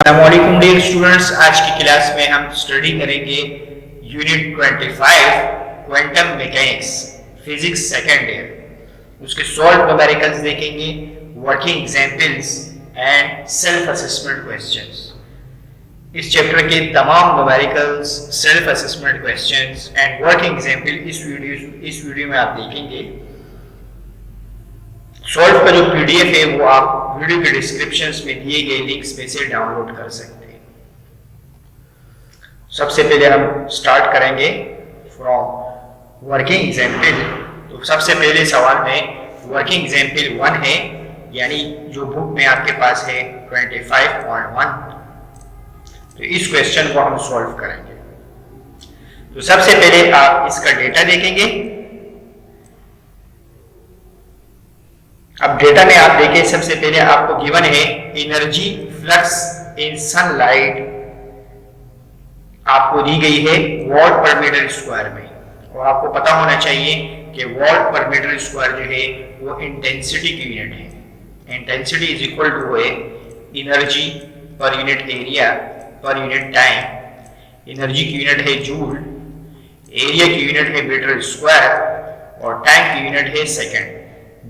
अस्सलामुअलैकुम dear students, आज की क्लास में हम स्टडी करेंगे unit 25 quantum mechanics physics second year. उसके सॉल्व न्यूमेरिकल्स देखेंगे, working examples and self assessment questions. इस चैप्टर के तमाम numericals, self assessment questions and working example इस वीडियो में आप देखेंगे। सॉल्व का जो पीडीएफ है वो आप वीडियो के डिस्क्रिप्शन में दिए गए लिंक्स में से डाउनलोड कर सकते हैं। सबसे पहले हम स्टार्ट करेंगे फ्रॉम वर्किंग एग्जाम्पल। तो सबसे पहले सवाल में वर्किंग एग्जाम्पल 1 है, यानी जो बुक में आपके पास है 25.1। तो इस क्वेश्चन को हम सॉल्व करेंगे। तो सबसे पहले आप इसका डेटा देखेंगे। अब डेटा में आप देखें, सबसे पहले आपको गिवन है एनर्जी फ्लक्स इन सनलाइट, आपको दी गई है वॉट पर मीटर स्क्वायर में, और आपको पता होना चाहिए कि वॉट पर मीटर स्क्वायर जो है वो इंटेंसिटी की यूनिट है। इंटेंसिटी इज इक्वल टू है energy per unit area per unit time. Energy की यूनिट है जूल, एरिया की यूनिट है मीटर स्क्वायर और टाइम की यूनिट है सेकेंड।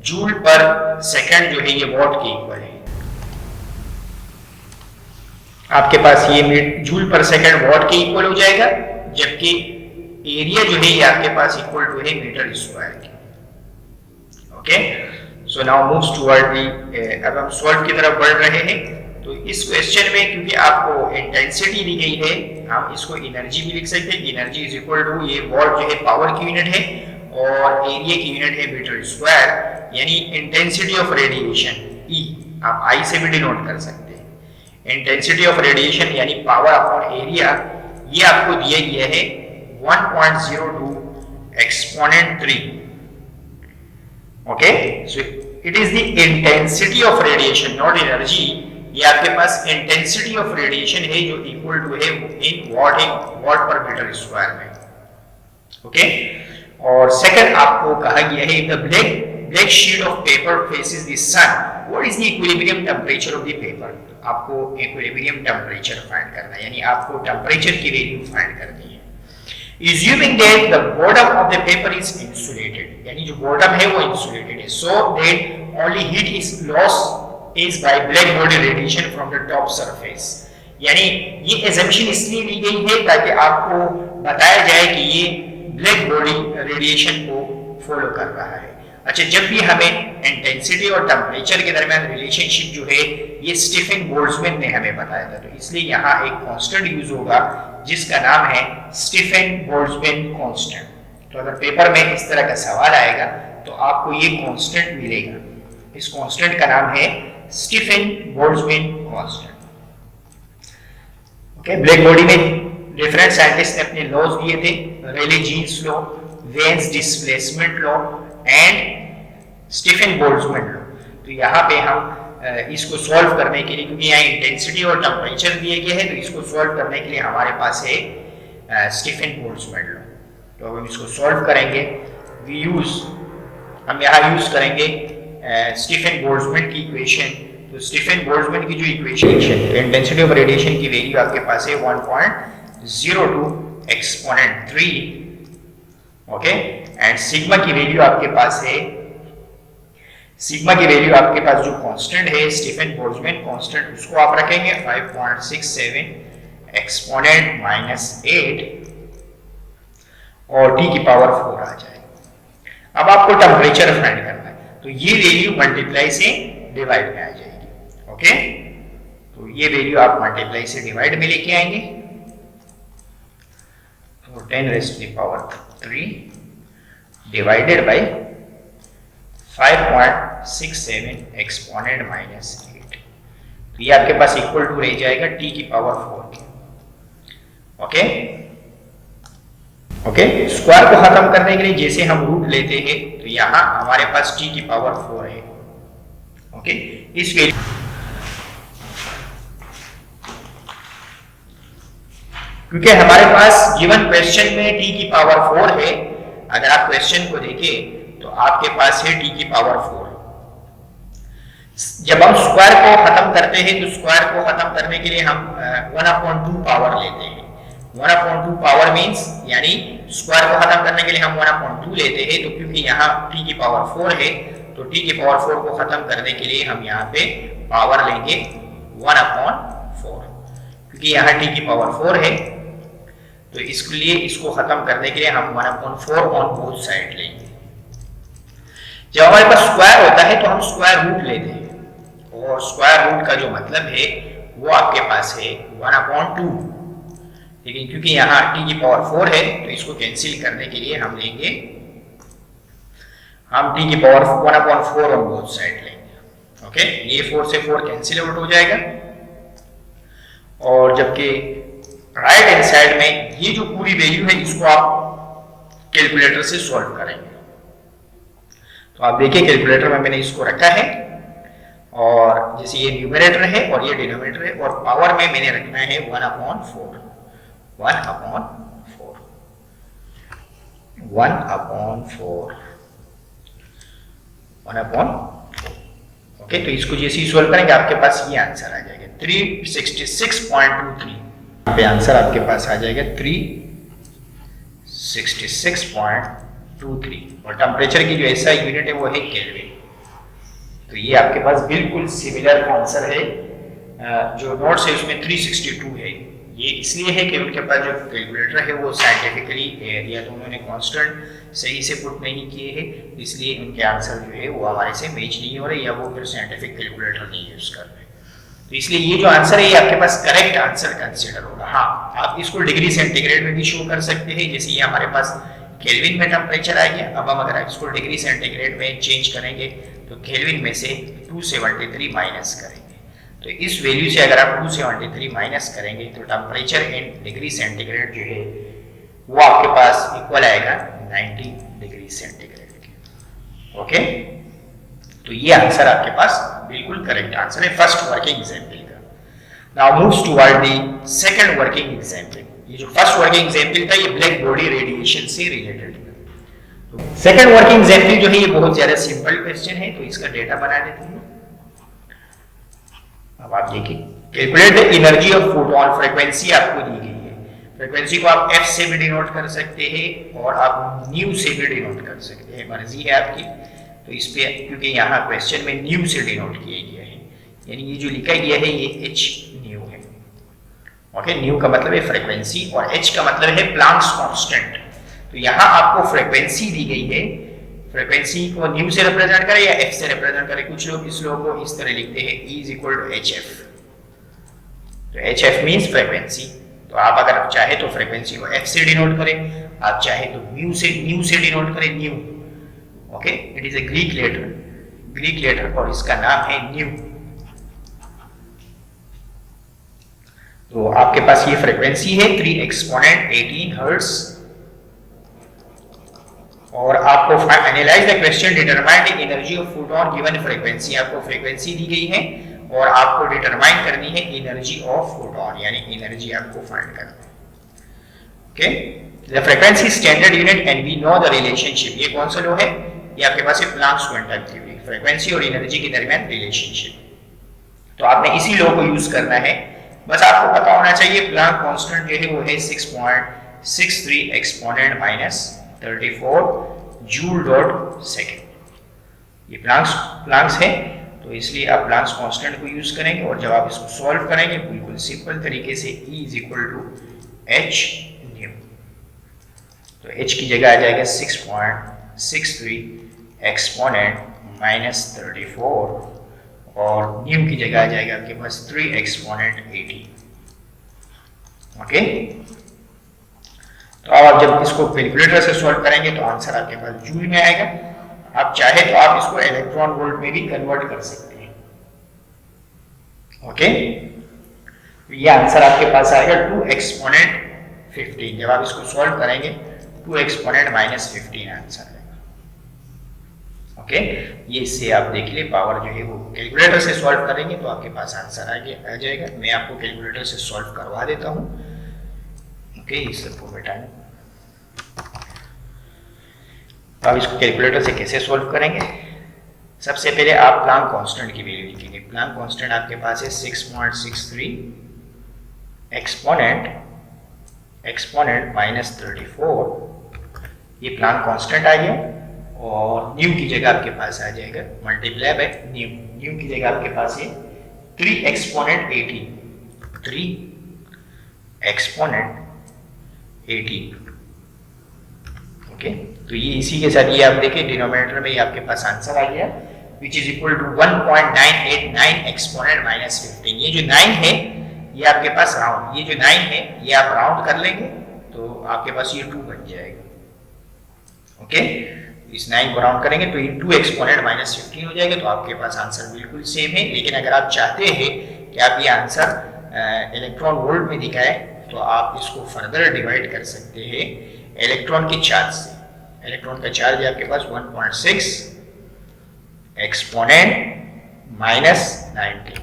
जूल पर सेकंड जो है ये वॉट के इक्वल है। आपके पास ये जूल पर सेकंड वॉट के इक्वल हो जाएगा, जबकि एरिया जो है ये आपके पास इक्वल टू है मीटर स्क्वायर के। Okay, so now moves toward the, अब हम सॉल्व की तरफ बढ़ रहे हैं। तो इस क्वेश्चन में क्योंकि आपको इंटेंसिटी दी गई है, हम इसको एनर्जी भी लिख सकते हैं। एनर्जी इज इक्वल टू, ये वॉट जो है पावर की यूनिट है और एरिया की यूनिट है मीटर स्क्वायर, यानी इंटेंसिटी ऑफ रेडिएशन E, आप I से भी डिनोट कर सकते हैं। इंटेंसिटी ऑफ रेडिएशन यानी पावर अपॉन एरिया, ये आपको दिया गया है 1.02 exponent 3। Okay, so it is the intensity of radiation, not energy. ये आपके पास इंटेंसिटी ऑफ रेडिएशन है जो इक्वल टू है in watt per metre square में। ओके, और सेकंड आपको कहा गया है the black sheet of paper faces the sun, what is the equilibrium temperature of the paper. आपको इक्विलिब्रियम टेंपरेचर फाइंड करना है, यानी आपको टेंपरेचर की वैल्यू फाइंड करनी है। assuming that the bottom of the paper is insulated, यानी जो बॉटम है वो इंसुलेटेड है, so that only heat is lost is by black body radiation from the top surface। यानी ये assumption इसलिए ली गई है ताकि आपको बताया जाए कि ये ब्लैक बॉडी रेडिएशन को फॉलो कर रहा है। अच्छा, जब भी हमें इंटेंसिटी और टेम्परेचर के दरमियान रिलेशनशिप जो है ये स्टीफन बोल्ट्जमैन ने हमें बताया था, तो इसलिए यहाँ एक कांस्टेंट यूज होगा जिसका नाम है स्टीफन बोल्ट्जमैन कांस्टेंट। तो अगर पेपर में इस तरह का सवाल आएगा तो आपको ये कांस्टेंट मिलेगा। इस कांस्टेंट का नाम है Stefan Boltzmann constant. Okay, black body में डिफरेंट साइंटिस्ट ने अपने लॉज दिए थे, Rayleigh Jeans law, Wien's displacement law and Stefan Boltzmann law. तो यहाँ पे हम इसको सॉल्व करने के लिए, क्योंकि यहाँ इंटेंसिटी और टेम्परेचर दिए गए हैं, तो इसको सॉल्व करने के लिए हमारे पास है स्टीफन बोल्ट्जमैन लॉ। तो हम इसको सॉल्व करेंगे, हम यहाँ यूज करेंगे स्टीफन बोल्ट्जमैन की इक्वेशन। तो स्टीफन बोल्ट्जमैन की जो इक्वेशन, इंटेंसिटी ऑफ रेडिएशन की वैल्यू आपके पास है 1.02 एक्सपोनेंट 3। ओके, एंड सिग्मा की वैल्यू आपके पास है, सिग्मा की वैल्यू आपके पास जो कांस्टेंट है स्टीफन बोल्ट्जमैन कांस्टेंट, उसको आप रखेंगे 5.67 एक्सपोनेंट -8 और t की पावर 4 आ जाएगा। अब आपको टेम्परेचर फाइंड करना है, तो ये वैल्यू मल्टीप्लाई से डिवाइड में आ जाएगी। ओके, तो ये वैल्यू आप मल्टीप्लाई से डिवाइड में लेके आएंगे, तो 10 raised to the power 3 divided by 5.67 exponent -8। तो ये आपके पास इक्वल टू रह जाएगा t की पावर 4 के। ओके ओके, स्क्वायर को खत्म करने के लिए जैसे हम रूट लेते हैं, तो यहां हमारे पास t की पावर 4 है। ओके, इस वैल्यू क्योंकि हमारे पास गिवन क्वेश्चन में t की पावर 4 है, अगर आप क्वेश्चन को देखें तो आपके पास है t की पावर 4। जब हम स्क्वायर को खत्म करते हैं तो स्क्वायर को खत्म करने के लिए हम 1/2 पावर लेते हैं। 1/2 पावर मींस यानी स्क्वायर को खत्म करने के लिए हम 1/2 लेते हैं, तो क्योंकि यहाँ t की पावर 4 है तो t की पावर 4 को खत्म करने के लिए हम यहाँ पे पावर लेंगे 1/4, क्योंकि यहाँ t की पावर 4 है तो इसके लिए इसको खत्म करने के लिए हम 1/4 ऑन बोथ साइड लेंगे। जब हमारे पास स्क्वायर होता है तो हम स्क्वायर रूट लेते हैं, और स्क्वायर रूट का जो मतलब है वो आपके पास है 1/2, लेकिन क्योंकि यहाँ t की पावर 4 है तो इसको कैंसिल करने के लिए हम लेंगे, हम t की पावर 1/4 ऑन बोथ साइड लेंगे। ओके, ये 4 से 4 कैंसिल आउट हो जाएगा, और जबकि राइट हैंड साइड में ये जो पूरी वैल्यू है इसको आप कैलकुलेटर से सॉल्व करेंगे। तो आप देखिए कैलकुलेटर में मैंने इसको रखा है, और जैसे ये न्यूमरेटर है और ये डिनोमिनेटर है, और पावर में मैंने रखना है 1/4, 1/4। ओके, तो इसको जैसे ही सॉल्व करेंगे आपके पास ये आंसर आ जाएगा 366.23। पे आंसर आपके पास आ जाएगा 366.23, और टेम्परेचर की जो ऐसा यूनिट है वो है केल्विन। तो ये आपके पास बिल्कुल सिमिलर आंसर है, जो नोट्स है उसमें 362 है। ये इसलिए है कि उनके पास जो कैलकुलेटर है वो साइंटिफिकली या तो उन्होंने कांस्टेंट सही से पुट नहीं किए हैं, इसलिए उनके आंसर जो है वो हमारे से मैच नहीं हो रहे, या वो फिर साइंटिफिक कैलकुलेटर नहीं यूज कर रहे। तो इसलिए ये जो आंसर है ये आपके पास करेक्ट आंसर कंसीडर होगा। हाँ, आप इसको डिग्री सेंटीग्रेड में भी शो कर सकते हैं, जैसे ये हमारे पास केल्विन में टेम्परेचर आ गया। अब हम अगर इसको डिग्री सेंटीग्रेड में चेंज करेंगे तो केल्विन में से 273 माइनस करेंगे, तो इस वैल्यू से अगर आप 273 माइनस करेंगे तो टेम्परेचर इन डिग्री सेंटीग्रेड जो है वो आपके पास इक्वल आएगा 90 डिग्री सेंटीग्रेड के। ओके, तो ये आंसर आपके पास बिल्कुल करेक्ट आंसर है फर्स्ट वर्किंग एग्जांपल का। Now moves toward the second working example. ये जो फर्स्ट वर्किंग एग्जांपल था ये ब्लैक बॉडी रेडिएशन से रिलेटेड है। तो सेकंड वर्किंग एग्जांपल जो है ये बहुत ज्यादा सिंपल क्वेश्चन है, तो इसका डेटा बना देते हैं। अब आप देखिए, calculate the energy of photon. Frequency आपको दी गई है, फ्रीक्वेंसी को आप f से भी डिनोट कर सकते हैं और आप न्यू से भी डिनोट कर सकते हैं, मर्जी है आपकी। तो इस पे क्योंकि यहाँ क्वेश्चन में न्यू से डिनोट किया गया है, यानी ये जो लिखा गया है ये h न्यू है। ओके, न्यू का मतलब है फ्रीक्वेंसी और h का मतलब है प्लांक्स कांस्टेंट। तो यहाँ आपको फ्रीक्वेंसी दी गई है, फ्रीक्वेंसी को न्यू से रिप्रेजेंट करें या f से रिप्रेजेंट करें। कुछ लोग इस लोग को इस तरह लिखते हैं E = hf, तो hf मींस फ्रीक्वेंसी। तो आप अगर चाहे तो फ्रीक्वेंसी को f से डिनोट करें, आप चाहे तो न्यू से डिनोट करें nu. Okay, it is a Greek letter और इसका नाम है न्यू। तो आपके पास ये फ्रीक्वेंसी है 3 एक्सपोनेंट 18 हर्ट्ज, और आपको analyse the question, determine the energy of photon given frequency. आपको फ्रीक्वेंसी दी गई है और आपको डिटरमाइन करनी है एनर्जी ऑफ फोटोन, यानी एनर्जी आपको फाइंड करना है। Okay, the frequency standard unit and we know the relationship. ये कौन सा लॉ है? ये आपके पास है प्लांक्स क्वांटम थ्योरी, फ्रीक्वेंसी और एनर्जी के दरमियान रिलेशनशिप। तो आपने इसी लॉ को यूज करना है। बस आपको पता होना चाहिए प्लांक कांस्टेंट जो है वो है 6.63 एक्सपोनेंट -34 जूल/सेकंड। ये प्लांक्स है, तो इसलिए आप प्लांक्स कांस्टेंट को यूज करेंगे, और जब आप इसको सॉल्व करेंगे बिल्कुल सिंपल तरीके से E = h न्यू। तो h की जगह आ जाएगा 6.63 एक्सपोनेंट -34, और न्यू की जगह आ जाएगा आपके पास 3 एक्सपोनेंट 80। ओके, तो अब जब इसको कैलकुलेटर से सॉल्व करेंगे तो आंसर आपके पास जूल में आएगा। आप चाहे तो आप इसको इलेक्ट्रॉन वोल्ट में भी कन्वर्ट कर सकते हैं। ओके, ये आंसर आपके पास आएगा 2 एक्सपोनेंट 15। जब आप इसको सॉल्व करेंगे 2 एक्सपोनेंट -15 आंसर आएगा। ओके, ये इससे आप देख लिए पावर जो है वो कैलकुलेटर से सॉल्व करेंगे तो आपके पास आंसर आ जाएगा। मैं आपको कैलकुलेटर से सॉल्व करवा देता हूँ। ओके, इस सबको मिटाएं। अब इसको कैलकुलेटर से कैसे सॉल्व करेंगे? सबसे पहले आप प्लांक कांस्टेंट की वैल्यू लिखेंगे। प्लांक कांस्टेंट आपके पास है 6.63 एक्सपोनेंट -34, ये प्लांक कांस्टेंट आ गया। और न्यू की जगह आपके पास आ जाएगा मल्टीप्लाई बाय न्यू। न्यू की जगह आपके पास है 3 एक्सपोनेंट 18। ओके, तो ये इसी के साथ ये आप देखिए डिनोमिनेटर में ये आपके पास आंसर आ गया, which is equal to 1.989 exponent -15। ये जो 9 है ये आपके पास राउंड, ये जो 9 है ये आप राउंड कर लेंगे तो आपके पास ये 2 बन जाएगा। ओके, इस 9 को राउंड करेंगे तो ये 2 एक्सपोनेंट -15 हो जाएगा। तो आपके पास आंसर बिल्कुल सेम है। लेकिन अगर आप चाहते हैं कि आप ये आंसर इलेक्ट्रॉन वोल्ट में दिखाए तो आप इसको फर्दर डिवाइड कर सकते हैं इलेक्ट्रॉन के चार्ज से। इलेक्ट्रॉन का चार्ज है आपके पास 1.6 एक्सपोनेंट -19।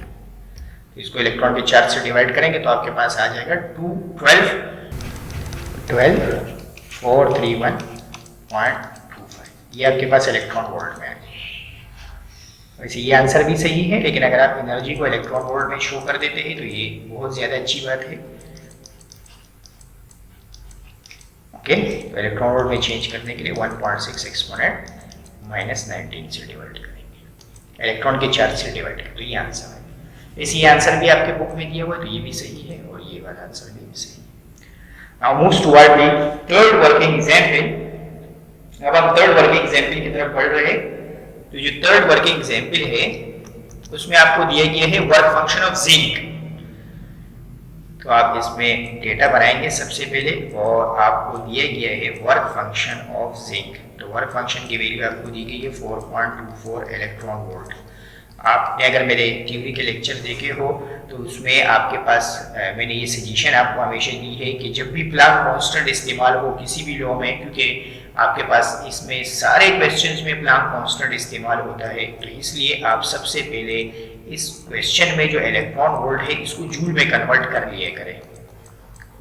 इसको इलेक्ट्रॉन के चार्ज से डिवाइड करेंगे तो आपके पास आ जाएगा 12431.25। ये आपके पास इलेक्ट्रॉन वोल्ट में है। वैसे ये आंसर भी सही है, लेकिन अगर आप एनर्जी को इलेक्ट्रॉन वोल्ट में शो कर देते हैं तो ये बहुत ज्यादा अच्छी बात है। ओके, तो इलेक्ट्रॉन वोल्ट में चेंज करने के लिए 1.6 एक्सपोनेंट -19 से डिवाइड करेंगे, इलेक्ट्रॉन के चार्ज से डिवाइड करेंगे, तो ये आंसर है। वैसे ये आंसर भी आपके बुक में दिया हुआ है तो ये भी सही है और ये वाला आंसर भी सही है। Now moves toward the third working example. अब हम थर्ड वर्किंग एग्जांपल की तरफ बढ़ रहे हैं। तो जो थर्ड वर्किंग एग्जांपल है उसमें आपको दिया गया है वर्क फंक्शन ऑफ जिंक। तो आप इसमें डेटा बनाएंगे सबसे पहले और आपको दिया गया है वर्क फंक्शन ऑफ जिंक। तो वर्क फंक्शन की वैल्यू आपको दी गई है 4.24 इलेक्ट्रॉन वोल्ट। आपने अगर मेरे थ्योरी के लेक्चर देखे हो तो उसमें आपके पास मैंने ये सजेशन आपको हमेशा दी है कि जब भी प्लांक कांस्टेंट इस्तेमाल हो किसी भी लॉ में, क्योंकि आपके पास इसमें सारे क्वेश्चंस में प्लांक कांस्टेंट इस्तेमाल होता है, तो इसलिए आप सबसे पहले इस क्वेश्चन में जो इलेक्ट्रॉन वोल्ट है इसको जूल में कन्वर्ट कर लिया करें।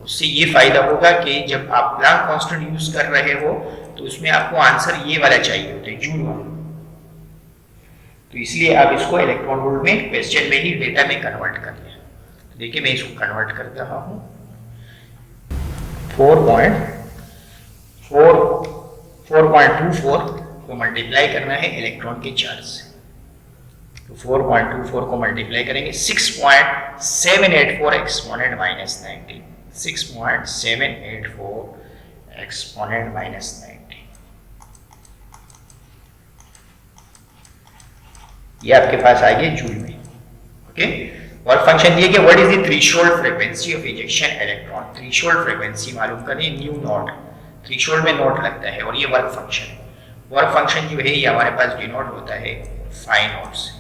उससे ये फायदा होगा कि जब आप प्लांक कांस्टेंट यूज कर रहे हो तो उसमें आपको आंसर ये वाला चाहिए होता है, जूल वाला। तो इसलिए आप इसको इलेक्ट्रॉन वोल्ट में क्वेश्चन में ही डेटा में कन्वर्ट कर लिया। तो देखिए मैं इसको कन्वर्ट कर रहा हूं। 4.24 को मल्टीप्लाई करना है इलेक्ट्रॉन के चार्ज से। तो 4.24 को मल्टीप्लाई करेंगे 6.784 एक्सपोनेंट -19। 6.784 एक्सपोनेंट -19। ये आपके पास आ गया जूल में। ओके, वर्क फंक्शन दिए कि what is the threshold frequency of ejection electron. Threshold frequency मालूम करनी, न्यू नॉट, थ्रेशोल्ड में नॉट लगता है और ये वर्क फंक्शन है। वर्क फंक्शन जो है ये हमारे पास डिनोट होता है 5 नॉट से,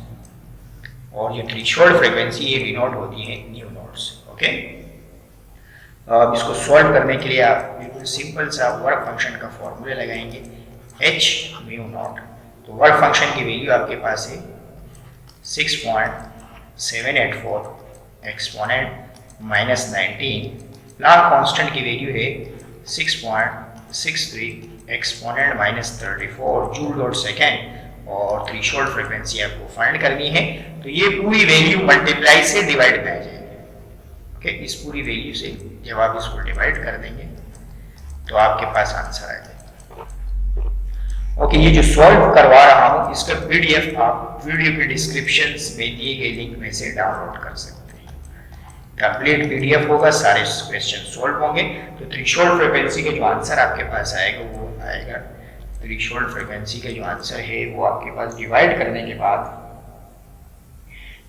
और जो थ्रेशोल्ड फ्रीक्वेंसी ये डिनोट होती है न्यू नॉट से। ओके, अब इसको सॉल्व करने के लिए आप बिल्कुल सिंपल सा वर्क फंक्शन का फॉर्मूला लगाएंगे h म्यू नॉट। तो वर्क फंक्शन की वैल्यू आपके पास है 6.784 एक्सपोनेंट -19। प्लांक कांस्टेंट की वैल्यू है 6.63 एक्सपोनेंट -34 जूल डॉट सेकेंड, और थ्रेशोल्ड फ्रीक्वेंसी आपको फाइंड करनी है। तो ये पूरी वैल्यू मल्टीप्लाई से डिवाइड में आ जाएगी। ओके, इस पूरी वैल्यू से जब आप इसको डिवाइड कर देंगे तो आपके पास आंसर आ जाएगा। ओके, ये जो सॉल्व करवा रहा हूं इसका पीडीएफ आप वीडियो के डिस्क्रिप्शन में दिए गए लिंक में से डाउनलोड कर सकते हैं। कंप्लीट पीडीएफ होगा, सारे क्वेश्चन सॉल्व होंगे। तो थ्रेशोल्ड फ्रीक्वेंसी का जो आंसर आपके पास आएगा वो आएगा, थ्रेशोल्ड फ्रीक्वेंसी का जो आंसर है वो आपके पास डिवाइड करने के बाद,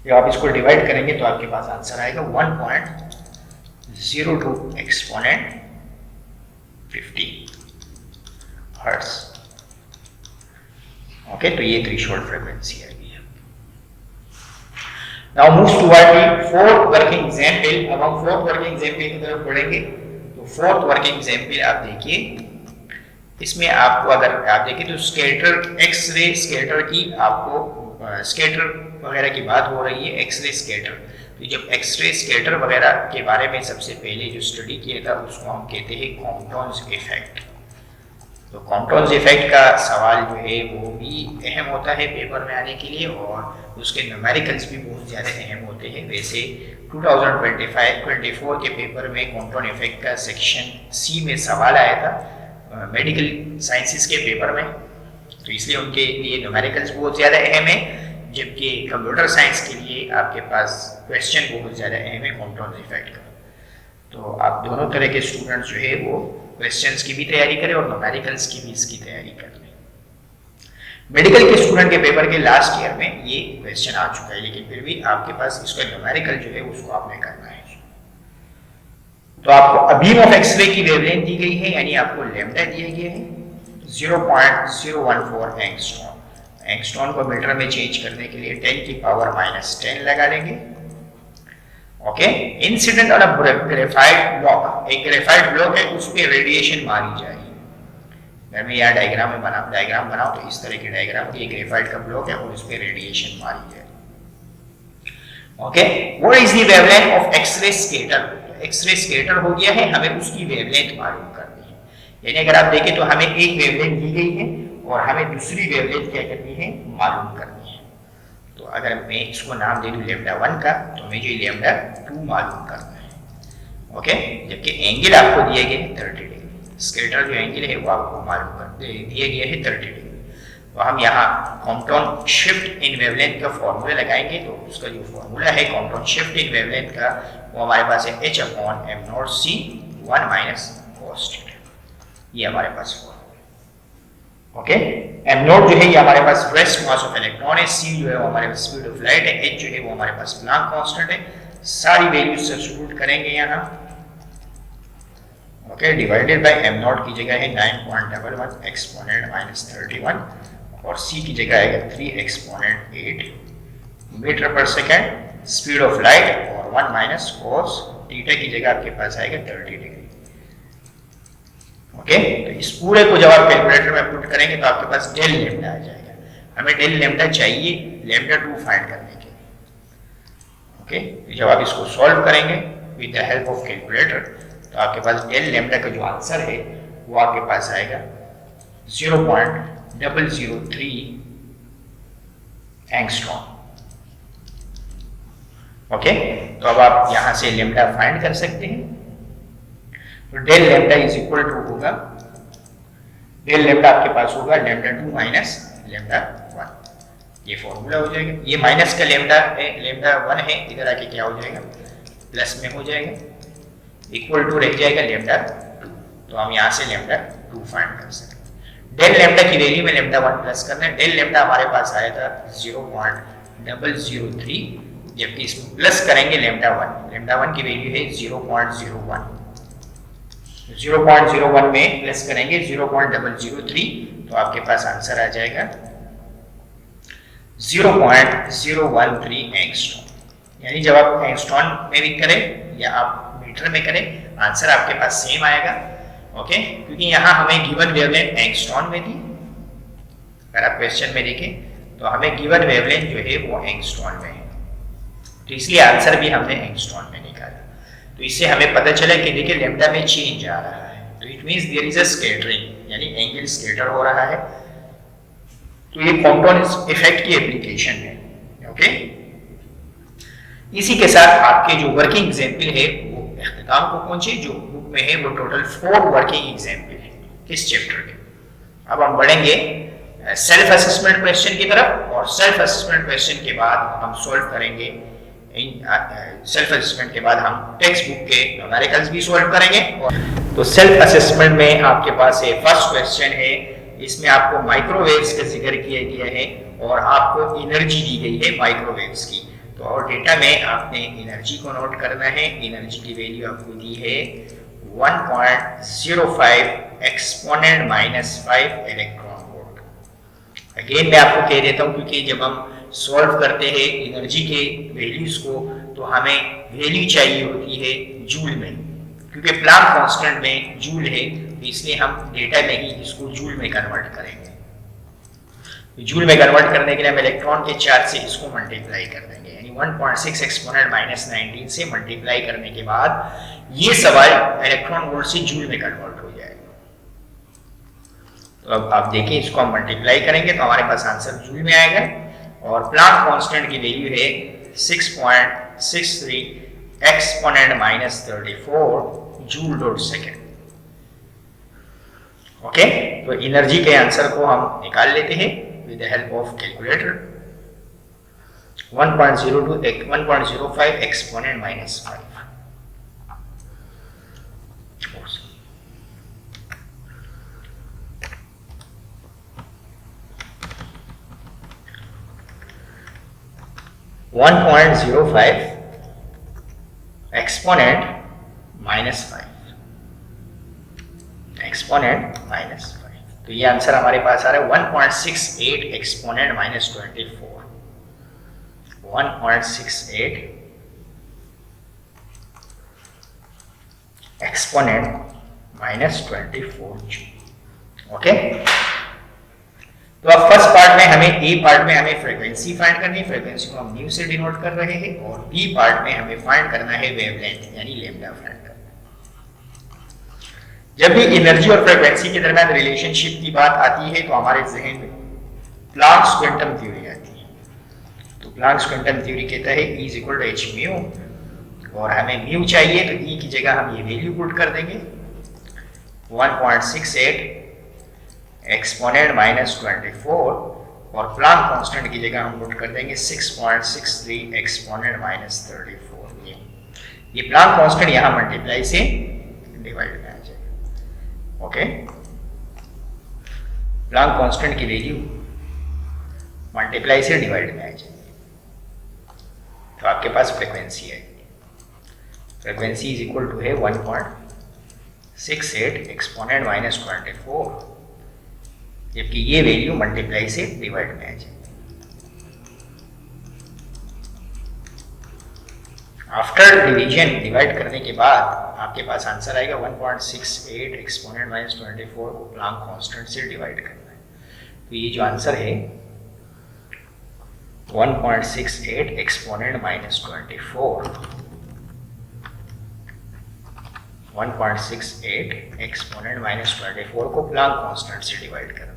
जब आप इसको डिवाइड करेंगे तो आपके पास आंसर आएगा 1.02 एक्सपोनेंट 50 हर्ट्ज। ओके, तो ये थ्रेशोल्ड फ्रीक्वेंसी आ गई है। Now moves toward the fourth working example. अब हम फोर्थ वर्किंग एग्जांपल की तरफ बढ़ेंगे। तो फोर्थ वर्किंग एग्जांपल आप देखिए, इसमें आपको अगर आप देखिए तो स्कैटर, एक्सरे स्कैटर की आपको स्कैटर वगैरह की बात हो रही है, एक्सरे स्कैटर। तो जब एक्सरे स्कैटर वगैरह के बारे में सबसे पहले जो स्टडी किया था उसको हम कहते हैं कॉम्पटॉन्स इफेक्ट। तो तो कॉम्प्टोन्स इफेक्ट का सवाल जो है वो भी अहम होता है पेपर में आने के लिए, और उसके न्यूमेरिकल्स भी बहुत ज़्यादा अहम होते हैं। वैसे 2025-24 के पेपर में कॉम्प्टोन इफेक्ट का सेक्शन सी में सवाल आया था मेडिकल साइंसेस के पेपर में, तो इसलिए उनके लिए न्यूमेरिकल्स बहुत ज़्यादा अहम है, जबकि कंप्यूटर साइंस के लिए आपके पास क्वेश्चन बहुत ज़्यादा अहम है कॉम्प्टोन इफेक्ट का। तो आप दोनों तरह के स्टूडेंट्स जो है वो क्वेश्चंस की भी तैयारी करें और न्यूमेरिकल्स की भी इसकी तैयारी कर लें। मेडिकल के स्टूडेंट के पेपर के लास्ट ईयर में ये क्वेश्चन आ चुका है, लेकिन फिर भी आपके पास इसका न्यूमेरिकल जो है उसको आपने करना है। तो आपको बीम ऑफ एक्सरे की वेवलेंथ दी गई है, यानी आपको लैम्डा दिया गया है 0.014 एंगस्ट्रॉन। एंगस्ट्रॉन को मीटर में चेंज करने के लिए 10 की पावर -10 लगा लेंगे। Okay, incident on a graphite block, एक ग्रेफाइट ब्लॉक है उस पे रेडिएशन मारी जाएगी। अगर मैं यहाँ डायग्राम बनाऊं तो इस तरह की डायग्राम, ये ग्रेफाइट का ब्लॉक है और उस पे रेडिएशन मारी जाएगी। Okay, what is the wavelength of X-ray scatter? X-ray scatter हो गया है, हमें उसकी वेवलेंथ मालूम करनी है। यानी अगर आप देखें तो हमें एक वेवलेंथ दी गई है और हमें दूसरी वेवलेंथ क्या करनी है, मालूम करनी है। तो अगर मैं इसको नाम दे दूं λ1 का, तो मुझे λ2 मालूम करना है। ओके, जबकि एंगल आपको दिए गए 30 डिग्री, स्कैटर जो एंगल है वो आपको मालूम कर दिए गए है 30 डिग्री। तो हम यहाँ कॉम्प्टोन शिफ्ट इन वेवलेंथ का फॉर्मूला लगाएंगे, तो उसका जो फॉर्मूला है कॉम्प्टोन शिफ्ट इन वेवलेंथ का, वो हमारे पास है h/m0c 1 - cos θ। ये हमारे पास फॉर्मूला। ओके, m0 जो है ये हमारे पास रेस्ट मास ऑफ इलेक्ट्रॉन है, c जो है वो हमारे पास स्पीड ऑफ लाइट है, h जो है वो हमारे पास प्लैंक कांस्टेंट है। सारी वैल्यूज सब्स्टिट्यूट करेंगे यहाँ। ओके, डिवाइडेड बाय m0 की जगह है 9.11 एक्सपोनेंट -31 और c की जगह आएगा 3 exponent 8 metre per second speed of light, और 1 - cos थीटा की जगह आपके पास आएगा 30 डिग्री। ओके, तो इस पूरे को जब आप कैलकुलेटर में पुट करेंगे तो आपके पास डेल लैम्डा आ जाएगा। हमें डेल लैम्डा चाहिए λ2 फाइंड करने के लिए। ओके, तो जब आप इसको सॉल्व करेंगे with the help of calculator, तो आपके पास डेल लैम्डा का जो आंसर है वो आपके पास आएगा 0.003 एंगस्ट्रॉम। ओके, तो अब आप यहां से लैम्डा फाइंड कर सकते हैं। तो del lambda is equal to होगा, डेल लैम्डा आपके पास होगा λ2 - λ1। ये फॉर्मूला हो जाएगा। ये माइनस का λ1 है, इधर आके क्या हो जाएगा, प्लस में हो जाएगा, इक्वल टू रह जाएगा λ2। तो हम यहाँ से λ2 फाइंड कर सकते हैं। डेल लैम्डा की वैल्यू में λ1 प्लस करना है। डेल लैम्डा हमारे पास आया था 0.003, जबकि इसमें प्लस करेंगे λ1 की वैल्यू है 0.01। 0.01 में प्लस करेंगे 0.003, तो आपके पास आंसर आ जाएगा 0.013 एंगस्ट्रॉम। यानी जब आप एंगस्ट्रॉम में भी करें या आप मीटर में करें, आंसर आपके पास सेम आएगा। ओके, क्योंकि यहाँ हमें गिवन वेवलेंथ एंगस्ट्रॉम में थी। अगर आप क्वेश्चन में देखें तो हमें गिवन वेवलेंथ जो है वो एंगस्ट्रॉम में है, तो इसलिए आंसर भी हमने एंगस्ट्रॉम में निकाला। तो इससे हमें पता चला कि देखिए लैम्डा में चेंज आ रहा है, तो it means there is a scattering, यानी एंगल स्कैटर हो रहा है। तो ये कॉम्प्टोन इफेक्ट की एप्लीकेशन है। ओके, इसी के साथ आपके जो वर्किंग एग्जाम्पल है वो इख्तिताम को पहुंचे। जो बुक में है वो टोटल 4 वर्किंग एग्जाम्पल है इस चैप्टर के। अब हम बढ़ेंगे सेल्फ असेसमेंट क्वेश्चन की तरफ, और सेल्फ असेसमेंट क्वेश्चन के बाद हम सॉल्व करेंगे। सेल्फ असेसमेंट के बाद हम टेक्स्ट बुक के न्यूमेरिकल्स भी सॉल्व करेंगे। तो सेल्फ असेसमेंट में आपके पास ये फर्स्ट क्वेश्चन है, इसमें आपको माइक्रोवेव्स का जिक्र किया गया है और आपको एनर्जी दी गई है माइक्रोवेव्स की। तो और डेटा में आपने एनर्जी को नोट करना है। एनर्जी की वैल्यू आपको दी है 1.05 एक्सपोनेंट -5 इलेक्ट्रॉन वोल्ट। अगेन मैं आपको कह देता हूँ, क्योंकि जब हम सॉल्व करते हैं एनर्जी के वैल्यूज को, तो हमें वैल्यू चाहिए होती है जूल में, क्योंकि प्लैंक कांस्टेंट में जूल है, तो इसलिए हम डेटा में ही इसको जूल में कन्वर्ट करेंगे। तो जूल में कन्वर्ट करने के लिए हम इलेक्ट्रॉन के चार्ज से इसको मल्टीप्लाई कर देंगे, यानी 1.6 एक्सपोनेंट -19 से मल्टीप्लाई करने के बाद ये सवाल इलेक्ट्रॉन वोल्ट से जूल में कन्वर्ट हो जाएगा। तो अब आप देखिए, इसको हम मल्टीप्लाई करेंगे तो हमारे पास आंसर जूल में आएगा, और प्लांक कांस्टेंट की वैल्यू है 6.63 exponent -34 joule dot second. Okay, तो एनर्जी के आंसर को हम निकाल लेते हैं with the help of calculator. 1.05 exponent -5। 1.05 exponent -5, exponent -5। तो ये आंसर हमारे पास आ रहा है 1.68 एक्सपोनेंट -24, 1.68 एक्सपोनेंट -24 जूल। ओके, तो अब फर्स्ट पार्ट में ए पार्ट में हमें फ्रीक्वेंसी फाइंड करनी है, फ्रीक्वेंसी को हम न्यू से डिनोट कर रहे हैं, और बी पार्ट में हमें फाइंड करना है वेवलेंथ यानी लैम्डा फाइंड करना है। जब भी एनर्जी और फ्रीक्वेंसी के दरमियान रिलेशनशिप की बात आती है तो हमारे जहन में प्लांक्स क्वांटम थ्योरी आती है। तो प्लांक्स क्वांटम थ्योरी कहता है E = h म्यू, और हमें म्यू चाहिए तो E की जगह हम ये वैल्यू पुट कर देंगे 1.68 एक्सपोनेंट -24, और प्लांक कांस्टेंट की जगह हम पुट कर देंगे 6.63 एक्सपोनेंट -34 म्यू। ये प्लांक कांस्टेंट यहां मल्टीप्लाई से डिवाइड में आ जाएगा। ओके, प्लांक कांस्टेंट की वैल्यू मल्टीप्लाई से डिवाइड में आ जाएगी, तो आपके पास फ्रीक्वेंसी है, फ्रीक्वेंसी इज इक्वल टू है 1.68 एक्सपोनेंट -24, जबकि ये वैल्यू मल्टीप्लाई से डिवाइड में आ जाएगी। आफ्टर डिवीजन, डिवाइड करने के बाद आपके पास आंसर आएगा 1.68 एक्सपोनेंट -24 को प्लांक कांस्टेंट से डिवाइड करना है। तो ये जो आंसर है 1.68 एक्सपोनेंट -24, 1.68 एक्सपोनेंट -24 को प्लांक कांस्टेंट से डिवाइड करना है।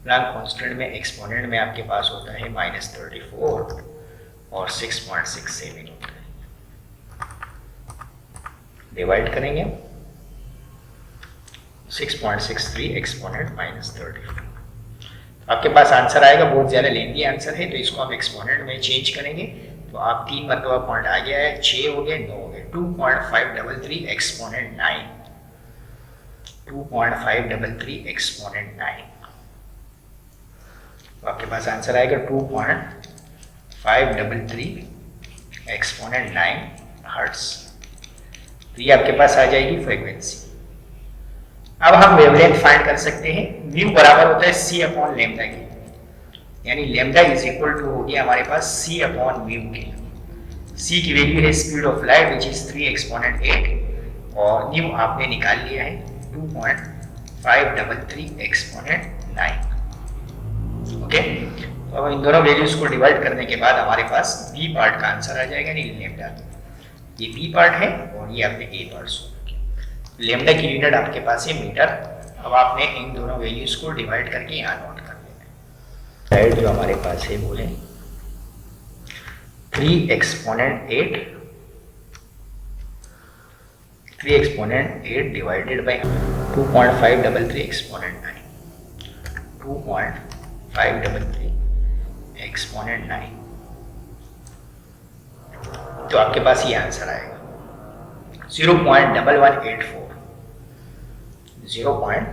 प्लांक कांस्टेंट में एक्सपोनेंट में आपके पास होता है -34 और 6.67 होता है। डिवाइड करेंगे 6.63 एक्सपोनेंट -34, आपके पास आंसर आएगा। बहुत ज्यादा लेंथी आंसर है, तो इसको आप एक्सपोनेंट में चेंज करेंगे तो आप 3 मरतबा पॉइंट आ गया है, 6 हो गए, 9 हो गए, 2.533 एक्सपोनेंट 9, 2.533 एक्सपोनेंट 9। तो आपके पास आंसर आएगा 2.533 एक्सपोनेंट 9 हर्ट्ज। तो ये आपके पास आ जाएगी फ्रीक्वेंसी। अब हम वेवलेंथ फाइंड कर सकते हैं। म्यू बराबर होता है c अपॉन लैम्डा के, यानी लैम्डा इज इक्वल टू हो गया हमारे पास c अपॉन म्यू के। c की वैल्यू है speed of light which is 3 exponent 8, और म्यू आपने निकाल लिया है 2.533 एक्सपोनेंट 9। ओके, तो अब इन दोनों वैल्यूज को डिवाइड करने के बाद हमारे पास बी पार्ट का आंसर आ जाएगा, नहीं लैम्डा। ये बी पार्ट है और ये आपने ए पार्ट सो। लैम्डा की यूनिट आपके पास है मीटर। अब आपने इन दोनों वैल्यूज को डिवाइड करके यहाँ नोट कर लेना है। साइड जो हमारे पास है बोले 3 exponent 8 divided by 2.533 exponent 9, 2.533 exponent 9। तो आपके पास ये आंसर आएगा 0.1184, 0.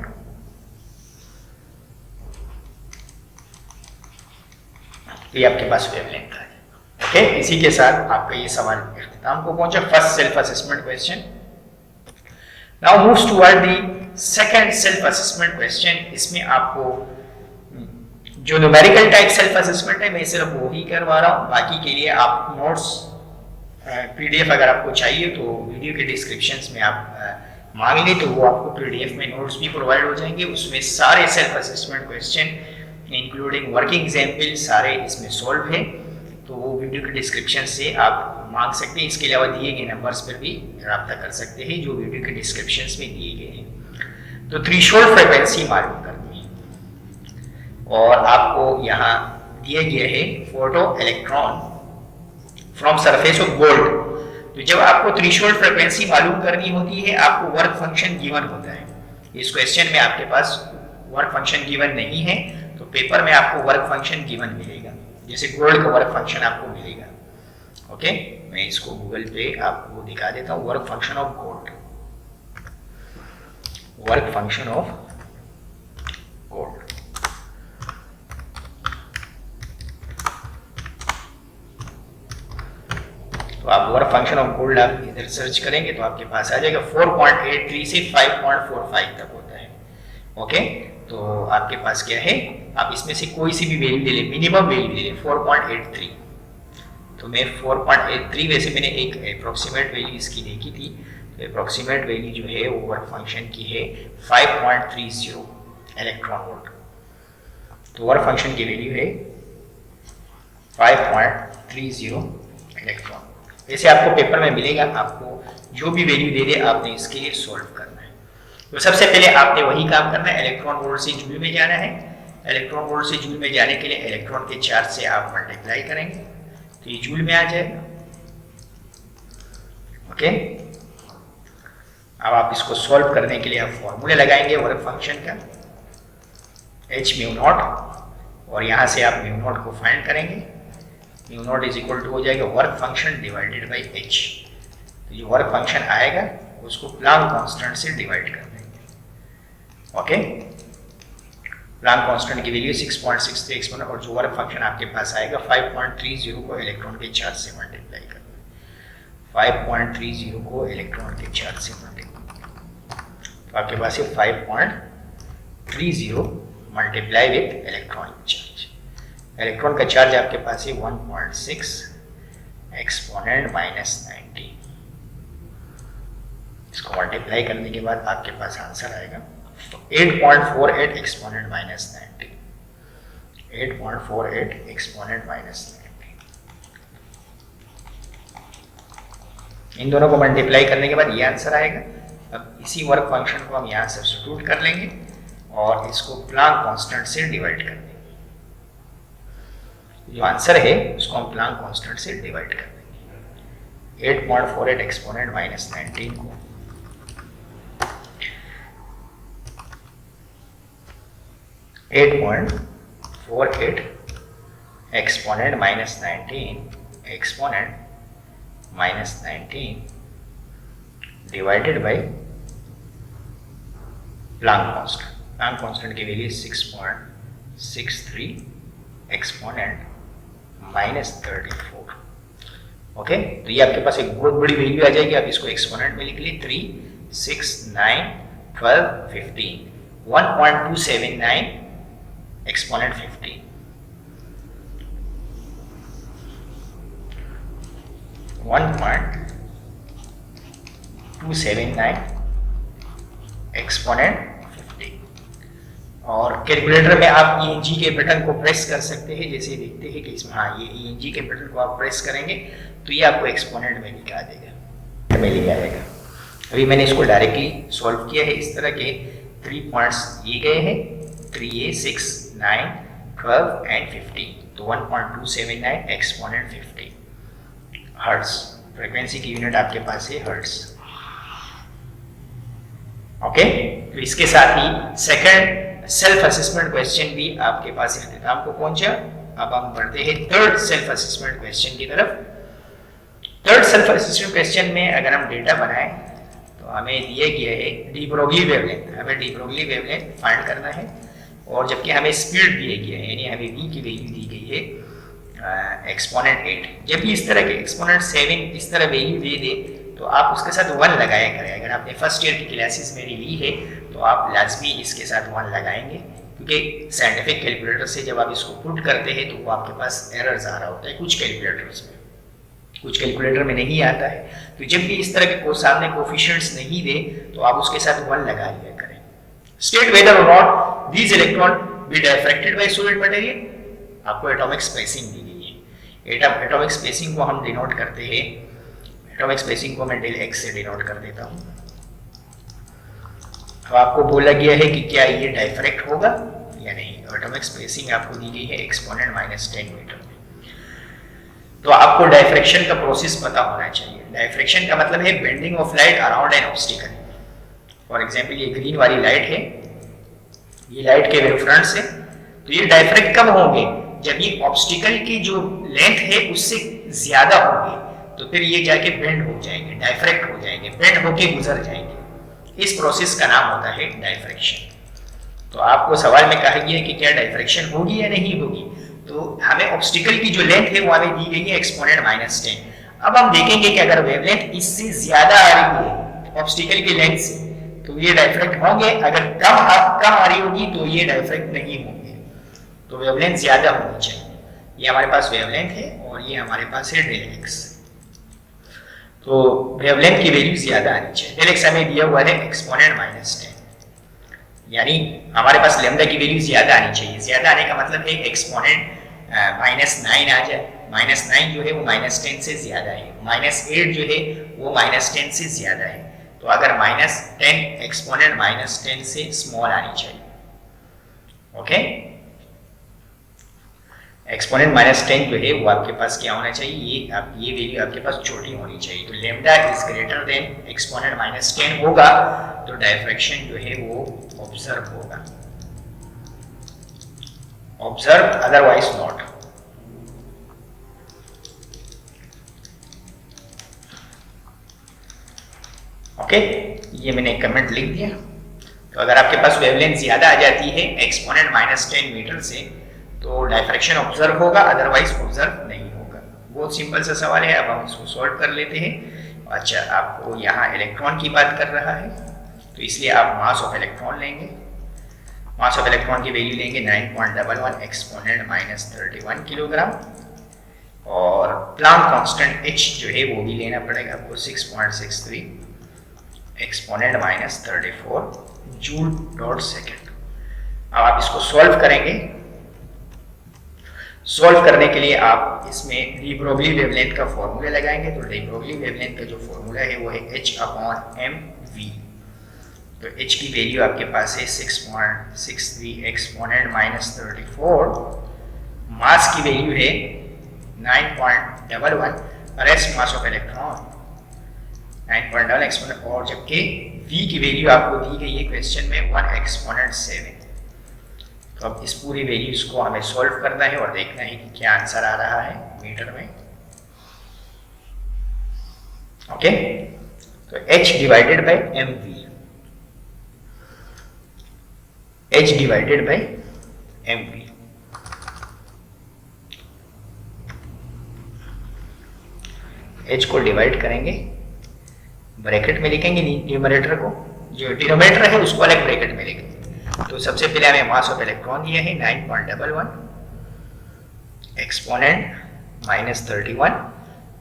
तो ये आपके पास वेवलेंथ है। ओके, इसी के साथ आपका ये सवाल इख्तिताम को पहुंचा, first self assessment question. Now moves toward the second self assessment question. इसमें आपको जो न्यूमेरिकल टाइप सेल्फ असेसमेंट है मैं सिर्फ वो ही करवा रहा हूँ, बाकी के लिए आप नोट्स पीडीएफ अगर आपको चाहिए तो वीडियो के डिस्क्रिप्शंस में आप मांग लें तो वो आपको पीडीएफ में नोट्स भी प्रोवाइड हो जाएंगे। उसमें सारे self assessment question including working example सारे इसमें सॉल्व है, तो वो वीडियो के डिस्क्रिप्शन से आप मांग सकते हैं। इसके अलावा दिए गए नंबर्स पर भी रब्ता कर सकते हैं जो वीडियो के डिस्क्रिप्शन में दिए गए हैं। तो थ्रेशोल्ड फ्रीक्वेंसी मालूम करनी है। और आपको यहाँ दिए गए है photo electron from surface of gold. तो जब आपको थ्रेशोल्ड फ्रीक्वेंसी मालूम करनी होती है, आपको वर्क फंक्शन गिवन होता है। इस क्वेश्चन में आपके पास वर्क फंक्शन गिवन नहीं है, तो पेपर में आपको वर्क फंक्शन गिवन मिलेगा, जैसे गोल्ड का वर्क फंक्शन आपको मिलेगा। ओके, मैं इसको गूगल पे आपको दिखा देता हूँ। Work function of gold, work function of gold. तो आप वर्क फंक्शन ऑफ गोल्ड आप इधर सर्च करेंगे तो आपके पास आ जाएगा 4.83 से 5.45 तक होता है। ओके, तो आपके पास क्या है, आप इसमें से कोई सी भी वैल्यू ले लें, मिनिमम वैल्यू ले लें 4.83। तो मैं 4.83, वैसे मैंने एक अप्रोक्सीमेट वैल्यू इसकी देखी थी, तो अप्रोक्सीमेट वैल्यू जो है वो वर्क फंक्शन की है 5.30 इलेक्ट्रॉन वोल्ट। तो वर्क फंक्शन की वैल्यू है 5.30 इलेक्ट्रॉन। वैसे आपको पेपर में मिलेगा, आपको जो भी वैल्यू दे दे आपने इसके लिए सॉल्व करना है। तो सबसे पहले आपने वही काम करना है, इलेक्ट्रॉन वोल्ट से जूल में जाना है। इलेक्ट्रॉन वोल्ट से जूल में जाने के लिए इलेक्ट्रॉन के चार्ज से आप मल्टीप्लाई करेंगे तो ये जूल में आ जाएगा। ओके, अब आप इसको सॉल्व करने के लिए आप फॉर्मूले लगाएंगे वर्क फंक्शन का, h म्यू नॉट, और यहाँ से आप म्यू नॉट को फाइंड करेंगे। Mu nought is equal to हो जाएगा work function divided by h। तो ये वर्क फंक्शन आएगा, उसको प्लांक कांस्टेंट से डिवाइड कर देंगे। ओके, प्लांक कांस्टेंट की वैल्यू 6.63 एक्सपोनेंट, और जो वर्क फंक्शन आपके पास आएगा 5.30 को इलेक्ट्रॉन के चार्ज से मल्टीप्लाई कर देंगे। 5.30 को इलेक्ट्रॉन के चार्ज से मल्टीप्लाई, तो आपके पास ये 5.30 multiply with electronic charge. Electron का चार्ज आपके पास है 1.6 एक्सपोनेंट -90। इसको मल्टीप्लाई करने के बाद आपके पास आंसर आएगा 8.48 एक्सपोनेंट -90। 8.48 एक्सपोनेंट -90। इन दोनों को मल्टीप्लाई करने के बाद ये आंसर आएगा। अब इसी वर्क फंक्शन को हम यहाँ सब्स्टिट्यूट कर लेंगे और इसको प्लांक कांस्टेंट से डिवाइड कर देंगे। जो आंसर है उसको हम प्लांक कांस्टेंट से डिवाइड कर देंगे। 8.48 एक्सपोनेंट -19 को 8.48 exponent -19 exponent -19 divided by Planck constant. Planck constant की वैल्यू 6.63 एक्सपोनेंट -34। ओके, तो ये आपके पास एक बहुत बड़ी वैल्यू आ जाएगी। आप इसको एक्सपोनेंट में लिख लीजिए 3, 6, 9, 12, 15। 1.279 एक्सपोनेंट 15। 1.279 एक्सपोनेंट 15। और कैलकुलेटर में आप ENG के बटन को प्रेस कर सकते हैं। जैसे देखते हैं कि इसमें, हाँ, ये ENG के बटन को आप प्रेस करेंगे तो ये आपको एक्सपोनेंट में दिखा देगा, में लिखा जाएगा। अभी मैंने इसको डायरेक्टली सॉल्व किया है। इस तरह के 3 पॉइंट्स दिए गए हैं, 3, 6, 9, 12 एंड 15। तो 1.279 एक्सपोनेंट 15 हर्ट्ज। फ्रीक्वेंसी की यूनिट आपके पास है हर्ट्ज। ओके, तो इसके साथ ही सेकंड सेल्फ असेसमेंट क्वेश्चन भी आपके पास इख्तिताम को पहुंचा। अब हम बढ़ते हैं थर्ड सेल्फ असेसमेंट क्वेश्चन की तरफ। थर्ड सेल्फ असेसमेंट क्वेश्चन में अगर हम डेटा बनाएं तो हमें दिया गया है डी ब्रोगली वेवलेंथ। हमें डी ब्रोगली वेवलेंथ फाइंड करना है, और जबकि हमें स्पीड दिया गया है, यानी हमें v की वैल्यू दी गई है एक्सपोनेंट 8। जब भी इस तरह के एक्सपोनेंट 7 इस तरह वैल्यू दे दे तो आप उसके साथ 1 लगाया करें। अगर आपने फर्स्ट ईयर की क्लासेस मेरी ली है तो आप लाजमी इसके साथ 1 लगाएंगे, क्योंकि साइंटिफिक कैलकुलेटर से जब आप इसको पुट करते हैं तो वो आपके पास एरर्स आ रहा होता है कुछ कैलकुलेटर्स में, कुछ कैलकुलेटर में नहीं आता है। तो जब भी इस तरह के सामने कोफिशिएंट्स नहीं दे तो आप उसके साथ 1 लगा लिया करें। स्टेट वेदर और not these electron be diffracted by solid material। आपको एटॉमिक स्पेसिंग दी गई है। एटॉमिक स्पेसिंग को हम डिनोट करते हैं, एटॉमिक स्पेसिंग को मैं डेल x से डिनोट कर देता हूं। तो आपको बोला गया है कि क्या ये डाइफ्रैक्ट होगा या नहीं। तो एटॉमिक स्पेसिंग आपको दी गई है एक्सपोनेंट -10 मीटर में। तो आपको डायफ्रैक्शन का प्रोसेस पता होना चाहिए। डायफ्रैक्शन का मतलब है bending of light around an obstacle. For example ये ग्रीन वाली लाइट है, ये लाइट के वेव फ्रंट से, तो ये डायफ्रैक्ट कब होंगे? जब ये ऑब्स्टिकल की जो लेंथ है उससे ज्यादा होंगे, तो फिर ये जाके बेंड हो जाएंगे, डायफ्रैक्ट हो जाएंगे, बेंड होके गुजर जाएंगे। इस प्रोसेस का नाम होता है डायफ्रैक्शन। तो आपको सवाल में कहा गया है कि क्या डायफ्रैक्शन होगी या नहीं होगी, तो हमें ऑब्स्टिकल की जो लेंथ है वो हमें दी गई है एक्सपोनेंट -10। अब हम देखेंगे कि अगर वेवलेंथ इससे ज्यादा आ रही है ऑब्स्टिकल की लेंथ से, तो ये डायफ्रैक्ट होंगे, अगर कम आ रही होगी तो ये डायफ्रैक्ट नहीं होंगे। तो वेवलेंथ ज्यादा होनी चाहिए। ये हमारे पास वेवलेंथ है और ये हमारे पास है डेल एक्स। तो वेवलेंथ की वैल्यू ज्यादा आनी चाहिए। डेल एक्स हमें दिया हुआ है एक्सपोनेंट -10, यानी हमारे पास लैम्डा की वैल्यू ज्यादा आनी चाहिए। ज्यादा आने का मतलब है एक्सपोनेंट -9 आ जाए। -9 जो है वो -10 से ज्यादा है, -8 जो है वो -10 से ज्यादा है। तो अगर -10 एक्सपोनेंट -10 से स्मॉल आनी चाहिए। ओके, एक्सपोनेंट -10 जो है वो आपके पास क्या होना चाहिए? ये वैल्यू आपके पास छोटी होनी चाहिए। तो lambda is greater than exponent -10 होगा तो डायफ्रैक्शन जो है वो ऑब्जर्व होगा, ऑब्जर्व अदरवाइज नॉट। ओके, ये मैंने कमेंट लिख दिया। तो अगर आपके पास वेवलेंथ ज्यादा आ जाती है एक्सपोनेंट -10 मीटर से, तो डायफ्रैक्शन ऑब्जर्व होगा, अदरवाइज ऑब्जर्व नहीं होगा। बहुत सिंपल सा सवाल है, अब हम इसको सॉल्व कर लेते हैं। अच्छा, आपको यहाँ इलेक्ट्रॉन की बात कर रहा है, तो इसलिए आप मास ऑफ इलेक्ट्रॉन लेंगे। मास ऑफ इलेक्ट्रॉन की वैल्यू लेंगे 9.11 एक्सपोनेंट -31 किलोग्राम, और प्लांक कांस्टेंट H जो है वो भी लेना पड़ेगा आपको 6.63 एक्सपोनेंट -34 जूल डॉट सेकेंड। अब आप इसको सॉल्व करेंगे। सॉल्व करने के लिए आप इसमें डी ब्रोगली वेवलेंथ का फॉर्मूला लगाएंगे। तो डी ब्रोगली वेवलेंथ का जो फॉर्मूला है वो है H/mv। तो H की वैल्यू आपके पास है 6.63 एक्सपोनेंट -34, मास की वैल्यू है 9.11, rest mass of electron 9.11 exponent, और जबकि V की वैल्यू आपको दी गई है क्वेश्चन में 1 एक्सपोनेंट 7। तो अब इस पूरी वैल्यूज को हमें सॉल्व करना है और देखना है कि क्या आंसर आ रहा है मीटर में। ओके, तो H divided bye mv, H divided bye mv। H को डिवाइड करेंगे, ब्रैकेट में लिखेंगे न्यूमरेटर को, जो डिनोमिनेटर है उसको अलग ब्रैकेट में लिखेंगे। तो सबसे पहले हमें मास ऑफ इलेक्ट्रॉन दिया है 9.11 एक्सपोनेंट -31,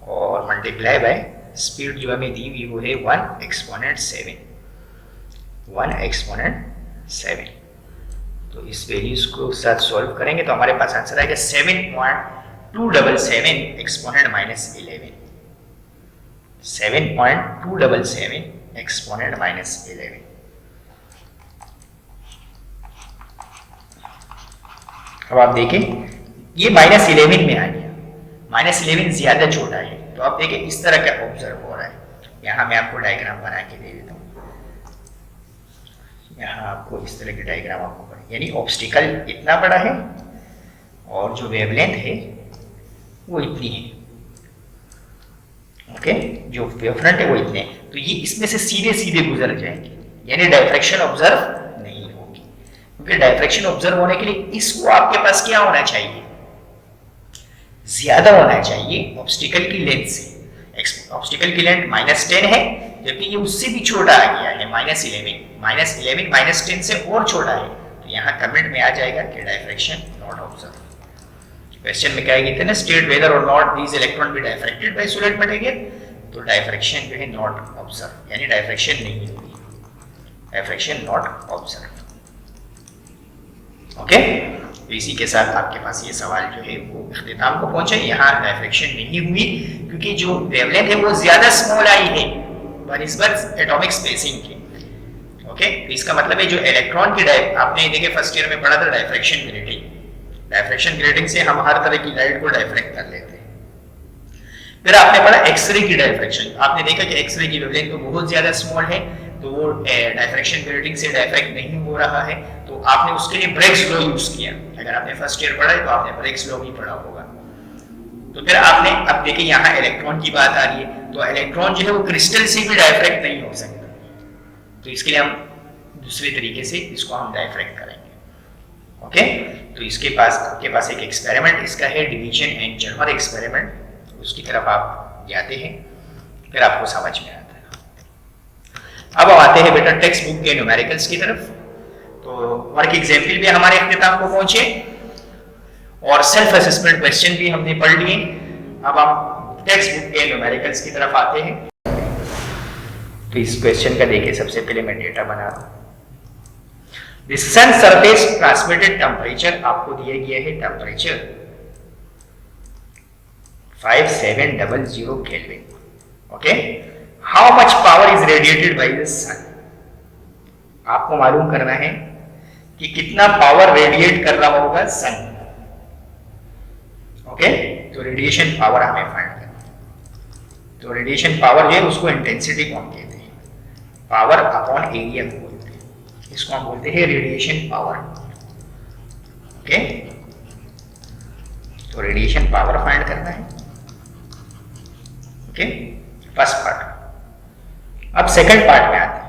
और मल्टीप्लाई बाय स्पीड जो हमें दी हुई वो है 1 एक्सपोनेंट 7, 1 एक्सपोनेंट 7। तो इस वैल्यूज को साथ सॉल्व करेंगे तो हमारे पास आंसर आएगा 7.277 एक्सपोनेंट -11, 7.277 एक्सपोनेंट -11। अब आप देखें ये -11 में आ गया, -11 ज्यादा छोटा है। तो आप देखें इस तरह का ऑब्जर्व हो रहा है। यहाँ मैं आपको डायग्राम बना के दे देता हूँ। यहाँ आपको इस तरह की डायग्राम आपको बना, यानी ऑब्स्टिकल इतना बड़ा है और जो वेवलेंथ है वो इतनी है। ओके, जो वेवफ्रंट है वो इतने, तो ये इसमें से सीधे सीधे गुजर जाएंगे, यानी डायफ्रैक्शन ऑब्जर्व नहीं होगी। क्योंकि डायफ्रैक्शन ऑब्जर्व होने के लिए इसको आपके पास क्या होना चाहिए, ज्यादा होना चाहिए ऑब्स्टिकल की लेंथ से। ऑब्स्टिकल की लेंथ -10 है, जबकि ये उससे भी छोटा आ गया है -11, -10 से और छोटा है। तो यहाँ कमेंट में आ जाएगा कि डायफ्रैक्शन नॉट ऑब्जर्व। क्वेश्चन में क्या है ना, स्टेट वेदर और not these electron be diffracted by solid material. तो डायफ्रैक्शन जो है नॉट ऑब्जर्व, यानी डायफ्रैक्शन नहीं होगी, डायफ्रैक्शन नॉट ऑब्जर्व। ओके, तो इसी के साथ आपके पास ये सवाल जो है वो इख्तिताम को पहुंचे। यहाँ डायफ्रैक्शन नहीं हुई क्योंकि जो वेवलेंथ है वो ज्यादा स्मॉल आई है बनिस्बत एटॉमिक स्पेसिंग के। ओके, तो इसका मतलब है जो इलेक्ट्रॉन की आपने देखे फर्स्ट ईयर में पढ़ा था डायफ्रैक्शन ग्रेटिंग। डायफ्रैक्शन ग्रेटिंग से हम हर तरह की लाइट को डायफ्रैक्ट कर लेते हैं। फिर आपने पढ़ा एक्सरे की डायफ्रैक्शन। आपने देखा कि एक्सरे की वेवलेंथ तो बहुत ज्यादा स्मॉल है, तो वो डायफ्रैक्शन ग्रेटिंग से डायफ्रैक्ट नहीं हो रहा है, तो आपने उसके लिए ब्रेग्स लॉ यूज किया। अगर आपने फर्स्ट ईयर पढ़ा है तो आपने ब्रेग्स लॉ भी पढ़ा होगा। तो फिर आपने अब देखिए यहाँ इलेक्ट्रॉन की बात आ रही है, तो इलेक्ट्रॉन जो है वो क्रिस्टल से भी डायफ्रैक्ट नहीं हो सकता, तो इसके लिए हम दूसरे तरीके से इसको हम डायफ्रैक्ट करेंगे। ओके, तो इसके पास आपके पास एक एक्सपेरिमेंट इसका है, डिवीजन एंड जर्मर एक्सपेरिमेंट, उसकी तरफ आप जाते हैं, फिर आपको समझ में आता है। अब आते हैं बेटा टेक्स्ट बुक के न्यूमेरिकल्स की तरफ। तो वर्क एग्जाम्पल भी हमारे अख्तिताम को पहुंचे और सेल्फ असेसमेंट क्वेश्चन भी हमने पढ़ लिए। अब हम टेक्स्ट बुक के न्यूमेरिकल्स की तरफ आते हैं। तो इस क्वेश्चन का देखिए, सबसे पहले मैं डेटा बना रहा हूं। The sun surface transmitted temperature आपको दिया गया है, temperature 5700 kelvin. Okay, how much power is radiated by the sun. आपको मालूम करना है कि कितना पावर रेडिएट कर रहा होगा सन। ओके, तो रेडिएशन पावर हमें फाइंड करना है। तो रेडिएशन पावर जो है उसको इंटेंसिटी कौन कहते हैं, पावर अपॉन एरिया को बोलते हैं, इसको हम बोलते हैं रेडिएशन पावर। ओके, तो रेडिएशन पावर फाइंड करना है। Okay, first part. अब सेकंड पार्ट में आते हैं।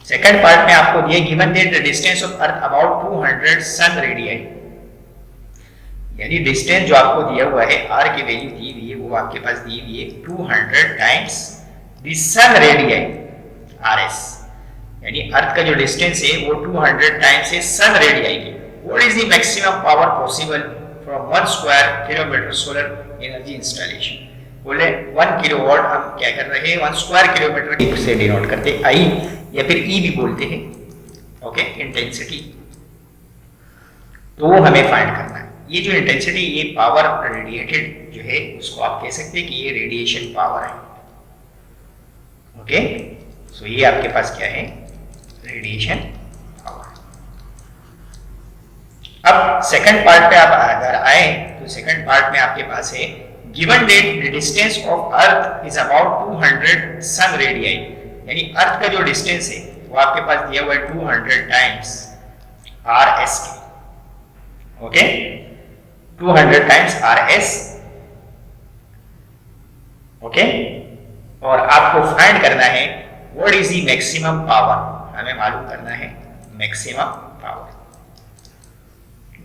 सेकंड पार्ट में आपको दिया given that the distance of earth about 200 sun radian, यानी डिस्टेंस जो आपको दिया हुआ है, आर की वैल्यू दी हुई है, वो आपके पास दी हुई है 200 times the sun radian RS, यानी अर्थ का जो डिस्टेंस है वो 200 टाइम्स है सन रेडियन की। What is the maximum power possible from 1 square kilometre solar energy installation. बोले 1 किलोवाट, हम क्या कर रहे हैं 1 स्क्वायर किलोमीटर से डिनोट करते हैं, आई या फिर ई भी बोलते हैं। ओके, इंटेंसिटी, तो वो हमें फाइंड करना है। ये जो इंटेंसिटी, ये पावर रेडिएटेड जो है उसको आप कह सकते हैं कि ये रेडिएशन पावर है। ओके, सो ये आपके पास क्या है, रेडिएशन पावर। अब सेकंड पार्ट पे आप अगर आए तो सेकंड पार्ट में आपके पास है given that the distance of earth is about 200 sun radian, यानी अर्थ का जो डिस्टेंस है वो आपके पास दिया हुआ है 200 टाइम्स आर एस के। Okay, 200 times R S. Okay, और आपको फाइंड करना है what is the maximum power, हमें मालूम करना है maximum power.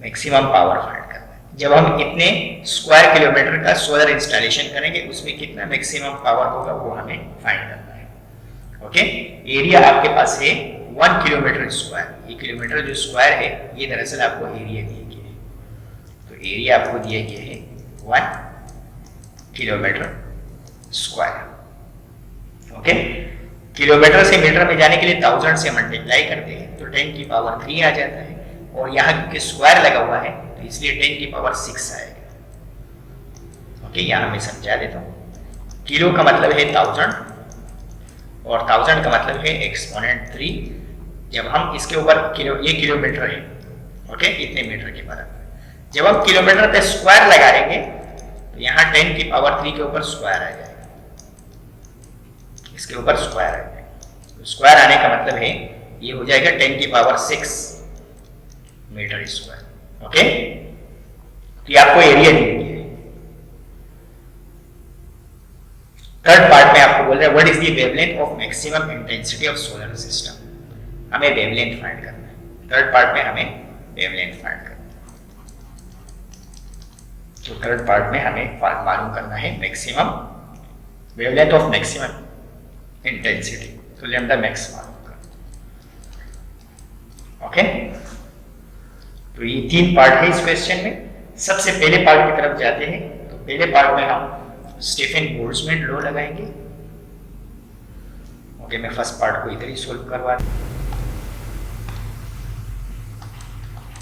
Maximum power find करना है, जब हम इतने स्क्वायर किलोमीटर का सोलर इंस्टॉलेशन करेंगे उसमें कितना मैक्सिमम पावर होगा वो हमें फाइंड करना है। ओके, एरिया आपके पास है 1 किलोमीटर स्क्वायर, ये किलोमीटर जो स्क्वायर है ये दरअसल आपको एरिया दिया गया है, तो एरिया आपको दिया गया है 1 किलोमीटर स्क्वायर। ओके, किलोमीटर से मीटर में जाने के लिए 1000 से मल्टीप्लाई करते हैं तो 10 की पावर 3 आ जाता है, और यहाँ क्योंकि स्क्वायर लगा हुआ है तो इसलिए 10 की पावर 6 आएगा। ओके, यहाँ मैं समझा देता हूँ। किलो का मतलब है 1000 और 1000 का मतलब है एक्सपोनेंट 3। जब हम इसके ऊपर किलो, ये किलोमीटर है, ओके, इतने मीटर के बराबर, जब हम किलोमीटर पे स्क्वायर लगा देंगे तो यहाँ 10 की पावर 3 के ऊपर स्क्वायर आ जाएगा, इसके ऊपर स्क्वायर आ जाएगा। तो स्क्वायर आने का मतलब है ये हो जाएगा 10 की पावर 6 मीटर स्क्वायर। ओके, तो ये आपको एरिया दी गई है। थर्ड पार्ट में आपको बोल रहे हैं what is the wavelength of maximum intensity of solar system, हमें वेवलेंथ फाइंड करना है। थर्ड पार्ट में हमें वेवलेंथ फाइंड करना है, तो थर्ड पार्ट में हमें मालूम करना है maximum wavelength of maximum intensity, तो लैम्डा मैक्स मालूम करना। ओके, तो ये 3 पार्ट है इस क्वेश्चन में। सबसे पहले पार्ट की तरफ जाते हैं, तो पहले पार्ट में हम स्टीफन बोल्ट्जमैन लॉ लगाएंगे। ओके, मैं फर्स्ट पार्ट को इधर ही सोल्व करवा दूं।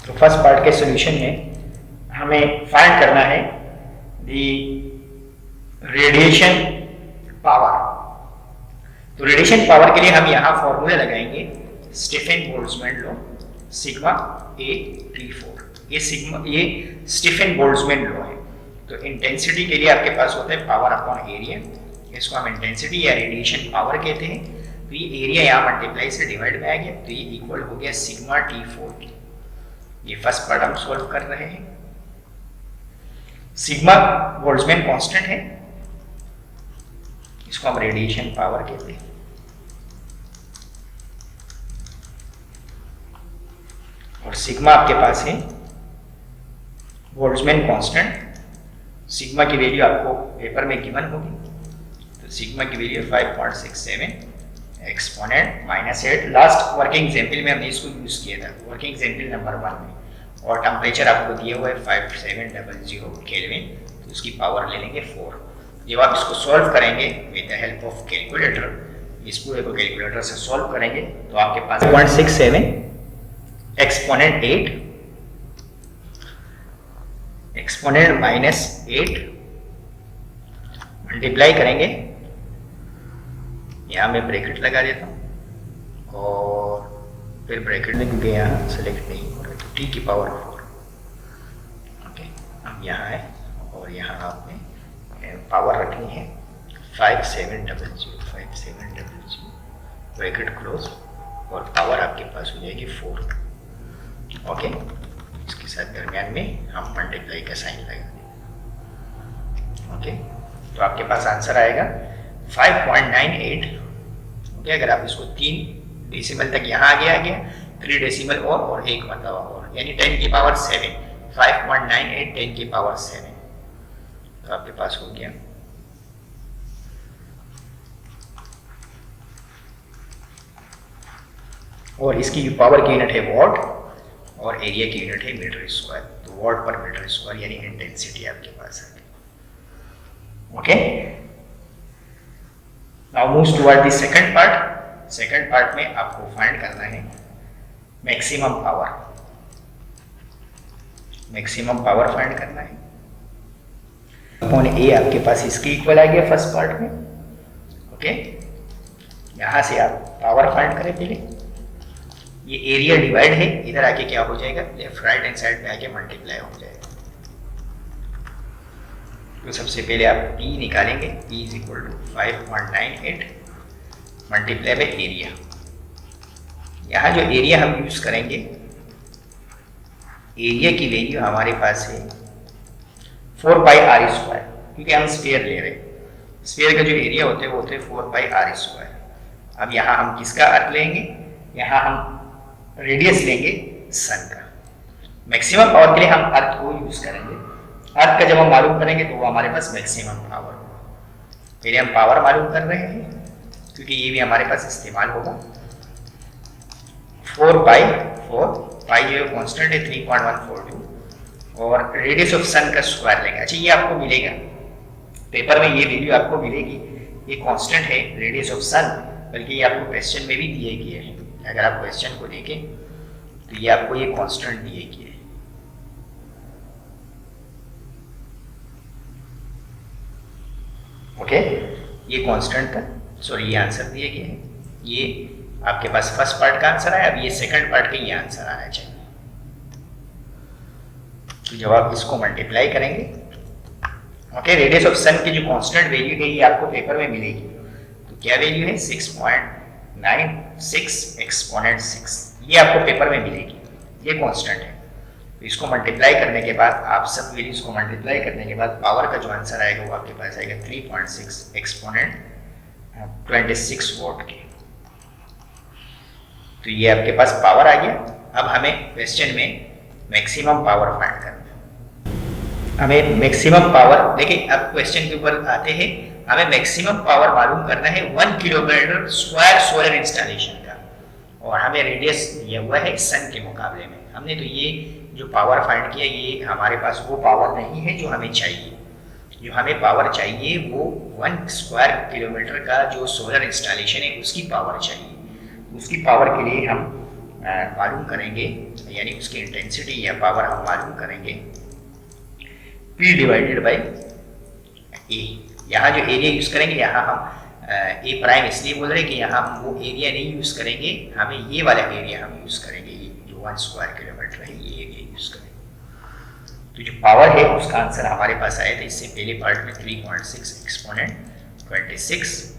तो फर्स्ट पार्ट के सॉल्यूशन में हमें फाइंड करना है द रेडिएशन पावर। तो रेडिएशन पावर के लिए हम यहाँ फॉर्मूला लगाएंगे स्टीफन बोल्ट्जमैन लॉ, सिग्मा ए T4। ये स्टीफन बोल्ट्जमैन लॉ है। तो इंटेंसिटी के लिए आपके पास होता है पावर अपॉन एरिया, इसको हम इंटेंसिटी या रेडिएशन पावर कहते हैं। तो ये एरिया यहाँ मल्टीप्लाई से डिवाइड में आ गया, तो ये इक्वल हो गया सिग्मा T4। ये फर्स्ट पार्ट हम सॉल्व कर रहे हैं। सिग्मा बोल्ट्जमैन कांस्टेंट है, इसको हम रेडिएशन पावर कहते हैं। और सिग्मा आपके पास है बोल्ट्जमैन कांस्टेंट। सिग्मा की वैल्यू आपको पेपर में गिवन होगी, तो सिग्मा की value 5.67 exponent -8। Last working example में हमने इसको यूज किया था, वर्किंग एग्जाम्पल नंबर 1 में। और टेम्परेचर आपको दिया हुआ है 5700 केल्विन, तो उसकी पावर ले लेंगे 4। जब आप इसको सॉल्व करेंगे with the help of calculator, इस पूरे को कैलकुलेटर से सॉल्व करेंगे तो आपके पास 0.67 एक्सपोनेंट 8 एक्सपोनेंट -8 मल्टीप्लाई करेंगे, यहाँ मैं ब्रैकेट लगा देता हूँ और फिर ब्रैकेट में, क्योंकि यहाँ सेलेक्ट नहीं हो रहा है, तो t की पावर 4। ओके, अब यहाँ है और यहाँ आपने पावर रखनी है 5700 ब्रैकेट क्लोज, और पावर आपके पास हो जाएगी 4। ओके, इसके साथ दरमियान में हम मल्टीप्लाई का साइन लगा देंगे। ओके, तो आपके पास आंसर आएगा 5.98। ओके, अगर आप इसको 3 डेसिमल तक यहाँ आ गया 3 डेसिमल और एक मतलब और, यानी 10 की पावर 7, 5.98 10 की पावर 7, तो आपके पास हो गया। और इसकी पावर की यूनिट है वॉट और एरिया की यूनिट है मीटर स्क्वायर, तो वॉट पर मीटर स्क्वायर यानी इंटेंसिटी आपके पास है। Okay, now moves toward the second part. Second part में आपको फाइंड करना है maximum power. Maximum power find करना है अपॉन ए, आपके पास इसके इक्वल आ गया फर्स्ट पार्ट में। ओके, यहां से आप पावर फाइंड करें पहले। ये एरिया डिवाइड है, इधर आके क्या हो जाएगा, लेफ्ट राइट हैंड साइड में आके मल्टीप्लाई हो जाएगा। तो सबसे पहले आप P निकालेंगे, P is equal to 5.98 multiply by area. यहाँ जो एरिया हम यूज करेंगे, एरिया की वैल्यू हमारे पास है 4πr², क्योंकि हम स्फीयर ले रहे हैं। स्फीयर का जो एरिया होते हैं वो होते हैं 4πr²। अब यहाँ हम किसका अर्थ लेंगे, यहाँ हम रेडियस लेंगे सन का। मैक्सिमम पावर के लिए हम अर्थ को यूज करेंगे। अर्थ का जब हम मालूम करेंगे तो वो हमारे पास मैक्सिमम पावर होगा। पहले हम पावर मालूम कर रहे हैं, क्योंकि ये भी हमारे पास इस्तेमाल होगा। 4π जो कॉन्स्टेंट है 3.142, और रेडियस ऑफ सन का स्क्वायर लेंगे। अच्छा, ये आपको मिलेगा पेपर में, ये वैल्यू आपको मिलेगी। ये कांस्टेंट है रेडियस ऑफ सन, बल्कि ये आपको क्वेश्चन में भी दिए गए हैं। अगर आप क्वेश्चन को देखें तो ये आपको ये कांस्टेंट दिए गए हैं। ओके, ये कांस्टेंट था, सॉरी ये आंसर दिए गए हैं। ये आपके पास फर्स्ट पार्ट का आंसर है। अब ये सेकंड पार्ट का ये आंसर आना चाहिए। तो जब आप इसको मल्टीप्लाई करेंगे, ओके, रेडियस ऑफ सन की जो कांस्टेंट वैल्यू है ये आपको पेपर में मिलेगी। तो क्या वैल्यू है 6.96 एक्सपोनेंट 6, ये आपको पेपर में मिलेगी, ये कांस्टेंट है। तो इसको मल्टीप्लाई करने के बाद, आप सब वैल्यूज को मल्टीप्लाई करने के बाद पावर का जो आंसर आएगा वो आपके पास आएगा 3.6 एक्सपोनेंट 26 वॉट के। तो ये आपके पास पावर आ गया। अब हमें क्वेश्चन में मैक्सिमम पावर फाइंड करना है। हमें मैक्सिमम पावर, देखिए अब क्वेश्चन के ऊपर आते हैं। हमें मैक्सिमम पावर मालूम करना है 1 किलोमीटर स्क्वायर सोलर इंस्टॉलेशन का, और हमें रेडियस दिया हुआ है सन के मुकाबले में। हमने तो ये जो पावर फाइंड किया, ये हमारे पास वो पावर नहीं है जो हमें चाहिए। जो हमें पावर चाहिए वो 1 स्क्वायर किलोमीटर का जो सोलर इंस्टॉलेशन है उसकी पावर चाहिए। उसकी पावर के लिए हम मालूम करेंगे, यानी उसकी इंटेंसिटी या पावर हम मालूम करेंगे P डिवाइडेड बाई ए। यहाँ जो एरिया यूज करेंगे, यहाँ हम ए प्राइम इसलिए बोल रहे हैं कि यहाँ हम वो एरिया नहीं यूज करेंगे, हमें ये वाला एरिया हम यूज करेंगे, ये जो 1 स्क्वायर किलोमीटर है ये एरिया यूज करेंगे। तो जो पावर है उसका आंसर हमारे पास आया था इससे पहले पार्ट में 3.6 एक्सपोनेंट 26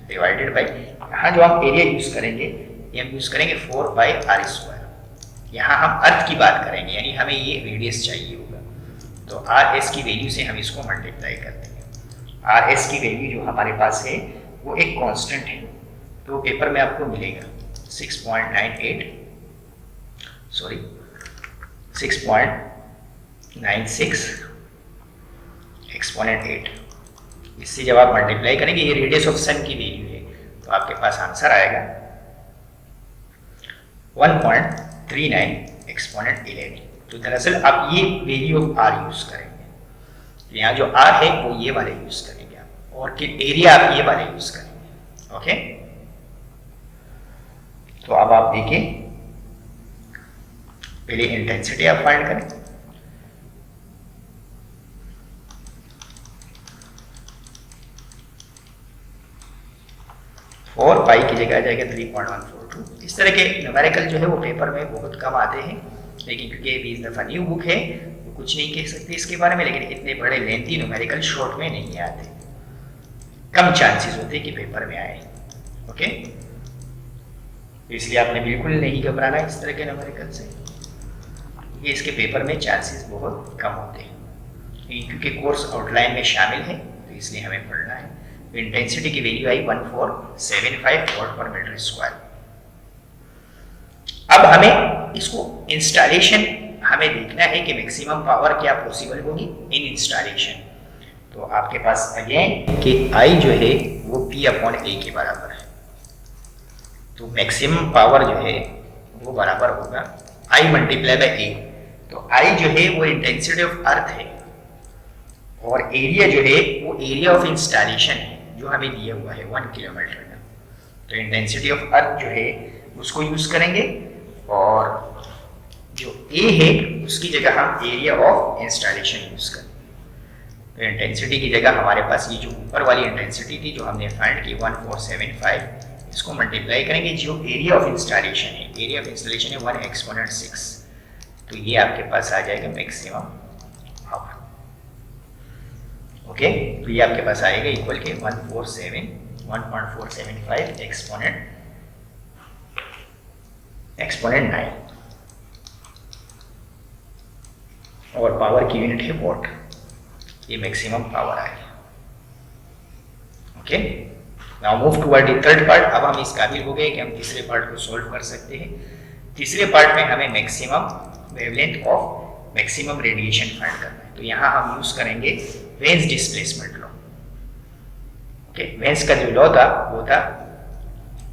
डिवाइडेड बाई, यहाँ जो हम एरिया यूज करेंगे ये हम यूज करेंगे 4 बाई आर स्क्वायर। यहाँ हम अर्थ की बात करेंगे यानी हमें ये रेडियस चाहिए होगा, तो आर एस की वैल्यू से हम इसको मल्टीप्लाई करते हैं। आर एस की वैल्यू जो हमारे पास है वो एक कांस्टेंट है, तो पेपर में आपको मिलेगा 6.96 एक्सपोनेंट 8। इससे जब आप मल्टीप्लाई करेंगे, ये रेडियस ऑफ सन की वैल्यू है, तो आपके पास आंसर आएगा 1.39 एक्सपोनेंट 11। तो दरअसल आप ये वैल्यू ऑफ आर यूज करेंगे, तो यहाँ जो आर है वो ये वाले यूज करेंगे आप, और कि एरिया आप ये वाले यूज करेंगे। ओके, तो अब आप देखिए, पहले इंटेंसिटी आप फाइंड करें। और पाई की जगह आ जाएगा 3.142। इस तरह के न्यूमेरिकल जो है वो पेपर में बहुत कम आते हैं, लेकिन क्योंकि ये 20 दफा न्यू बुक है तो कुछ नहीं कह सकते इसके बारे में, लेकिन इतने बड़े लेंथी न्यूमेरिकल शॉर्ट में नहीं आते, कम चांसेस होते कि पेपर में आए। ओके, इसलिए आपने बिल्कुल नहीं घबराना इस तरह के न्यूमेरिकल से, ये इसके पेपर में चांसेस बहुत कम होते हैं, क्योंकि कोर्स आउटलाइन में शामिल है तो इसलिए हमें पढ़ना है। इंटेंसिटी की value I 1475 what per metre square. अब हमें इसको इंस्टॉलेशन हमें देखना है कि मैक्सिमम पावर क्या पॉसिबल होगी इन इंस्टॉलेशन। तो आपके पास अगेन कि आई जो है वो P/A के बराबर है, तो मैक्सिमम पावर जो है वो बराबर होगा I मल्टीप्लाई बाई A। तो I जो है वो इंटेंसिटी ऑफ अर्थ है, और एरिया जो है वो एरिया ऑफ इंस्टॉलेशन है जो हमें दिया हुआ है 1 किलोमीटर का। तो इंटेंसिटी ऑफ अर्थ जो है उसको यूज करेंगे, और जो A है उसकी जगह हम एरिया ऑफ इंस्टॉलेशन यूज करेंगे। तो इंटेंसिटी की जगह हमारे पास ये जो ऊपर वाली इंटेंसिटी थी जो हमने फाइंड की 1475, इसको मल्टीप्लाई करेंगे जो एरिया ऑफ इंस्टॉलेशन है, एरिया ऑफ इंस्टॉलेशन है 1 एक्सपोनेंट 6, तो ये आपके पास आ जाएगा मैक्सिमम पावर। ओके, तो ये आपके पास आएगा इक्वल के 1.475 एक्सपोनेंट 9, और पावर की यूनिट है वॉट, ये मैक्सिमम पावर आएगी। Okay, now move toward the third part. अब हम इस काबिल हो गए कि हम तीसरे पार्ट को सॉल्व कर सकते हैं। तीसरे पार्ट में हमें maximum wavelength of maximum radiation find करना है, तो यहाँ हम यूज करेंगे veins displacement law. Okay, veins का जो लॉ था वो था,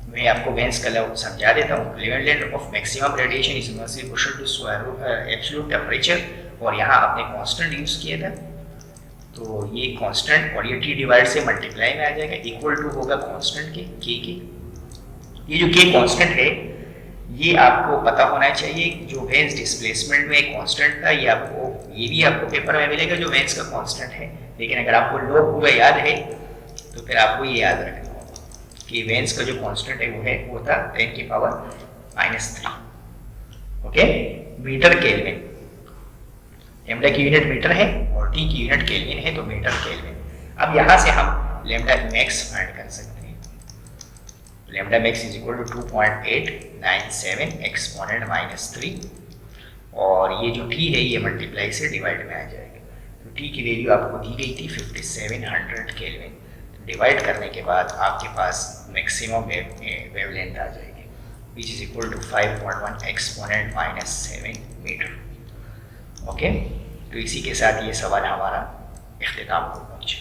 मैं आपको वेन्स का लॉ समझा देता हूँ। Wavelength of maximum radiation is inversely proportional to square root absolute temperature, और यहाँ आपने कांस्टेंट यूज किया था, तो ये कांस्टेंट और ये T डिवाइड से मल्टीप्लाई में आ जाएगा, इक्वल टू होगा कांस्टेंट के K के। ये जो K कांस्टेंट है ये आपको पता होना चाहिए, जो वेन्स डिस्प्लेसमेंट में कांस्टेंट था ये आपको, ये भी आपको पेपर में मिलेगा जो वेन्स का कांस्टेंट है, लेकिन अगर आपको लॉ पूरा याद है तो फिर आपको ये याद रखना होगा कि वेन्स का जो कांस्टेंट है वो था 10⁻⁻3। ओके, मीटर केल्विन, लैम्डा की यूनिट मीटर है और T की यूनिट केल्विन है, तो मीटर केल्विन। अब यहाँ से हम लैम्डा मैक्स फाइंड कर सकते हैं। Lambda max is equal to 2.897 exponent -3, और ये जो T है ये मल्टीप्लाई से डिवाइड में आ जाएगा। तो T की वैल्यू आपको दी गई थी 5700 केल्विन, तो डिवाइड करने के बाद आपके पास मैक्सिमम वेवलेंथ आ जाएगी, which is equal to 5.1 exponent -7 metre. Okay, तो इसी के साथ ये सवाल हमारा इख्तिताम को पहुंचे।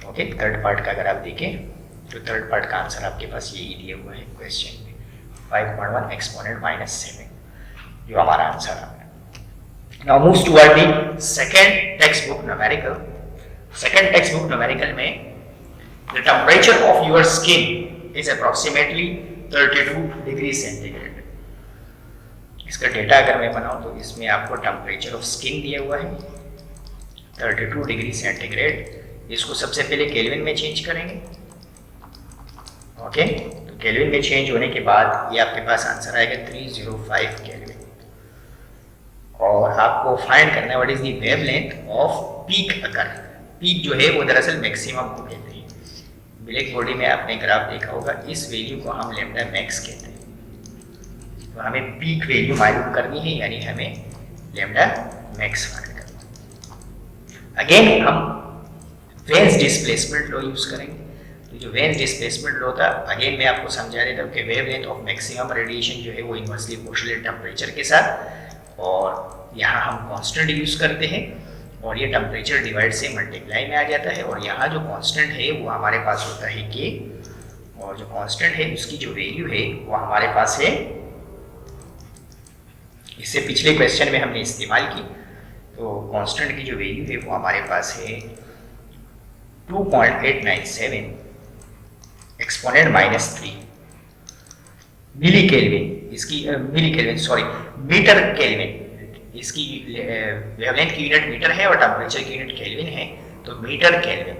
ओके, थर्ड पार्ट का अगर आप देखें तो थर्ड पार्ट का आंसर आपके पास यही दिया हुआ है क्वेश्चन में, 5.1 एक्सपोनेंट -7 जो हमारा आंसर है। Now moves toward the second text book numerical. Second text book numerical में the temperature of your skin is approximately 32 degree centigrade. इसका डेटा अगर मैं बनाऊं तो इसमें आपको टेम्परेचर ऑफ स्किन दिया हुआ है 32 डिग्री सेंटीग्रेड। इसको सबसे पहले केल्विन में चेंज करेंगे, ओके, तो केल्विन में चेंज होने के बाद ये आपके पास आंसर आएगा 305 केल्विन। और आपको फाइंड करना है what is the wavelength off peak occur. Peak जो है वो दरअसल मैक्सिमम को कहते हैं। ब्लैक बॉडी में आपने ग्राफ देखा होगा, इस वैल्यू को हम लैम्डा मैक्स कहते हैं। तो हमें पीक वैल्यू मालूम करनी है, यानी हमें लैम्डा मैक्स फाइंड करना है। अगेन हम वेन्स डिस्प्लेसमेंट लॉ यूज करेंगे। तो जो वेन्स डिस्प्लेसमेंट लॉ था, अगेन मैं आपको समझा देता हूँ कि वेवलेंथ ऑफ मैक्सिमम रेडिएशन जो है वो इनवर्सली प्रोपोर्शनल टेम्परेचर के साथ, और यहाँ हम कांस्टेंट यूज करते हैं और ये टेम्परेचर डिवाइड से मल्टीप्लाई में आ जाता है। और यहाँ जो कांस्टेंट है वो हमारे पास होता है के, और जो कांस्टेंट है उसकी जो वैल्यू है वो हमारे पास है, इससे पिछले क्वेश्चन में हमने इस्तेमाल की। तो कांस्टेंट की जो वैल्यू है वो हमारे पास है 2.897 एक्सपोनेंट -3 मिली केल्विन। इसकी मिली केल्विन सॉरी मीटर केल्विन, इसकी वेवलेंथ की यूनिट मीटर है और टेम्परेचर की यूनिट केल्विन है। तो मीटर केल्विन,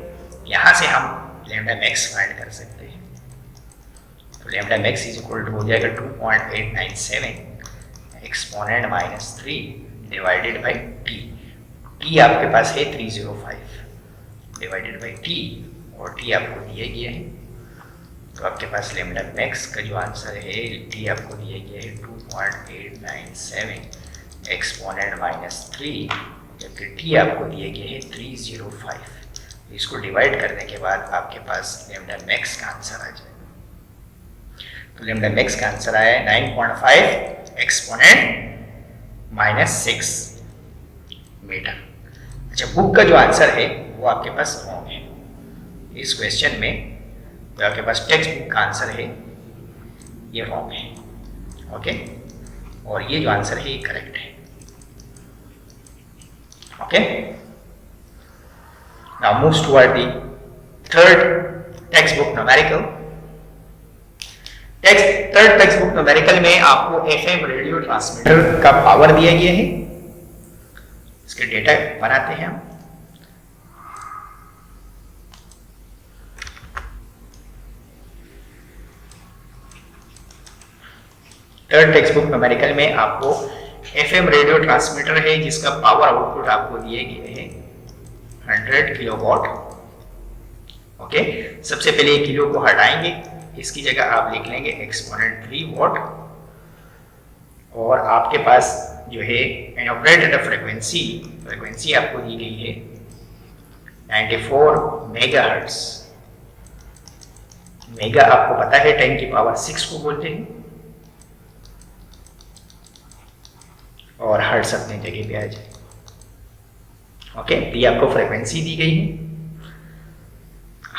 यहाँ से हम लैम्डा मैक्स फाइंड कर सकते हैं। तो lambda max is equal to हो जाएगा 2.897 exponent -3 divided by T. T आपके पास है 305 डिवाइडेड बाई टी, और टी आपको दिया गया है। तो आपके पास लैम्डा मैक्स का जो आंसर है, टी आपको दिया गया है 2.897 एक्सपोनेंट -3, जबकि टी आपको दिया गया है 305। इसको डिवाइड करने के बाद आपके पास लैम्डा मैक्स का आंसर आ जाएगा। तो लैम्डा मैक्स का आंसर आया है 9.5 एक्सपोनेंट -6 मीटर। अच्छा, बुक का जो आंसर है वो आपके पास रॉन्ग है। इस क्वेश्चन में जो आपके पास टेक्स्ट बुक का आंसर है ये रॉन्ग है। ओके, और ये जो आंसर है ये करेक्ट है। Okay, now moves toward the third text book numerical. Third text book numerical में आपको एफएम रेडियो ट्रांसमीटर का पावर दिया गया है। इसके डेटा बनाते हैं हम। थर्ड टेक्स्ट बुक न्यूमेरिकल में आपको एफएम रेडियो ट्रांसमीटर है जिसका पावर आउटपुट आपको दिए गए हैं 100 किलोवाट। ओके, सबसे पहले किलो को हटाएंगे, इसकी जगह आप लिख लेंगे एक्सपोनेंट 3 वाट। और आपके पास जो है एन ऑपरेटेड फ्रीक्वेंसी आपको दी गई है 94 मेगाहर्ट्ज। मेगा आपको पता है 10 की पावर 6 को बोलते हैं, और हर्ट्ज अपनी जगह पे आ जाए। ओके, ये आपको फ्रीक्वेंसी दी गई है।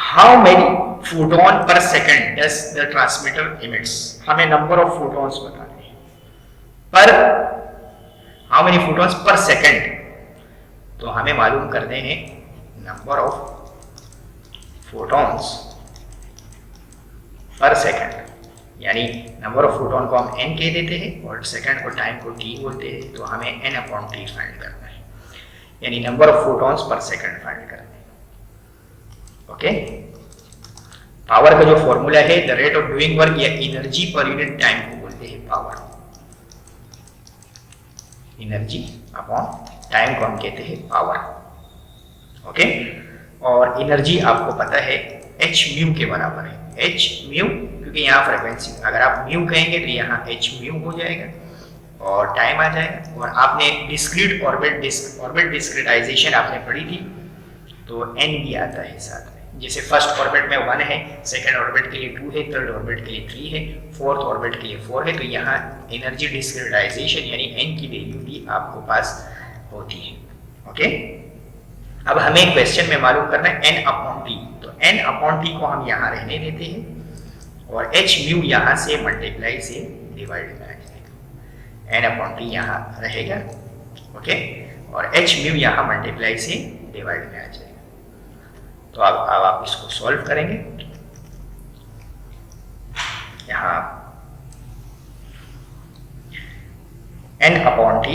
हाउ मेनी फोटोन पर second does the transmitter emits. हमें नंबर ऑफ फोटॉन्स बताने हैं पर how many photons per second, तो हमें मालूम करने हैं number of photons per second, यानी नंबर ऑफ फोटोन को हम n कह देते हैं और सेकंड को टाइम को t बोलते हैं। तो हमें n/t फाइंड करना है, यानी number of photons per second find करना है। ओके, पावर का जो फॉर्मूला है the rate of doing work या एनर्जी पर यूनिट टाइम को बोलते हैं पावर। एनर्जी अपॉन टाइम को हम कहते हैं पावर। ओके, और एनर्जी आपको पता है h म्यू के बराबर है। h म्यू, क्योंकि यहाँ फ्रीक्वेंसी अगर आप म्यू कहेंगे तो यहाँ h म्यू हो जाएगा और टाइम आ जाएगा। और आपने डिस्क्रीट ऑर्बिट डिस्क्रिटाइजेशन आपने पढ़ी थी, तो n भी आता है साथ में। जैसे फर्स्ट ऑर्बिट में 1 है, सेकंड ऑर्बिट के लिए 2 है, थर्ड ऑर्बिट के लिए 3 है, फोर्थ ऑर्बिट के लिए 4 है। तो यहाँ एनर्जी डिस्क्रिटाइजेशन यानी n की वैल्यू भी आपको पास होती है। ओके, अब हमें क्वेश्चन में मालूम करना है n/t। तो n/t को हम यहाँ रहने देते हैं और h म्यू यहाँ से मल्टीप्लाई से डिवाइड में आ जाएगा। n/t यहाँ रहेगा। ओके, और h म्यू यहाँ मल्टीप्लाई से डिवाइड में आ जाएगा। तो अब आप इसको सॉल्व करेंगे। यहाँ n/t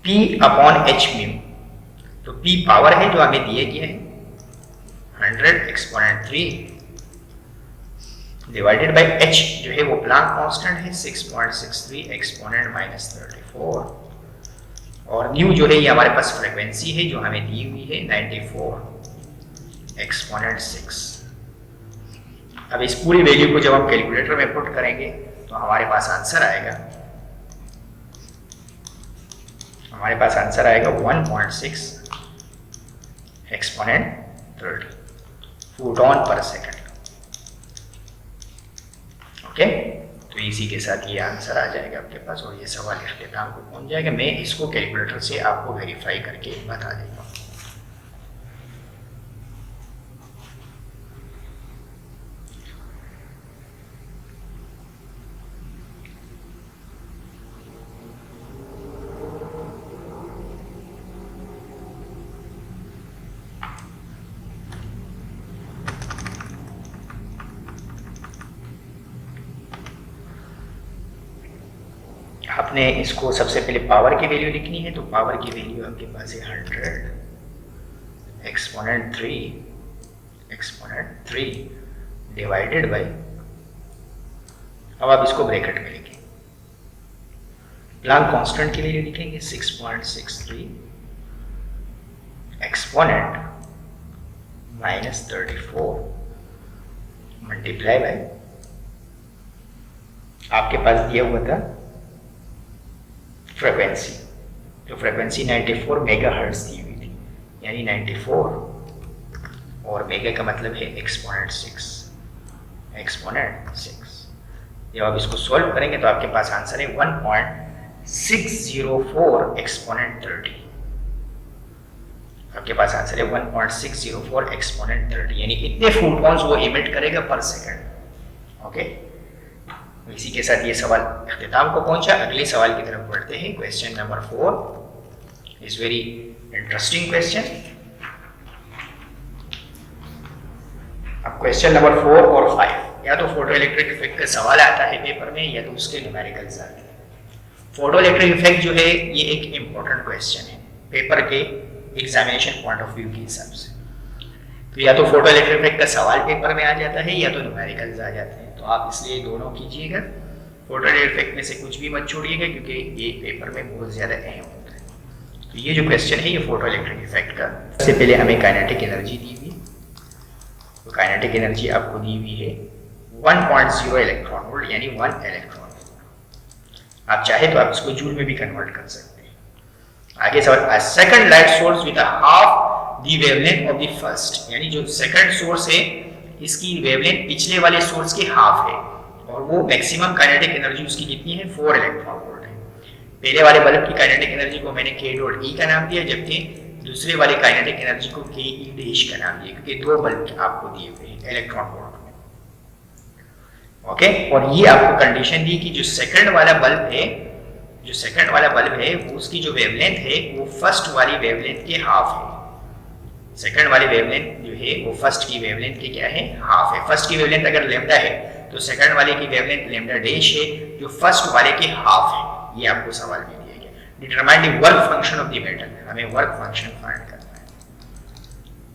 P P upon H mu. तो P पावर है जो हमें दिए गए हैं 100 एक्सपोनेंट 3 डिवाइडेड बाय h जो है वो प्लांक कांस्टेंट है 6.63 एक्सपोनेंट -34 और न्यू जो है ये हमारे पास फ्रीक्वेंसी है जो हमें दी हुई है 94 एक्सपोनेंट 6। अब इस पूरी वैल्यू को जब हम कैलकुलेटर में पुट करेंगे तो हमारे पास आंसर आएगा 1.6 एक्सपोनेंट 30 फोटोन पर सेकंड। ओके, तो इसी के साथ ये आंसर आ जाएगा आपके पास और ये सवाल इख्तिताम को पहुंच जाएगा। मैं इसको कैलकुलेटर से आपको वेरीफाई करके बता देता हूँ। आपने इसको सबसे पहले पावर की वैल्यू लिखनी है, तो पावर की वैल्यू आपके पास है 100 एक्सपोनेंट 3 डिवाइडेड बाय, अब आप इसको ब्रैकेट में लिखें, प्लांक कांस्टेंट की वैल्यू लिखेंगे 6.63 एक्सपोनेंट -34 मल्टीप्लाई बाय, आपके पास दिया हुआ था फ्रीक्वेंसी, तो फ्रीक्वेंसी 94 मेगाहर्ट्ज दी हुई थी, यानी 94 और मेगा का मतलब है एक्सपोनेंट 6। जब आप इसको सॉल्व करेंगे तो आपके पास आंसर है 1.604 एक्सपोनेंट 30। आपके पास आंसर है 1.604 एक्सपोनेंट 30, यानी इतने फोटॉन्स वो इमिट करेगा पर सेकंड। ओके, इसी के साथ ये सवाल इख्तिताम को पहुंचा। अगले सवाल की तरफ बढ़ते हैं। Question number 4 is very interesting question. अब क्वेश्चन नंबर 4 और 5 या तो फोटो इलेक्ट्रिक इफेक्ट का सवाल आता है पेपर में या तो उसके न्यूमेरिकल्स आते हैं। फोटो इलेक्ट्रिक इफेक्ट जो है ये एक इंपॉर्टेंट क्वेश्चन है पेपर के एग्जामिनेशन पॉइंट ऑफ व्यू के हिसाब से। तो या तो फोटो इलेक्ट्रिक इफेक्ट का सवाल पेपर में आ जाता है या तो न्यूमेरिकल्स आ जाते हैं, तो आप इसलिए दोनों कीजिएगा। फोटो इलेक्ट्रिक इफेक्ट में से कुछ भी मत छोड़िएगा क्योंकि ये पेपर में बहुत ज्यादा अहम होता है। तो ये जो क्वेश्चन है ये फोटो इलेक्ट्रिक इफेक्ट का, सबसे पहले हमें काइनेटिक एनर्जी दी हुई, तो काइनेटिक एनर्जी आपको दी हुई है 1.0 इलेक्ट्रॉन वोल्ट यानी 1 इलेक्ट्रॉन वोल्ट। आप चाहे तो आप इसको जूल में भी कन्वर्ट कर सकते हैं। आगे सवाल, second light source with half the wavelength of the first, यानी जो सेकंड सोर्स है इसकी वेवलेंथ पिछले वाले सोर्स के हाफ है और वो मैक्सिमम काइनेटिक एनर्जी उसकी कितनी है 4 इलेक्ट्रॉन वोल्ट है। पहले वाले बल्ब की काइनेटिक एनर्जी को मैंने K डॉट E का नाम दिया, जबकि दूसरे वाले काइनेटिक एनर्जी को Ke डैश का नाम दिया क्योंकि दो बल्ब आपको दिए हुए हैं इलेक्ट्रॉन वोल्ट में। ओके, और ये आपको कंडीशन दी कि जो सेकंड वाला बल्ब है वो उसकी जो वेवलेंथ है वो फर्स्ट वाली वेवलेंथ के हाफ है। सेकंड वाली वेवलेंथ जो है वो फर्स्ट की वेवलेंथ के क्या है हाफ है। फर्स्ट की वेवलेंथ अगर लैम्डा है तो सेकंड वाले की वेवलेंथ लैम्डा डैश है जो फर्स्ट वाले के हाफ है। ये आपको सवाल में दिया गया। Determine the work function of the metal, हमें वर्क फंक्शन फाइंड करना है।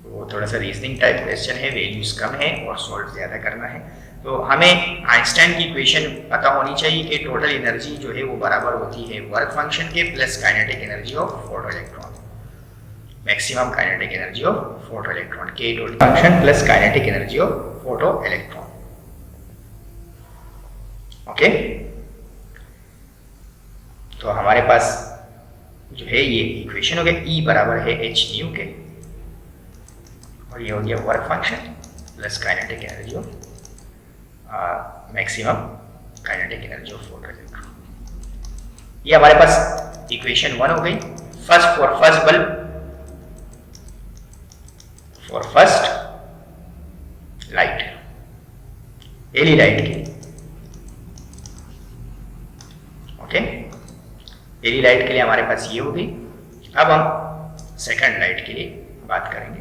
वो थोड़ा सा रीजनिंग टाइप क्वेश्चन है, वैल्यूज कम है और सॉल्व ज्यादा करना है। तो हमें आइंस्टाइन की इक्वेशन पता होनी चाहिए कि टोटल एनर्जी जो है वो बराबर होती है वर्क फंक्शन के plus kinetic energy of photo electron, maximum kinetic energy of photo electron, K dot function plus kinetic energy of photo electron. Okay, तो हमारे पास जो है ये इक्वेशन हो गया, E बराबर है h न्यू के और ये हो गया work function plus kinetic energy of maximum kinetic energy of photo electron. ये हमारे पास इक्वेशन 1 हो गई। First for first bulb, for first light, L E light के, ओके, एलई लाइट के लिए हमारे पास ये हो गई। अब हम सेकंड लाइट के लिए बात करेंगे।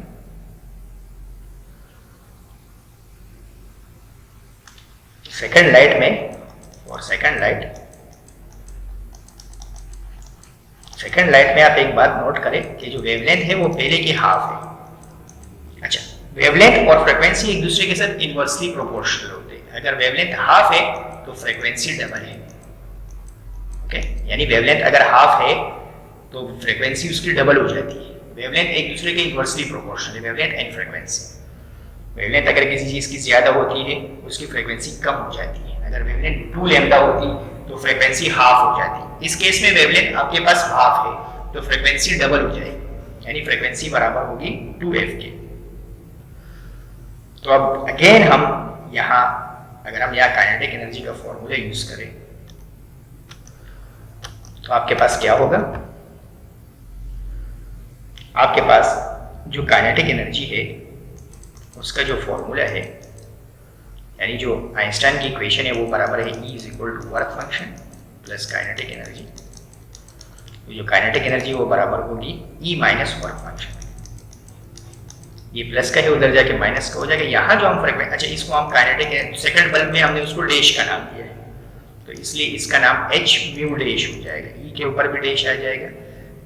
सेकंड लाइट में और सेकंड लाइट सेकंड लाइट में आप एक बात नोट करें कि जो वेवलेंथ है वो पहले की हाफ है। अच्छा, वेवलेंथ और फ्रीक्वेंसी एक दूसरे के साथ इनवर्सली प्रोपोर्शनल होते हैं। अगर वेवलेंथ हाफ है तो फ्रीक्वेंसी डबल है। ओके, यानी वेवलेंथ अगर हाफ है तो फ्रीक्वेंसी उसकी डबल हो जाती है। वेवलेंथ एक दूसरे के इनवर्सली प्रोपोर्शनल है, वेवलेंथ एंड फ्रीक्वेंसी। वेवलेंथ अगर किसी चीज की ज्यादा होती है उसकी फ्रीक्वेंसी कम हो जाती है। अगर वेवलेंथ 2 लैम्डा होती तो फ्रीक्वेंसी हाफ हो जाती। इस केस में वेवलेंथ आपके पास हाफ है तो फ्रीक्वेंसी डबल हो जाएगी, यानी फ्रीक्वेंसी बराबर होगी 2f के। तो अब अगेन हम यहां अगर हम यहाँ काइनेटिक एनर्जी का फॉर्मूला यूज करें तो आपके पास क्या होगा? आपके पास जो काइनेटिक एनर्जी है उसका जो फॉर्मूला है, यानी जो आइंस्टाइन की इक्वेशन है वो बराबर है E is equal to work function plus kinetic energy. जो काइनेटिक एनर्जी वो बराबर होगी E माइनस वर्क फंक्शन। ये प्लस का है, उधर जाके माइनस का हो जाएगा। यहाँ जो हम फ्रीक्वेंसी, अच्छा इसको हम काइनेटिक सेकंड बल्ब में हमने उसको डैश का नाम दिया है तो इसलिए इसका नाम H म्यू डैश हो जाएगा। E के ऊपर भी डैश आ जाएगा,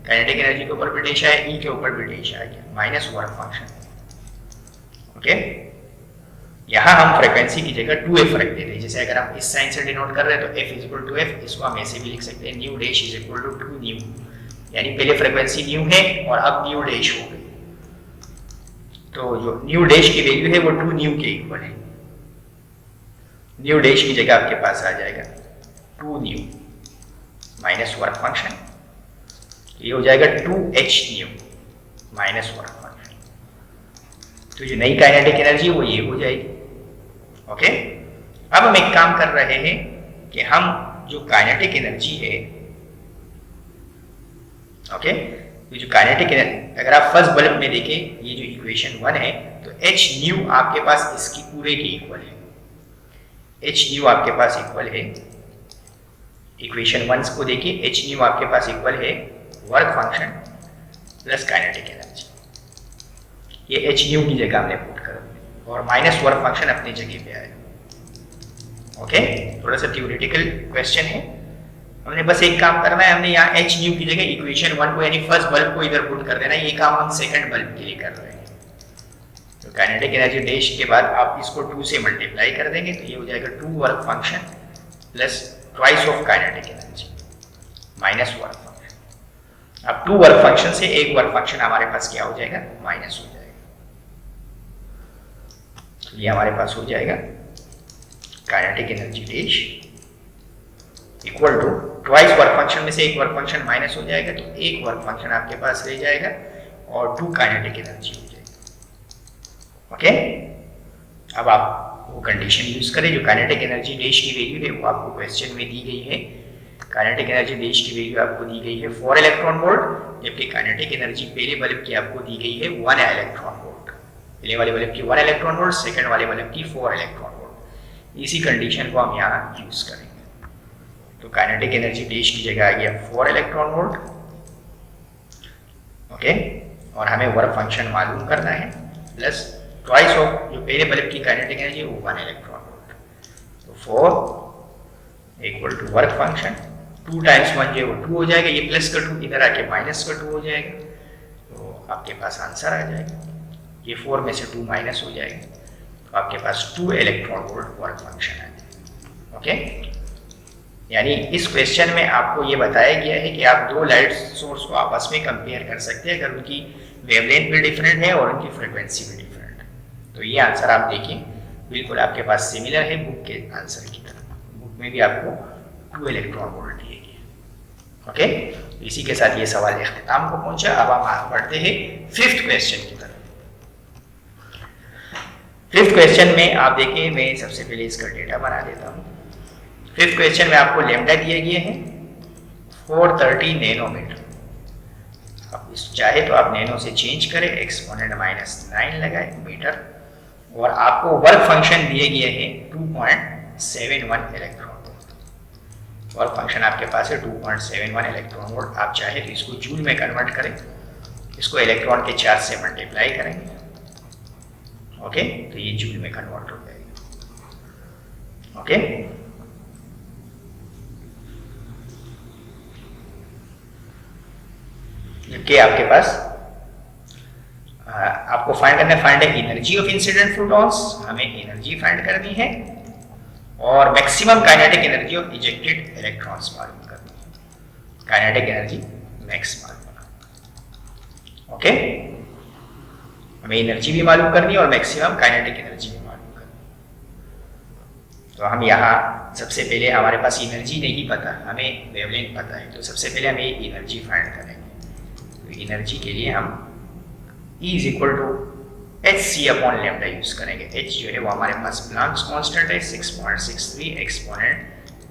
काइनेटिक एनर्जी के ऊपर भी डैश आया, E के ऊपर भी डैश आ गया, माइनस वर्क फंक्शन। ओके, यहाँ हम फ्रीक्वेंसी की जगह 2f रख देते हैं। जैसे अगर हम इस साइन से डिनोट कर रहे हैं तो f is equal to f, इसको हम ऐसे भी लिख सकते हैं nu dash is equal to 2 nu, यानी पहले फ्रीक्वेंसी न्यू है और अब न्यू डैश हो गई। तो जो न्यू डैश की वैल्यू है वो 2 न्यू के इक्वल है। न्यू डैश की जगह आपके पास आ जाएगा 2 न्यू माइनस वर्क फंक्शन, ये हो जाएगा 2h new minus work function. तो जो नई काइनेटिक एनर्जी वो ये हो जाएगी। ओके, अब हम एक काम कर रहे हैं कि हम जो काइनेटिक एनर्जी है, ओके, तो जो काइनेटिक एनर्जी अगर आप फर्स्ट बल्ब में देखें ये जो इक्वेशन 1 है तो h न्यू आपके पास इसकी पूरे के इक्वल है। h न्यू आपके पास इक्वल है, इक्वेशन 1 को देखिए, h न्यू आपके पास इक्वल है work function plus kinetic energy. ये h न्यू की जगह हमने पुट कर दिया और माइनस वर्क फंक्शन अपनी जगह पे आएगा। ओके, थोड़ा सा थ्योरेटिकल क्वेश्चन है, हमने बस एक काम करना है, हमने यहाँ h न्यू की जगह इक्वेशन 1 को यानी फर्स्ट बल्ब को इधर पुट कर देना है। ये काम हम सेकंड बल्ब के लिए कर रहे हैं। तो काइनेटिक एनर्जी डैश के बाद आप इसको 2 से मल्टीप्लाई कर देंगे तो ये हो जाएगा 2 work function plus twice of kinetic energy minus work function. अब 2 वर्क फंक्शन से एक वर्क फंक्शन हमारे पास क्या हो जाएगा? माइनस हो जाएगा। तो ये हमारे पास हो जाएगा kinetic energy dash equal to twice work function में से एक वर्क फंक्शन माइनस हो जाएगा तो एक वर्क फंक्शन आपके पास रह जाएगा और 2 काइनेटिक एनर्जी हो जाएगी। ओके, अब आप वो कंडीशन यूज करें, जो काइनेटिक एनर्जी डैश की वैल्यू है वो आपको क्वेश्चन में दी गई है। काइनेटिक एनर्जी डैश की वैल्यू आपको दी गई है 4 इलेक्ट्रॉन वोल्ट, जबकि काइनेटिक एनर्जी पहले बल्ब की आपको दी गई है 1 इलेक्ट्रॉन वोल्ट। पहले वाले बल्ब की 1 इलेक्ट्रॉन वोल्ट, सेकंड वाले बल्ब की 4 इलेक्ट्रॉन वोल्ट। इसी कंडीशन को हम यहाँ यूज करेंगे। तो काइनेटिक एनर्जी डैश की जगह आ गया 4 इलेक्ट्रॉन वोल्ट। ओके, और हमें वर्क फंक्शन मालूम करना है प्लस ट्वाइस ऑफ जो पहले बल्ब की काइनेटिक एनर्जी वो 1 इलेक्ट्रॉन वोल्ट। तो 4 equal to work function 2 times 1 जो 2 हो जाएगा, ये प्लस का 2 इधर आके माइनस का 2 हो जाएगा तो आपके पास आंसर आ जाएगा। ये 4 में से 2 माइनस हो जाएगा तो आपके पास 2 इलेक्ट्रॉन वोल्ट वर्क फंक्शन आ जाएगा। ओके, यानी इस क्वेश्चन में आपको ये बताया गया है कि आप 2 लाइट सोर्स को आपस में कंपेयर कर सकते हैं अगर उनकी वेवलेंथ भी डिफरेंट है और उनकी फ्रीक्वेंसी भी डिफरेंट है। तो ये आंसर आप देखिए बिल्कुल आपके पास सिमिलर है बुक के आंसर की तरह। बुक में भी आपको 2 इलेक्ट्रॉन वोल्ट दिए गए। ओके, तो इसी के साथ ये सवाल इख्तिताम को पहुंचा। अब हम आगे बढ़ते हैं 5th क्वेश्चन की तरफ। 5th क्वेश्चन में आप देखिए, मैं सबसे पहले इसका डेटा बना देता हूँ। 5th क्वेश्चन में आपको लैम्डा दिए गए हैं 430 नैनोमीटर। अब इस चाहे तो आप नैनो से चेंज करें, एक्सपोनेंट -9 लगाए मीटर, और आपको वर्क फंक्शन दिए गए हैं 2.71 इलेक्ट्रॉन वोल्ट। वर्क फंक्शन आपके पास है 2.71 इलेक्ट्रॉन वोल्ट। आप चाहे तो इसको जूल में कन्वर्ट करें, इसको इलेक्ट्रॉन के चार्ज से मल्टीप्लाई करेंगे। ओके, तो ये जूल में कन्वर्ट हो जाएगा। ओके, कि आपके पास आपको फाइंड है एनर्जी ऑफ इंसिडेंट फोटॉन्स, हमें एनर्जी फाइंड करनी है, और maximum kinetic energy of ejected electrons मालूम करनी है। काइनेटिक एनर्जी मैक्स मालूम करना, ओके। हमें एनर्जी भी मालूम करनी है और मैक्सिमम काइनेटिक एनर्जी भी मालूम करनी है। तो हम यहाँ सबसे पहले हमारे पास एनर्जी नहीं पता, हमें वेवलेंथ पता है, तो सबसे पहले हम एनर्जी फाइंड करेंगे। तो एनर्जी के लिए हम E is equal to hc upon lambda use करेंगे। h जो है वो हमारे पास प्लांक्स कांस्टेंट है 6.63 एक्सपोनेंट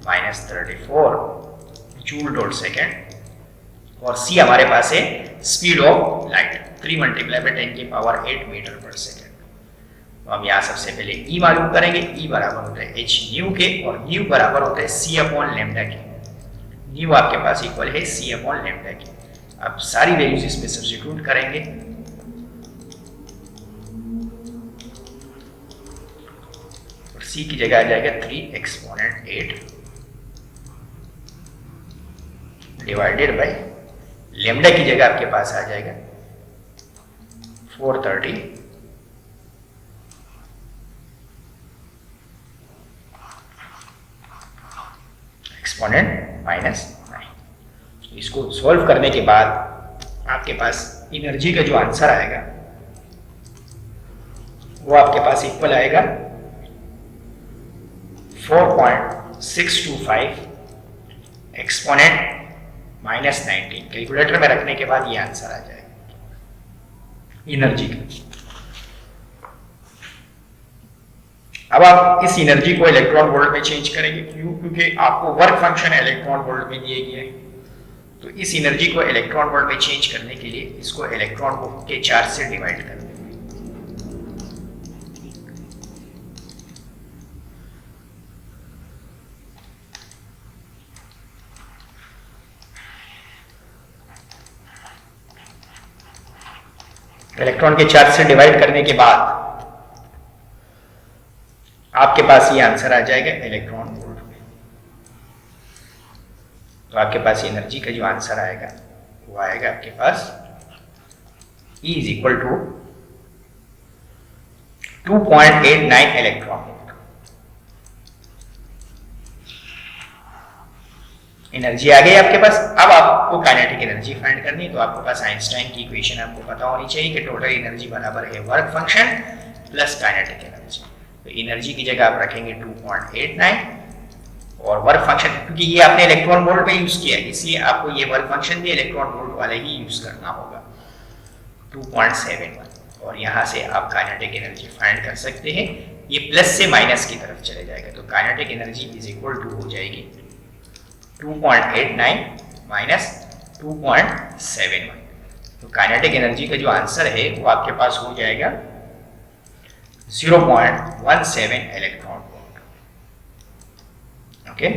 -34 जूल डॉट सेकेंड, और c हमारे पास है speed of light 3 multiply by 10 की पावर 8 मीटर पर सेकेंड। तो हम यहाँ सबसे पहले E मालूम करेंगे। E बराबर होता है h न्यू के, और न्यू बराबर होता है c अपॉन लैम्डा के। न्यू आपके पास इक्वल है c अपॉन लैम्डा के। अब सारी वैल्यूज इसमें सब्स्टिट्यूट करेंगे। C की जगह आ जाएगा 3 एक्सपोनेंट 8 डिवाइडेड बाय लेमडा की जगह आपके पास आ जाएगा 430 एक्सपोनेंट -9। इसको सॉल्व करने के बाद आपके पास एनर्जी का जो आंसर आएगा वो आपके पास इक्वल आएगा 4.625 एक्सपोनेंट -19। कैलकुलेटर में रखने के बाद ये आंसर आ जाएगा एनर्जी का। अब आप इस एनर्जी को इलेक्ट्रॉन वोल्ट में चेंज करेंगे, क्यों? क्योंकि आपको वर्क फंक्शन इलेक्ट्रॉन वोल्ट में दिए गए हैं। तो इस एनर्जी को इलेक्ट्रॉन वोल्ट में चेंज करने के लिए इसको इलेक्ट्रॉन वोल्ट के चार्ज से डिवाइड कर देंगे। इलेक्ट्रॉन के चार्ज से डिवाइड करने के बाद आपके पास ये आंसर आ जाएगा इलेक्ट्रॉन वोल्ट में। तो आपके पास एनर्जी का जो आंसर आएगा वो आएगा आपके पास E is equal to 2.89 electron volt. Energy आ गई आपके पास। अब आपको काइनेटिक एनर्जी फाइंड करनी है। तो आपके पास आइंस्टाइन की इक्वेशन आपको पता होनी चाहिए कि टोटल एनर्जी बराबर है work function plus kinetic energy. तो एनर्जी की जगह आप रखेंगे 2.89 और वर्क फंक्शन, क्योंकि ये आपने इलेक्ट्रॉन वोल्ट पे यूज किया है इसलिए आपको ये वर्क फंक्शन भी इलेक्ट्रॉन वोल्ट वाला ही यूज करना होगा 2.71। और यहाँ से आप काइनेटिक एनर्जी फाइंड कर सकते हैं। ये प्लस से माइनस की तरफ चले जाएगा, तो kinetic energy is equal to हो जाएगी 2.89 माइनस 2.71। तो काइनेटिक एनर्जी का जो आंसर है वो आपके पास हो जाएगा 0.17 electron volt, okay.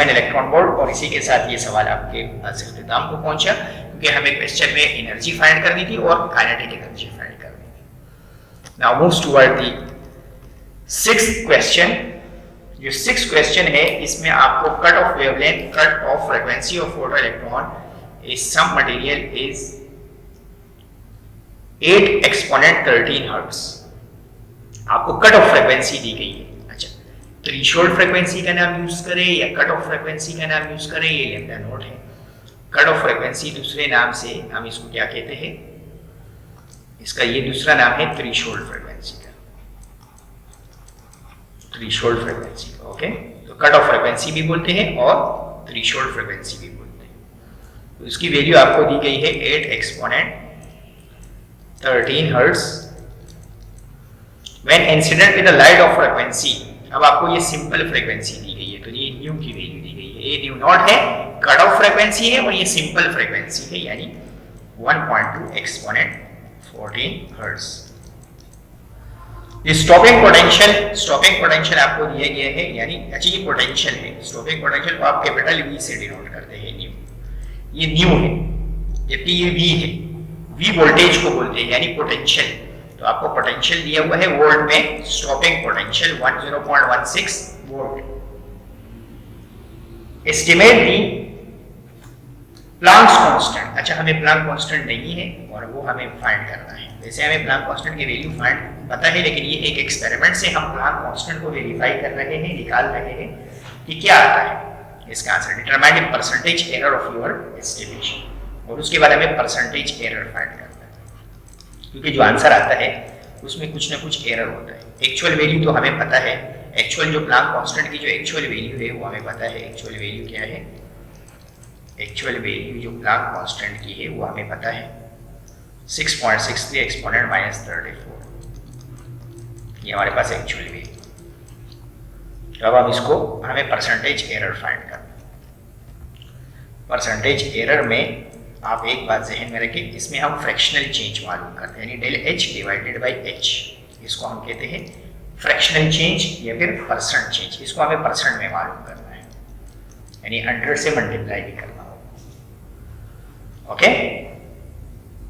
Electron volt. और इसी के साथ ये सवाल आपके इख्तिताम को पहुंचा, क्योंकि हमें क्वेश्चन में एनर्जी फाइंड करनी थी और काइनेटिक एनर्जी फाइंड करनी थी। Now moves toward the sixth question. जो सिक्स्थ क्वेश्चन है इसमें आपको cut off wavelength, cut off frequency of photo electron is some material is 8 exponent 13 hertz. आपको कट ऑफ फ्रीक्वेंसी दी गई है। अच्छा, थ्रेशोल्ड फ्रीक्वेंसी का नाम यूज करें या कट ऑफ फ्रीक्वेंसी का नाम यूज करें, ये लैम्डा नोट है। कट ऑफ फ्रीक्वेंसी दूसरे नाम से हम इसको क्या कहते हैं, इसका ये दूसरा नाम है थ्रेशोल्ड फ्रीक्वेंसी का, थ्रेशोल्ड फ्रीक्वेंसी का, ओके। तो कट ऑफ फ्रीक्वेंसी भी बोलते हैं और थ्रेशोल्ड फ्रीक्वेंसी भी बोलते हैं। तो इसकी वैल्यू आपको दी गई है 8 exponent 13 hertz when incident with the light of frequency. अब आपको ये सिंपल फ्रीक्वेंसी दी गई है, तो ये न्यू की वैल्यू दी गई है। ये न्यू नॉट है, कट ऑफ फ्रीक्वेंसी है, और ये सिंपल फ्रीक्वेंसी है, यानी 1.2 एक्सपोनेंट 14 हर्ट्ज। स्टॉपिंग पोटेंशियल आपको दिए गए हैं, यानी अच्छा ये पोटेंशियल है। स्टॉपिंग पोटेंशियल को आप कैपिटल V से डिनोट करते हैं, न्यू। ये न्यू है, जबकि ये V है। V वोल्टेज को बोलते हैं, यानी पोटेंशियल। तो आपको पोटेंशियल दिया हुआ है वोल्ट में, स्टॉपिंग पोटेंशियल 10.16 वोल्ट। एस्टिमेट दी प्लांक्स कांस्टेंट। अच्छा, हमें प्लांक कांस्टेंट नहीं है और वो हमें फाइंड करना है। वैसे हमें प्लांक कांस्टेंट की वैल्यू फाइंड पता है, लेकिन ये एक एक्सपेरिमेंट से हम प्लांक कांस्टेंट को वेरीफाई कर रहे हैं, निकाल रहे हैं कि क्या आता है इसका answer. Determine the percentage error of your estimation, और उसके बाद हमें परसेंटेज एरर फाइंड करना है, क्योंकि जो आंसर आता है उसमें कुछ ना कुछ एरर होता है। एक्चुअल वैल्यू तो हमें पता है, एक्चुअल जो प्लांक कांस्टेंट की जो एक्चुअल वैल्यू है वो हमें पता है। एक्चुअल वैल्यू क्या है? एक्चुअल वैल्यू जो प्लांक कांस्टेंट की है वो हमें पता है 6.63 एक्सपोनेंट -34, ये हमारे पास एक्चुअल वैल्यू। तो अब हम इसको, हमें परसेंटेज एरर फाइंड करना। परसेंटेज एरर में आप एक बात ज़हन में रखें, इसमें हम फ्रैक्शनल चेंज मालूम करते हैं, यानी del H divided by H, इसको हम कहते हैं फ्रैक्शनल चेंज या फिर परसेंट चेंज। इसको हमें परसेंट में मालूम करना है, यानी 100 से मल्टीप्लाई भी करना होगा। ओके,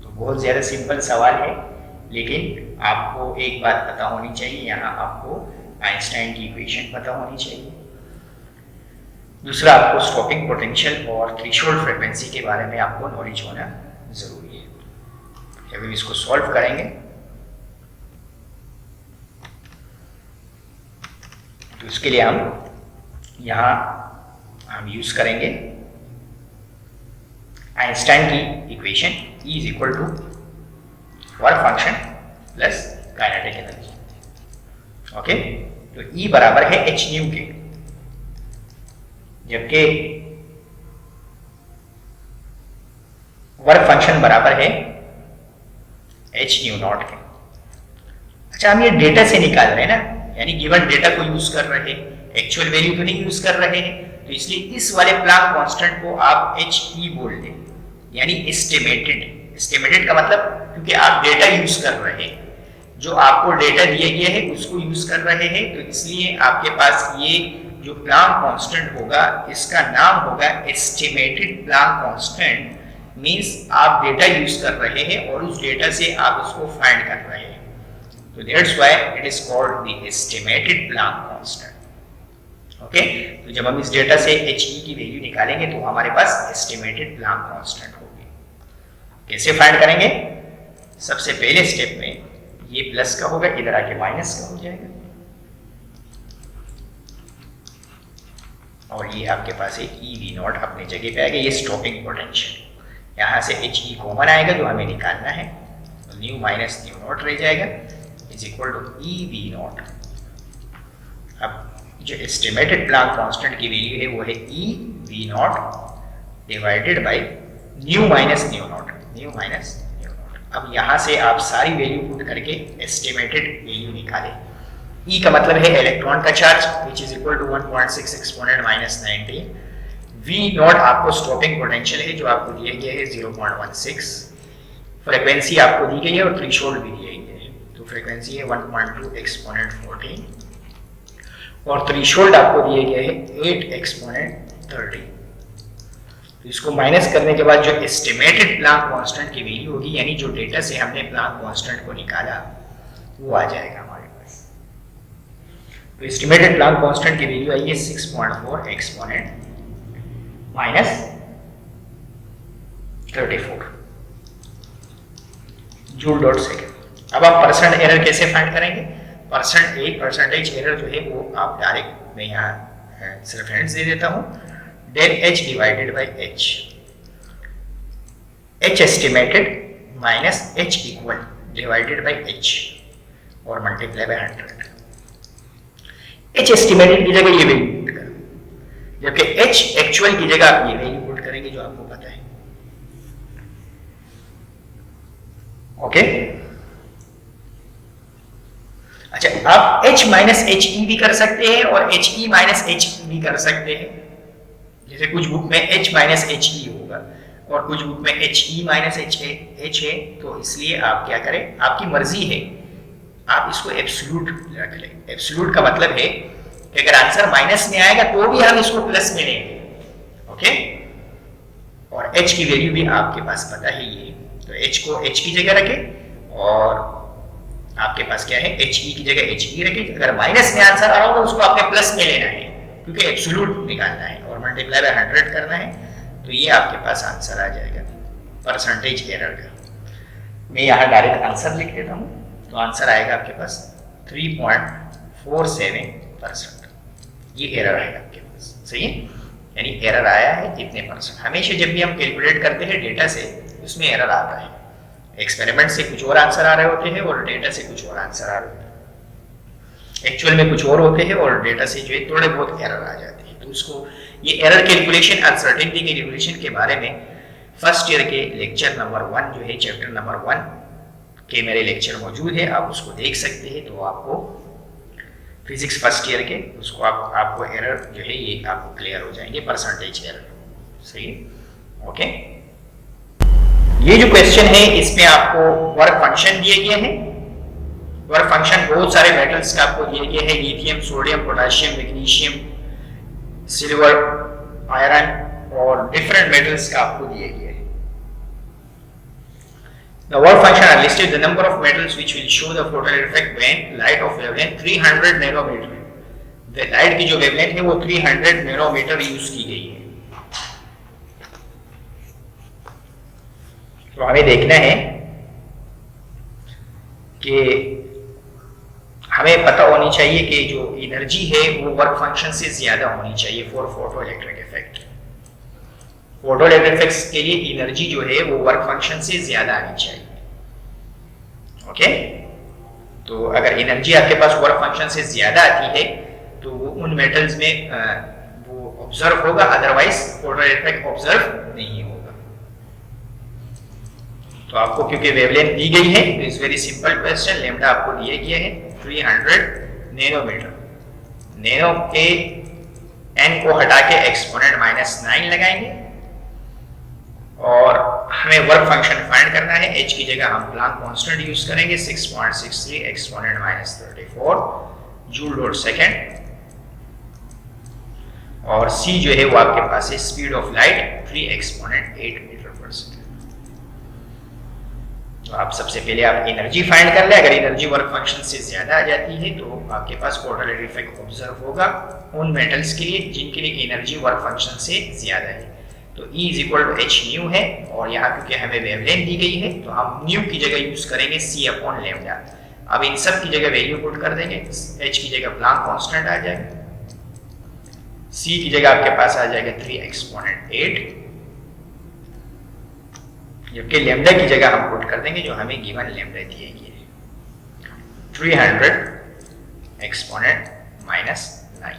तो बहुत ज़्यादा सिंपल सवाल है, लेकिन आपको एक बात पता होनी चाहिए, यहाँ आपको आइंस्टाइन की इक्वेशन पता होनी चाहिए। दूसरा, आपको स्टॉपिंग पोटेंशियल और थ्रेशोल्ड फ्रीक्वेंसी के बारे में आपको नॉलेज होना जरूरी है। जब हम इसको सॉल्व करेंगे तो उसके लिए हम यहाँ यूज करेंगे आइंस्टाइन की equation, E is equal to work function plus kinetic energy. Okay, तो E बराबर है h न्यू के, जबकि वर्क फंक्शन बराबर है h न्यू नॉट के। अच्छा, हम ये डेटा से निकाल रहे हैं ना, यानी गिवन डेटा को यूज कर रहे हैं, एक्चुअल वैल्यू तो नहीं यूज कर रहे हैं, तो इसलिए इस वाले प्लांक कांस्टेंट को आप HE बोल दें, यानी एस्टिमेटेड। एस्टिमेटेड का मतलब, क्योंकि आप डेटा यूज कर रहे हैं, जो आपको डेटा दिया गया है उसको यूज कर रहे हैं, तो इसलिए आपके पास ये जो प्लांक कांस्टेंट होगा इसका नाम होगा एस्टिमेटेड प्लांक कांस्टेंट। मींस आप डेटा यूज कर रहे हैं और उस डेटा से आप उसको फाइंड कर रहे हैं, तो that's why it is called the estimated Planck constant. Okay, तो जब हम इस डेटा से HE की वैल्यू निकालेंगे तो हमारे पास एस्टिमेटेड प्लांक कांस्टेंट होगी। कैसे फाइंड करेंगे? सबसे पहले स्टेप में ये प्लस का होगा, इधर आके माइनस का हो जाएगा, और ये आपके पास एक EV0 अपनी जगह पे आएगा, ये स्टॉपिंग पोटेंशियल। यहाँ से HE कॉमन आएगा जो हमें निकालना है, तो न्यू माइनस न्यू नॉट रह जाएगा, इज इक्वल टू EV0। अब जो एस्टिमेटेड प्लांक कांस्टेंट की वैल्यू है वो है EV0 divided by nu minus nu nought, nu minus nu nought. अब यहाँ से आप सारी वैल्यू पुट करके एस्टिमेटेड वैल्यू निकालें। E का मतलब है इलेक्ट्रॉन का charge, which is equal to 1.6 exponent -19। V0 आपको स्टॉपिंग पोटेंशियल है जो आपको दिया गया है 0.16, फ्रीक्वेंसी आपको दी गई है और थ्रेशोल्ड भी दिया गया है, तो फ्रीक्वेंसी है 1.2 एक्सपोनेंट 14, और थ्रेशोल्ड आपको दिया गया है 8 एक्सपोनेंट 30। तो इसको माइनस करने के बाद जो एस्टिमेटेड प्लांक कांस्टेंट की वैल्यू होगी, यानी जो डेटा से हमने प्लांक कांस्टेंट को निकाला, वो आ जाएगा हमारे पास। तो एस्टिमेटेड प्लांक कांस्टेंट की वैल्यू आई है 6.4 एक्सपोनेंट -34 जूल डॉट सेकेंड। अब आप परसेंट एरर कैसे फाइंड करेंगे? परसेंटेज एरर जो है वो आप डायरेक्ट, मैं यहाँ सिर्फ हैंड्स दे देता हूँ, del H divided by H, H estimated minus H equal divided by H और मल्टीप्लाई बाई 100। H एस्टिमेटेड की जगह ये वैल्यू पुट करें, जबकि H एक्चुअल की जगह आप ये वैल्यू पुट करेंगे जो आपको पता है। ओके, अच्छा, आप H माइनस HE भी कर सकते हैं और HE माइनस H भी कर सकते हैं। जैसे कुछ बुक में H माइनस HE होगा और कुछ बुक में HE माइनस H है, तो इसलिए आप क्या करें, आपकी मर्जी है, आप इसको एब्सोल्यूट रख लें। एब्सोल्यूट का मतलब है कि अगर आंसर माइनस में आएगा तो भी हम इसको प्लस में लेंगे। ओके, और H की वैल्यू भी आपके पास पता ही है, तो H को H की जगह रखें और आपके पास क्या है, He की जगह He रखें। अगर माइनस में आंसर आ रहा हो तो उसको आपने प्लस में लेना है, क्योंकि एब्सोल्यूट निकालना है और मल्टीप्लाई बाय 100 करना है। तो ये आपके पास आंसर आ जाएगा परसेंटेज एरर का। मैं यहाँ डायरेक्ट आंसर लिख देता हूँ, तो आंसर आएगा आपके पास 3.47%। ये एरर आएगा आपके पास, सही है, यानी एरर आया है इतने परसेंट। हमेशा जब भी हम कैलकुलेट करते हैं डेटा से, उसमें एरर आता है। एक्सपेरिमेंट से कुछ और आंसर आ रहे होते हैं और डेटा से कुछ और आंसर आ रहे होते हैं, एक्चुअल में कुछ और होते हैं और डेटा से जो है थोड़े बहुत एरर आ जाते हैं। तो उसको ये एरर कैलकुलेशन, अनसर्टेनिटी के कैलकुलेशन के बारे में फर्स्ट ईयर के लेक्चर नंबर 1 जो है, चैप्टर नंबर 1 के मेरे लेक्चर मौजूद है, आप उसको देख सकते हैं। तो आपको फिजिक्स फर्स्ट ईयर के उसको आपको एरर जो है ये आपको क्लियर हो जाएंगे, परसेंटेज एरर, सही, ओके। ये जो क्वेश्चन है इसमें आपको वर्क फंक्शन दिए गए हैं। वर्क फंक्शन बहुत सारे मेटल्स का आपको दिए गए हैं, lithium, sodium, potassium, magnesium, silver, iron और डिफरेंट मेटल्स का आपको दिए गए हैं। The work function are listed the number of metals which will show the photoelectric effect when light of wavelength 300 nanometer, the light की जो wavelength है वो 300 नैनोमीटर यूज की गई है। तो हमें देखना है कि हमें पता होनी चाहिए कि जो एनर्जी है वो वर्क फंक्शन से ज्यादा होनी चाहिए for photoelectric effect. Photoelectric effects के लिए एनर्जी जो है वो वर्क फंक्शन से ज्यादा आनी चाहिए, ओके। तो अगर एनर्जी आपके पास वर्क फंक्शन से ज्यादा आती है तो वो उन मेटल्स में वो ऑब्जर्व होगा, अदरवाइज फोटोइलेक्ट्रिक ऑब्जर्व नहीं होगा। तो आपको क्योंकि वेवलेंथ दी गई है, तो it's very simple question, lambda आपको दिए गए हैं 300 नैनोमीटर। नैनो के n को हटा के एक्सपोनेंट -9 लगाएंगे और हमें वर्क फंक्शन फाइंड करना है। h की जगह हम प्लांक कांस्टेंट यूज करेंगे 6.63 एक्सपोनेंट -34 जूल सेकेंड, और c जो है वो आपके पास है speed of light 3 exponent 8 metre per second. तो आप सबसे पहले आप एनर्जी फाइंड कर ले। अगर एनर्जी वर्क फंक्शन से ज्यादा आ जाती है तो आपके पास फोटोइलेक्ट्रिक इफेक्ट ऑब्जर्व होगा उन मेटल्स के लिए जिनके लिए एनर्जी वर्क फंक्शन से ज्यादा है। तो E is equal to H nu है, और यहाँ क्योंकि हमें वेवलेंथ दी गई है तो हम न्यू की जगह यूज करेंगे C अपॉन लैम्डा। अब इन सब की जगह वैल्यू पुट कर देंगे, H की जगह प्लांक कांस्टेंट आ जाएगा, C की जगह आपके पास आ जाएगा 3 एक्सपोनेंट 8, जबकि लैम्डा की जगह हम पुट कर देंगे जो हमें गिवन लैम्डा दिए गए 300 एक्सपोनेंट -9।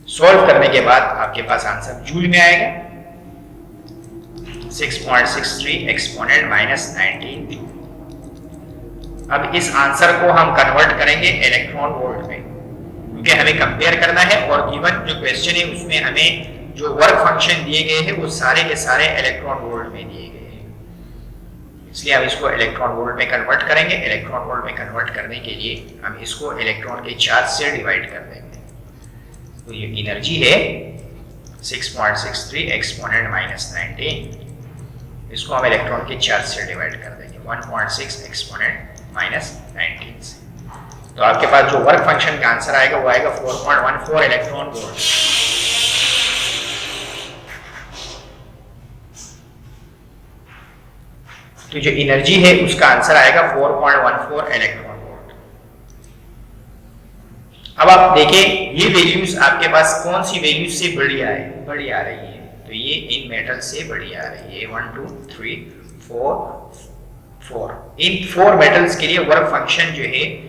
सॉल्व करने के बाद आपके पास आंसर जूल में आएगा 6.63 एक्सपोनेंट -19 जूल। अब इस आंसर को हम कन्वर्ट करेंगे इलेक्ट्रॉन वोल्ट में, क्योंकि हमें कंपेयर करना है और गिवन जो क्वेश्चन है उसमें हमें जो वर्क फंक्शन दिए गए हैं वो सारे के सारे इलेक्ट्रॉन वोल्ट में दिए गए हैं, इसलिए हम इसको इलेक्ट्रॉन वोल्ट में कन्वर्ट करेंगे। इलेक्ट्रॉन वोल्ट में कन्वर्ट करने के लिए हम इसको इलेक्ट्रॉन के चार्ज से डिवाइड कर देंगे। तो ये एनर्जी है 6.63 एक्सपोनेंट -19, इसको हम इलेक्ट्रॉन के चार्ज से डिवाइड कर देंगे 1.6 एक्सपोनेंट -19 से। तो आपके पास जो वर्क फंक्शन का आंसर आएगा वो आएगा 4.14 इलेक्ट्रॉन वोल्ट। तो जो एनर्जी है उसका आंसर आएगा 4.14 इलेक्ट्रॉन वोल्ट। अब आप देखें ये वैल्यूज आपके पास कौन सी वैल्यूज से बड़ी आ रही है, तो ये इन मेटल से बड़ी आ रही है 1 2 3 4 4। इन 4 मेटल्स के लिए वर्क फंक्शन जो है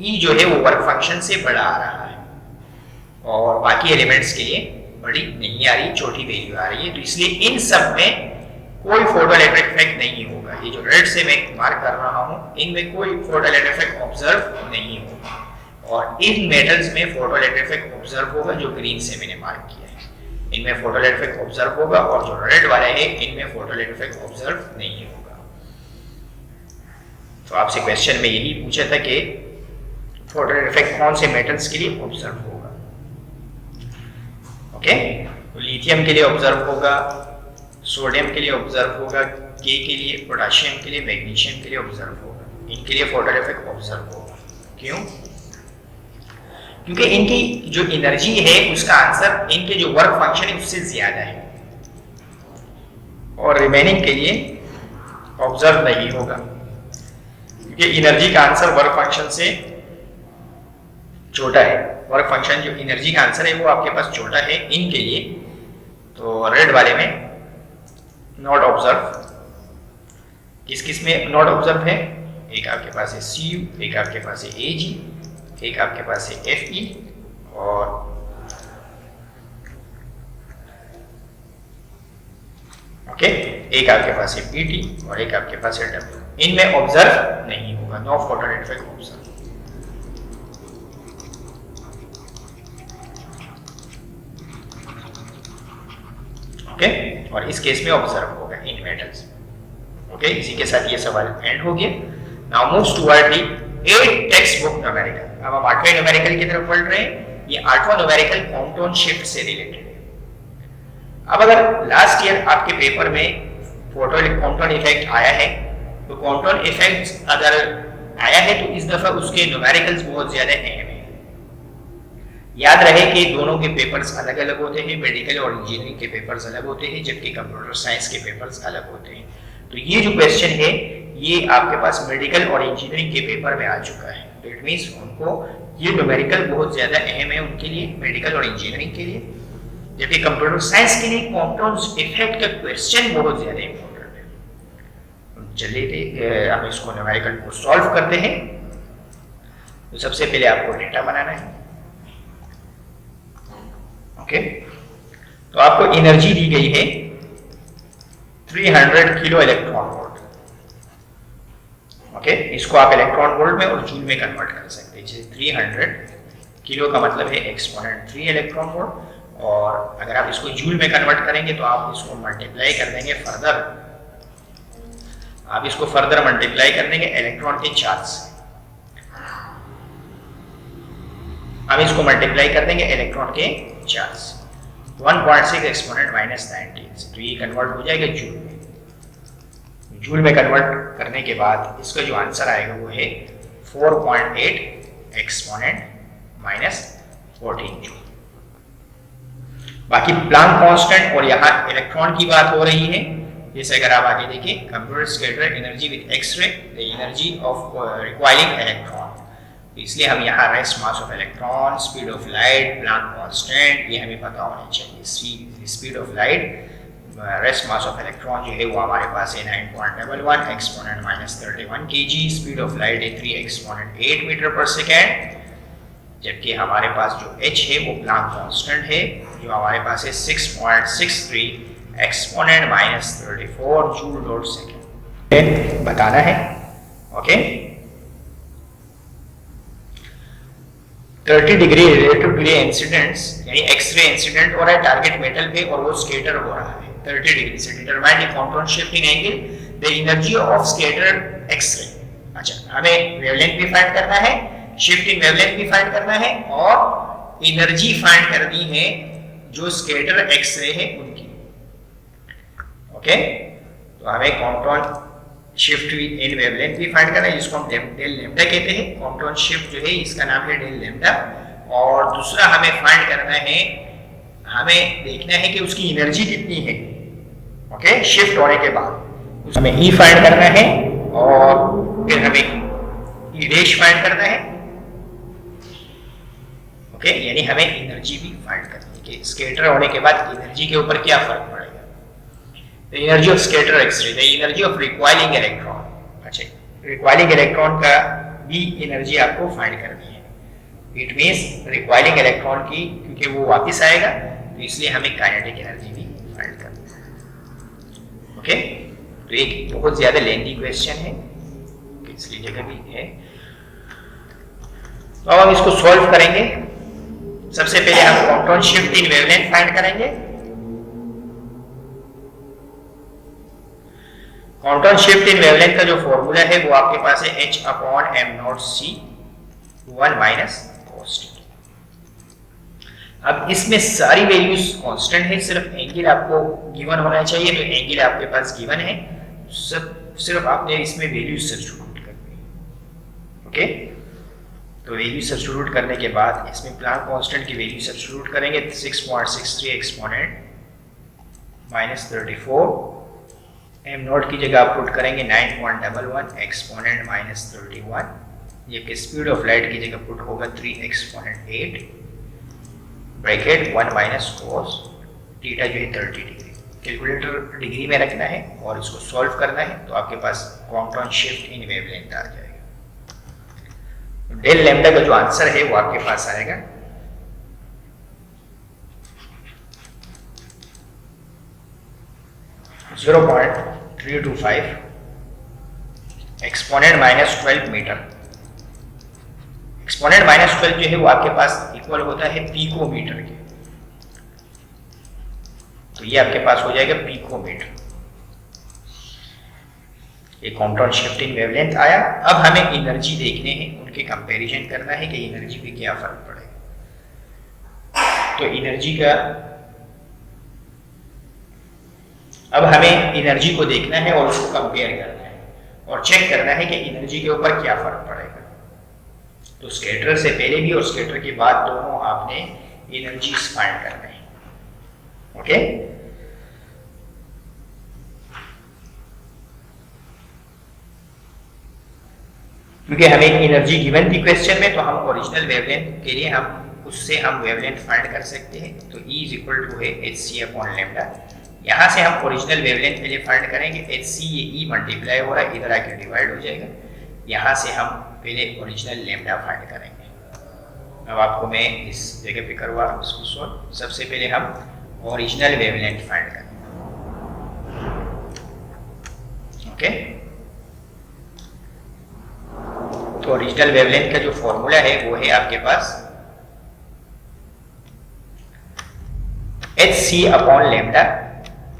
E जो है वो वर्क फंक्शन से बड़ा आ रहा है, और बाकी एलिमेंट्स के लिए बड़ी नहीं आ रही, छोटी वैल्यू आ रही है। तो इसलिए इन सब में कोई फोटोइलेक्ट्रिक इफेक्ट नहीं होगा। ये जो रेड से मैं मार्क कर रहा हूँ इनमें कोई फोटोइलेक्ट्रिक इफेक्ट ऑब्जर्व नहीं होगा, और इन मेटल्स में फोटोइलेक्ट्रिक इफेक्ट ऑब्जर्व होगा जो ग्रीन से मैंने मार्क किया है, इनमें फोटोइलेक्ट्रिक इफेक्ट ऑब्जर्व होगा, और जो रेड वाले हैं इनमें फोटोइलेक्ट्रिक इफेक्ट ऑब्जर्व नहीं होगा। तो आपसे क्वेश्चन में यही पूछा था कि फोटोइलेक्ट्रिक इफेक्ट कौन से मेटल्स के लिए ऑब्जर्व होगा, ओके। तो लिथियम के लिए ऑब्जर्व होगा, सोडियम के लिए ऑब्जर्व होगा, के लिए, पोटेशियम के लिए, मैग्नीशियम के लिए ऑब्जर्व होगा। इनके लिए फोटो इफेक्ट ऑब्जर्व होगा। क्यों? क्योंकि इनकी जो एनर्जी है उसका आंसर इनके जो वर्क फंक्शन है उससे ज्यादा है, और रिमेनिंग के लिए ऑब्जर्व नहीं होगा, क्योंकि एनर्जी का आंसर वर्क फंक्शन से छोटा है। वर्क फंक्शन जो एनर्जी का आंसर है वो आपके पास छोटा है इनके लिए, तो रेड वाले में नॉट ऑब्जर्व। किस किस में नॉट ऑब्जर्व है? एक आपके पास है CU, एक आपके पास है AG, एक आपके पास है FE, और ओके एक आपके पास है PT, और एक आपके पास है W। इनमें ऑब्जर्व नहीं होगा, no photo effect observe. Okay और इस केस में ऑब्जर्व होगा इन मेटल्स। ओके इसी के साथ ये सवाल एंड हो गया। Now moves toward the 8th text book numerical. अब हम 8वें न्यूमेरिकल की तरफ बढ़ रहे हैं। ये 8वां न्यूमेरिकल कंपाउंड शिफ्ट से रिलेटेड है। अब अगर लास्ट ईयर आपके पेपर में फोटो कंपाउंड इफेक्ट आया है, तो कंपाउंड इफेक्ट अगर आया है तो इस दफा उसके न्यूमेरिकल्स बहुत ज्यादा अहम है। याद रहे कि दोनों के पेपर्स अलग अलग होते हैं, मेडिकल और इंजीनियरिंग के पेपर्स अलग होते हैं, जबकि कंप्यूटर साइंस के पेपर्स अलग होते हैं। तो ये जो क्वेश्चन है ये आपके पास मेडिकल और इंजीनियरिंग के पेपर में आ चुका है। तो इट मींस उनको ये न्यूमेरिकल बहुत ज्यादा अहम है उनके लिए, मेडिकल और इंजीनियरिंग के लिए, जबकि कंप्यूटर साइंस के लिए कंपाउंड इफेक्ट का क्वेश्चन बहुत ज्यादा इंपॉर्टेंट है। चलिए हम इसको न्यूमेरिकल को सॉल्व करते हैं। तो सबसे पहले आपको डेटा बनाना है। ओके तो आपको एनर्जी दी गई है 300 किलो इलेक्ट्रॉन वोल्ट। ओके इसको आप इलेक्ट्रॉन वोल्ट में और जूल में कन्वर्ट कर सकते हैं। जैसे 300 किलो का मतलब है एक्सपोनेंट 3 इलेक्ट्रॉन वोल्ट, और अगर आप इसको जूल में कन्वर्ट करेंगे तो आप इसको मल्टीप्लाई कर देंगे फर्दर, आप इसको फर्दर मल्टीप्लाई कर देंगे इलेक्ट्रॉन के चार्ज से। हम इसको मल्टीप्लाई कर देंगे इलेक्ट्रॉन के चार्ज 1.6 एक्सपोनेंट -19, तो ये कन्वर्ट हो जाएगा जूल में। जूल में कन्वर्ट करने के बाद इसका जो आंसर आएगा वो है 4.8 एक्सपोनेंट -14 जूल। बाकी प्लांक कांस्टेंट और यहाँ इलेक्ट्रॉन की बात हो रही है। जैसे अगर आप आगे देखिए, computer scatter energy with X-ray the energy of requiring electron, इसलिए हम यहाँ rest mass of electron, speed of light, Planck constant ये हमें पता होना चाहिए। Speed of light, rest mass of electron जो है वो हमारे पास है 9.11 exponent -31 kg, speed of light है 3 एक्सपोनेंट 8 मीटर पर सेकेंड, जबकि हमारे पास जो h है वो प्लांक कांस्टेंट है जो हमारे पास है 6.63 एक्सपोनेंट -34 जूल डॉट सेकेंड बताना है। Okay 30 degree relative to the incidents, यानी एक्स-रे इंसिडेंट हो रहा है टारगेट मेटल पे और वो स्कैटर हो रहा है 30 डिग्री से। Determine the compound shift in angle, the energy of scattered X-ray. अच्छा हमें वेवलेंथ भी फाइंड करना है, शिफ्ट इन वेवलेंथ भी फाइंड करना है, और एनर्जी फाइंड करनी है जो स्कैटर एक्स-रे है उनकी। ओके तो हमें कंपाउंड शिफ्ट इन वेवलेंथ भी फाइंड करना है, जिसको हम डेल लैम्डा कहते हैं। कंपाउंड शिफ्ट जो है इसका नाम है डेल लैम्डा। और दूसरा हमें फाइंड करना है, हमें देखना है कि उसकी एनर्जी कितनी है। ओके शिफ्ट होने के बाद हमें ई फाइंड करना है, और फिर हमें ई डैश फाइंड करना है। ओके यानी हमें एनर्जी भी फाइंड करनी है कि स्कैटर होने के बाद एनर्जी के ऊपर क्या फर्क पड़ेगा। The energy of scatter X-ray, the energy of recoiling electron। अच्छा recoiling electron का भी एनर्जी आपको फाइंड करनी है। It means recoiling electron की, क्योंकि वो वापस आएगा तो इसलिए हमें काइनेटिक एनर्जी भी फाइंड करनी है। ओके तो एक बहुत ज्यादा लेंथी क्वेश्चन है, इसकी जगह भी है। तो अब हम इसको सॉल्व करेंगे। सबसे पहले हम compound shift in wavelength find करेंगे। कंपाउंड शिफ्ट इन वेवलेंथ का जो फॉर्मूला है वो आपके पास है H/m0c 1 - cos θ। अब इसमें सारी वैल्यूज कांस्टेंट है, सिर्फ एंगल आपको गिवन होना चाहिए। तो एंगल आपके पास गिवन है, सिर्फ आपने इसमें वैल्यूज सब्स्टिट्यूट करनी है। ओके, तो वैल्यू सब्स्टिट्यूट करने के बाद इसमें प्लांक कांस्टेंट की वैल्यू सब्स्टिट्यूट करेंगे 6.63 एक्सपोनेंट -34, एम नॉट की जगह आप पुट करेंगे 9.11 एक्सपोनेंट -31, ये कि स्पीड ऑफ लाइट की जगह पुट होगा 3 exponent 8 bracket 1 minus cos theta जो है 30 डिग्री। कैलकुलेटर डिग्री में रखना है और इसको सॉल्व करना है, तो आपके पास क्वांटम शिफ्ट इन वेवलेंथ आ जाएगा। डेल लैम्डा का जो आंसर है वो आपके पास आएगा 0.325 एक्सपोनेंट -12 मीटर। एक्सपोनेंट -12 जो है वो आपके पास इक्वल होता है पिकोमीटर के, तो ये आपके पास हो जाएगा पिकोमीटर। ये क्वांटम शिफ्ट इन वेवलेंथ आया। अब हमें एनर्जी देखने हैं, उनके कंपैरिजन करना है कि एनर्जी पे क्या फर्क पड़ेगा। तो एनर्जी का अब हमें एनर्जी को देखना है और उसको कंपेयर करना है और चेक करना है कि एनर्जी के ऊपर क्या फर्क पड़ेगा। तो स्कैटर से पहले भी और स्कैटर के बाद दोनों आपने एनर्जी फाइंड करना है। ओके, क्योंकि हमें एनर्जी गिवन थी क्वेश्चन में, तो हम ओरिजिनल वेवलेंथ के लिए हम उससे हम वेवलेंथ फाइंड कर सकते हैं। तो E इज इक्वल टू है hc/λ। यहाँ से हम ओरिजिनल वेवलेंथ पहले फाइंड करेंगे, hc ये E मल्टीप्लाई हो रहा है, इधर आके डिवाइड हो जाएगा। यहाँ से हम पहले ओरिजिनल लैम्डा फाइंड करेंगे। अब आपको मैं इस जगह पे करवा रहा हूँ इसको सॉल्व। सबसे पहले हम ओरिजिनल वेवलेंथ फाइंड करेंगे। ओके, तो ओरिजिनल वेवलेंथ का जो फॉर्मूला है वो है आपके पास hc/λ,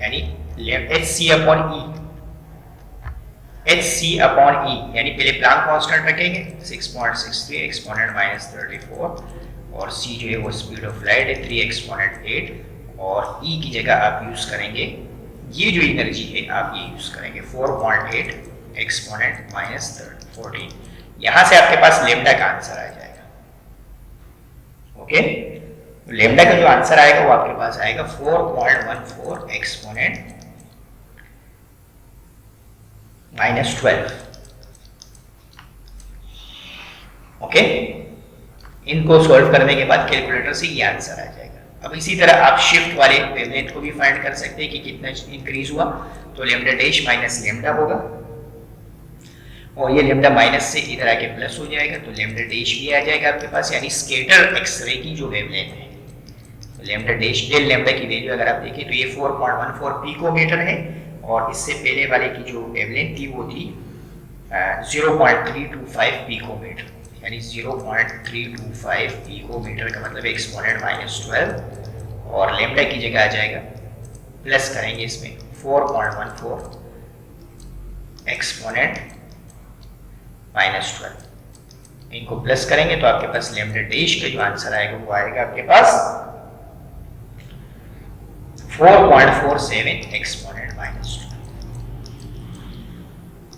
यानी hc/e। hc/e यानी पहले प्लांक कांस्टेंट रखेंगे 6.63 एक्सपोनेंट -34 और c जो है वो स्पीड ऑफ लाइट है 3 एक्सपोनेंट 8 और e की जगह आप यूज करेंगे ये जो एनर्जी है आप ये यूज करेंगे 4.8 एक्सपोनेंट -14। यहां से आपके पास लैम्डा का आंसर आ जाएगा। ओके, लैम्डा का जो आंसर आएगा वो आपके पास आएगा 4.14 एक्सपोनेंट -12। ओके, इनको सॉल्व करने के बाद कैलकुलेटर से ये आंसर आ जाएगा। अब इसी तरह आप शिफ्ट वाले वेवलेंथ को भी फाइंड कर सकते हैं कि कितना इंक्रीज हुआ। तो लैम्डा डैश माइनस लैम्डा होगा और ये लैम्डा माइनस से इधर आके प्लस हो जाएगा, तो लैम्डा डैश भी आ जाएगा आपके पास, यानी स्कैटर एक्सरे की जो वेवलेंथ है। तो लैम्डा डैश डेल लैम्डा की वैल्यू अगर आप देखें तो ये 4.14 पिकोमीटर है और इससे पहले वाले की जो वेवलेंथ थी वो थी 0.325 पिकोमीटर, यानी 0.325 पिकोमीटर का मतलब एक्सपोनेंट -12 और लैम्डा की जगह आ जाएगा प्लस करेंगे इसमें 4.14 एक्सपोनेंट -12। इनको प्लस करेंगे तो आपके पास लैम्डा डैश का जो आंसर आएगा वो आएगा आपके पास 4.47 एक्सपोनेंट -12।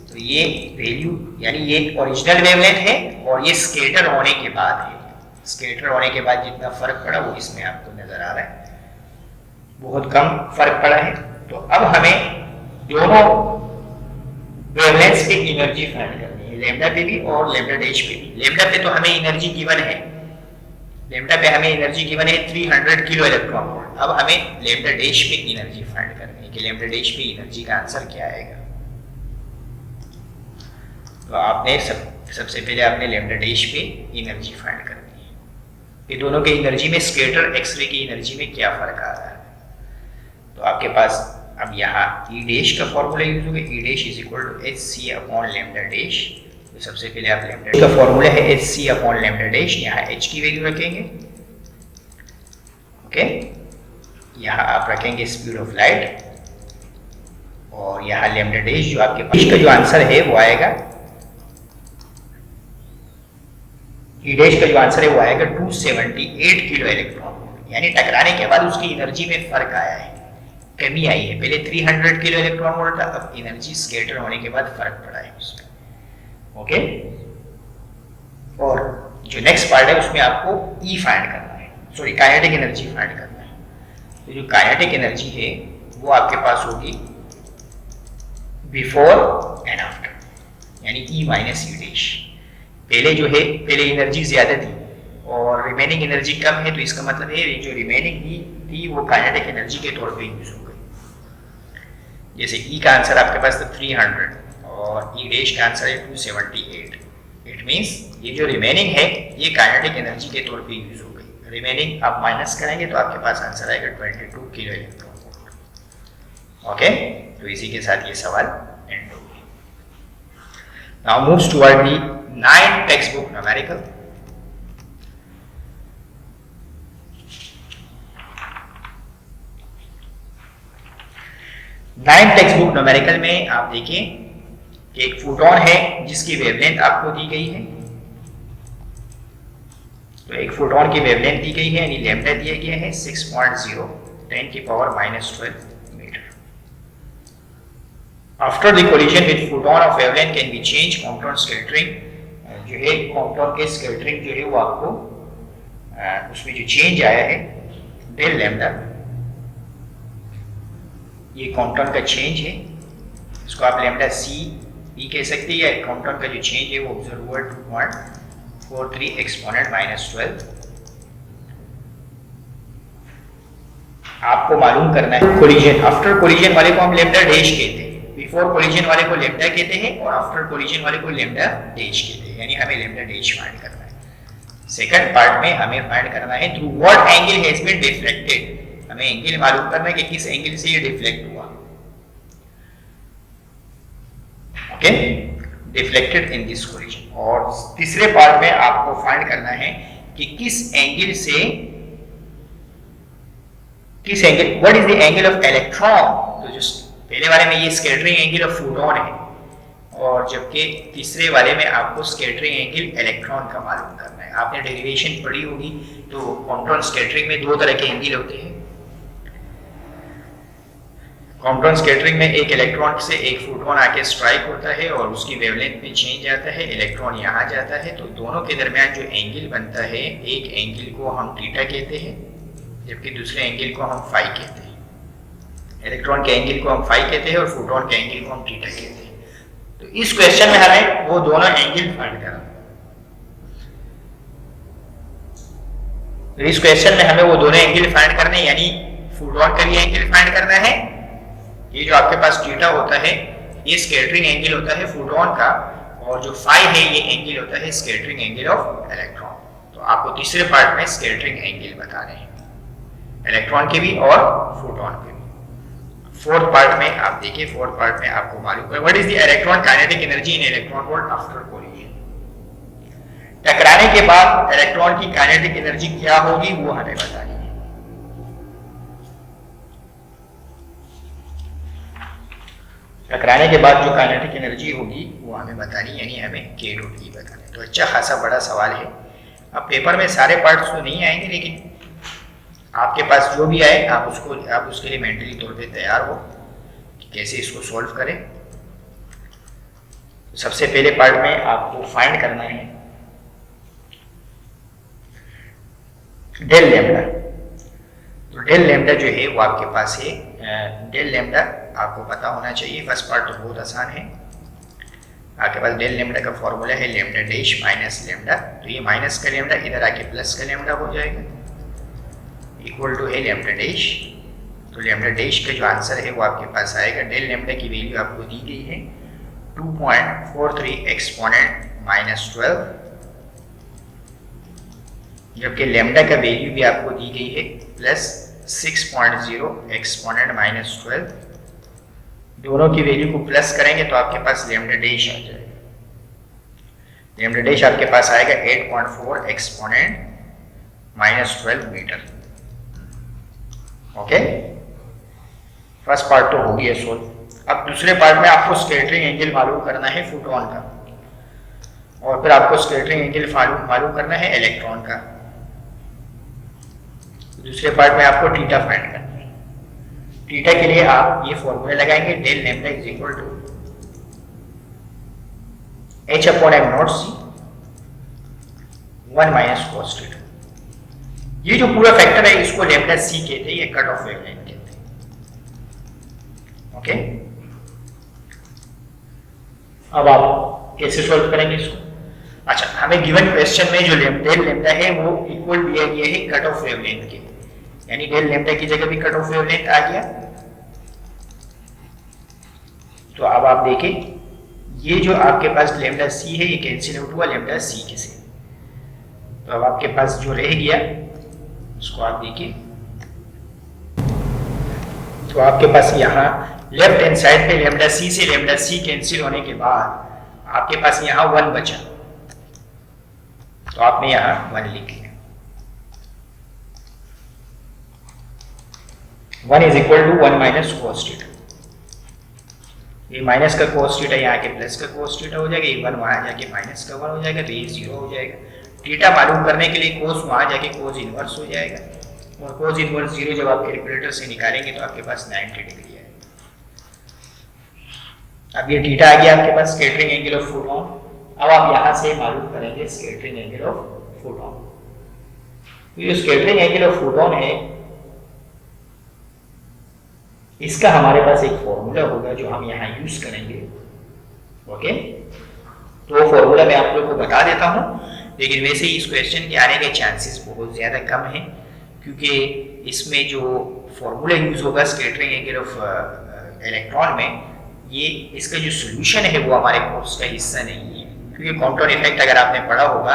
तो ये वैल्यू यानी ये ओरिजिनल वेवलेंथ है और ये स्कैटर होने के बाद है। स्कैटर होने के बाद जितना फर्क पड़ा वो इसमें आपको नजर आ रहा है, बहुत कम फर्क पड़ा है। तो अब हमें दोनों वेवलेंथ्स पे एनर्जी फाइंड करनी है, लैम्डा पे भी और लैम्डा डैश पे भी। लैम्डा पे तो हमें एनर्जी गिवन है, लैम्डा पे हमें एनर्जी गिवन है 300 किलो इलेक्ट्रॉन वोल्ट। अब हमें लैम्डा डैश पे एनर्जी फाइंड करनी है कि लैम्डा डैश पे एनर्जी का आंसर क्या आएगा। तो आपने सबसे पहले आपने लैम्डा डैश पे एनर्जी फाइंड करनी है। ये दोनों के एनर्जी में स्कैटर एक्सरे की एनर्जी में क्या फर्क आ रहा है। तो आपके पास अब यहाँ ई डैश का फॉर्मूला यूज होगा, E dash is equal to hc/λ dash. तो सबसे पहले आप लैम्डा का फॉर्मूला है hc/λ डैश, यहाँ h की वैल्यू रखेंगे। ओके, यहाँ आप रखेंगे स्पीड ऑफ लाइट और यहाँ लैम्डा डैश जो आपके पास का जो आंसर है वो आएगा, ई डैश का जो आंसर है वो आएगा 278 किलो इलेक्ट्रॉन वोल्ट, यानी टकराने के बाद उसकी एनर्जी में फर्क आया है, कमी आई है। पहले 300 किलो इलेक्ट्रॉन वोल्ट था, अब एनर्जी स्कैटर होने के बाद फर्क पड़ा है उसमें। ओके, और जो नेक्स्ट पार्ट है उसमें आपको ई फाइंड करना है, सॉरी काइनेटिक एनर्जी फाइंड करना है। तो जो काइनेटिक एनर्जी है वो आपके पास होगी बिफोर एंड आफ्टर, यानी ई माइनस ई डैश। पहले जो है, पहले एनर्जी ज्यादा थी और रिमेनिंग एनर्जी कम है, तो इसका मतलब है जो रिमेनिंग थी वो काइनेटिक एनर्जी के तौर पे यूज हो गई। जैसे ई का आंसर आपके पास था 300 और ई डैश का आंसर है 278। इट मींस ये जो रिमेनिंग है ये काइनेटिक एनर्जी के तौर पे यूज हो गई। रिमेनिंग आप माइनस करेंगे तो आपके पास आंसर आएगा 22 किलो इलेक्ट्रॉन वोल्ट। ओके, तो इसी के साथ ये सवाल एंड हो गया। Now moves toward the 9th text book numerical. Ninth text book numerical में आप देखिए कि एक फोटोन है जिसकी वेवलेंथ आपको दी गई है। तो एक फोटोन की वेवलेंथ दी गई है, यानी लैम्डा दिया गया है 6.0 10 की power -12 metre. After the collision with photon of wavelength can be change compound scattering, जो है कंपाउंड के स्कैटरिंग जो है वो आपको उसमें जो चेंज आया है डेल लैम्डा, ये क्वांटम का चेंज है, इसको आप लैम्डा सी ई कह सकते हैं, या क्वांटम का जो चेंज है वो ऑब्जर्वर 2.43 एक्सपोनेंट -12। आपको मालूम करना है कोलिजन, आफ्टर कोलिजन वाले को हम लैम्डा डैश कहते हैं, बिफोर कोलिजन वाले को लैम्डा कहते हैं और आफ्टर कोलिजन वाले को लैम्डा डैश कहते हैं, यानी हमें लैम्डा डैश फाइंड करना है। सेकंड पार्ट में हमें फाइंड करना है through what angle has been deflected, हमें एंगल मालूम करना है कि किस एंगल से ये डिफ्लेक्ट हुआ। Okay, deflected in this collision. और तीसरे पार्ट में आपको फाइंड करना है कि किस एंगल से, किस angle, what is the angle of electron. तो जो पहले वाले में ये स्कैटरिंग एंगल ऑफ फोटोन है और जबकि तीसरे वाले में आपको स्कैटरिंग एंगल इलेक्ट्रॉन का मालूम करना है। आपने डेरिवेशन पढ़ी होगी, तो क्वांटम स्कैटरिंग में दो तरह के एंगल होते हैं। क्वांटम स्कैटरिंग में एक इलेक्ट्रॉन से एक फोटोन आके स्ट्राइक होता है और उसकी वेवलेंथ में चेंज आता है, इलेक्ट्रॉन यहाँ जाता है, तो दोनों के दरमियान जो एंगल बनता है, एक एंगल को हम थीटा कहते हैं जबकि दूसरे एंगल को हम फाई कहते हैं। इलेक्ट्रॉन के एंगल को हम फाई कहते हैं और फोटोन के एंगल को हम थीटा कहते हैं। तो इस क्वेश्चन में हमें वो दोनों एंगल फाइंड करना है। तो इस क्वेश्चन में हमें वो दोनों एंगल फाइंड करने, यानी फोटोन का भी एंगल फाइंड करना है, ये जो आपके पास थीटा होता है ये स्कैटरिंग एंगल होता है फोटोन का, और जो फाई है ये एंगल होता है स्कैटरिंग एंगल ऑफ इलेक्ट्रॉन। तो आपको तीसरे पार्ट में स्कैटरिंग एंगल बताने हैं, इलेक्ट्रॉन के भी और फोटोन के भी। फोर्थ पार्ट में आप देखिए, फोर्थ पार्ट में आपको मालूम है what is the electron kinetic energy in electron volt after collision. टकराने के बाद इलेक्ट्रॉन की काइनेटिक एनर्जी क्या होगी वो हमें बतानी है। टकराने के बाद जो काइनेटिक एनर्जी होगी वो हमें बतानी, यानी हमें K डॉट E बताना। तो अच्छा खासा बड़ा सवाल है। अब पेपर में सारे पार्ट्स तो नहीं आएंगे, लेकिन आपके पास जो भी आए आप उसके लिए मेंटली तौर पे तैयार हो कि कैसे इसको सॉल्व करें। तो सबसे पहले पार्ट में आपको फाइंड करना है डेल लैम्डा। तो डेल लैम्डा जो है वो आपके पास है, डेल लैम्डा आपको पता होना चाहिए। फर्स्ट पार्ट तो बहुत आसान है, आपके पास डेल लैम्डा का फॉर्मूला है लैम्डा डैश माइनस लैम्डा। तो ये माइनस का लैम्डा इधर आके प्लस का लैम्डा हो जाएगा, इक्वल टू है लैम्डा डैश। तो लैम्डा डैश का जो आंसर है वो आपके पास आएगा, डेल लैम्डा की वैल्यू आपको दी गई है 2.43 एक्सपोनेंट -12, जबकि लैम्डा का वैल्यू भी आपको दी गई है प्लस 6.0 एक्सपोनेंट -12। दोनों की वैल्यू को प्लस करेंगे तो आपके पास लैम्डा डैश आ जाएगा। लैम्डा डैश आपके पास आएगा 8.4 exponent -12 metre. Okay, first part तो हो गया सोल्व। अब दूसरे पार्ट में आपको स्कैटरिंग एंगल मालूम करना है फोटोन का, और फिर आपको स्कैटरिंग एंगल मालूम करना है इलेक्ट्रॉन का। दूसरे पार्ट में आपको थीटा फाइंड करना है। थीटा के लिए आप ये फॉर्मूला लगाएंगे, del lambda is equal to h/m0c 1 minus cos theta. ये जो पूरा फैक्टर है इसको लैम्डा सी कहते हैं, ये कट ऑफ वेवलेंथ कहते हैं। ओके, अब आप कैसे सॉल्व करेंगे इसको? अच्छा, हमें गिवन क्वेश्चन में जो डेल लैम्डा है वो इक्वल दिया गया है कट ऑफ वेवलेंथ के, यानी डेल लैम्डा की जगह भी कट ऑफ वेवलेंथ आ गया। तो अब आप देखें, ये जो आपके पास लैम्डा सी है ये कैंसिल आउट हुआ लैम्डा सी के से। तो अब आपके पास जो रह गया उसको आप देखिए, तो आपके पास यहाँ लेफ्ट हैंड साइड पे लैम्डा सी से लैम्डा सी कैंसिल होने के बाद आपके पास यहाँ 1 बचा, तो आपने यहाँ 1 लिख लिया। 1 is equal to 1 minus cos theta. ये माइनस का cos थीटा यहाँ के प्लस का cos थीटा हो जाएगा, ये 1 वहां जाके माइनस का 1 हो जाएगा, तो ये 0 हो जाएगा। थीटा मालूम करने के लिए cos वहां जाके cos इनवर्स हो जाएगा, और cos इनवर्स 0 जब आप कैलकुलेटर से निकालेंगे तो आपके पास 90 डिग्री है। अब ये थीटा आ गया आपके पास स्कैटरिंग एंगल ऑफ फोटोन। अब आप यहाँ से मालूम करेंगे स्कैटरिंग एंगल ऑफ फोटोन। ये स्कैटरिंग एंगल ऑफ फोटोन है, इसका हमारे पास एक फॉर्मूला होगा जो हम यहाँ यूज करेंगे। ओके, तो फॉर्मूला मैं आप लोगों को बता देता हूँ, लेकिन वैसे ही इस क्वेश्चन के आने के चांसेस बहुत ज़्यादा कम हैं, क्योंकि इसमें जो फॉर्मूला यूज होगा स्कैटरिंग एंगल ऑफ इलेक्ट्रॉन में, ये इसका जो सोल्यूशन है वो हमारे कोर्स का हिस्सा नहीं है। क्योंकि कॉम्पटाउन इफेक्ट अगर आपने पढ़ा होगा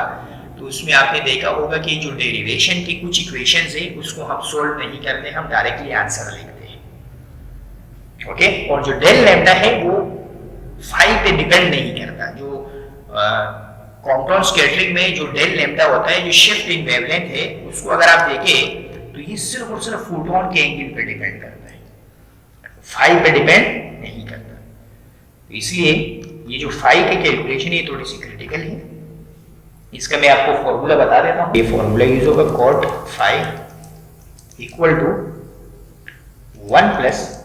तो उसमें आपने देखा होगा कि जो डेरिवेशन की कुछ इक्वेशंस है उसको हम सोल्व नहीं करते, हम डायरेक्टली आंसर लिखते हैं। ओके, और जो डेल लैम्डा है वो फाई पे डिपेंड नहीं करता। जो कॉम्पाउंड स्कैटरिंग में जो डेल लैम्डा होता है, जो शिफ्ट इन वेवलेंथ है, उसको अगर आप देखें तो ये सिर्फ और सिर्फ फोटोन के एंगल पे डिपेंड करता है, फाई पे डिपेंड नहीं करता। तो इसलिए ये जो फाई की कैलकुलेशन है थोड़ी सी क्रिटिकल है। इसका मैं आपको फॉर्मूला बता देता हूँ। ये फॉर्मूला यूज होगा cot phi equal to 1 plus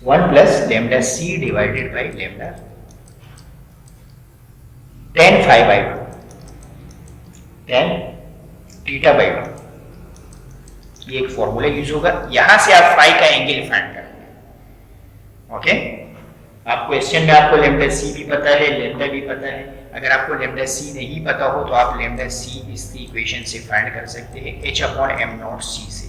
1 plus lambda C divided by lambda tan phi by 2 tan theta by 2। ये एक फॉर्मूला यूज होगा, यहां से आप फाई का एंगल फाइंड करेंगे। ओके, आप क्वेश्चन में आपको लैम्डा सी भी पता है, लैम्डा भी पता है। अगर आपको लैम्डा सी नहीं पता हो तो आप लैम्डा सी इस इक्वेशन से फाइंड कर सकते हैं, h अपॉन m नॉट सी से।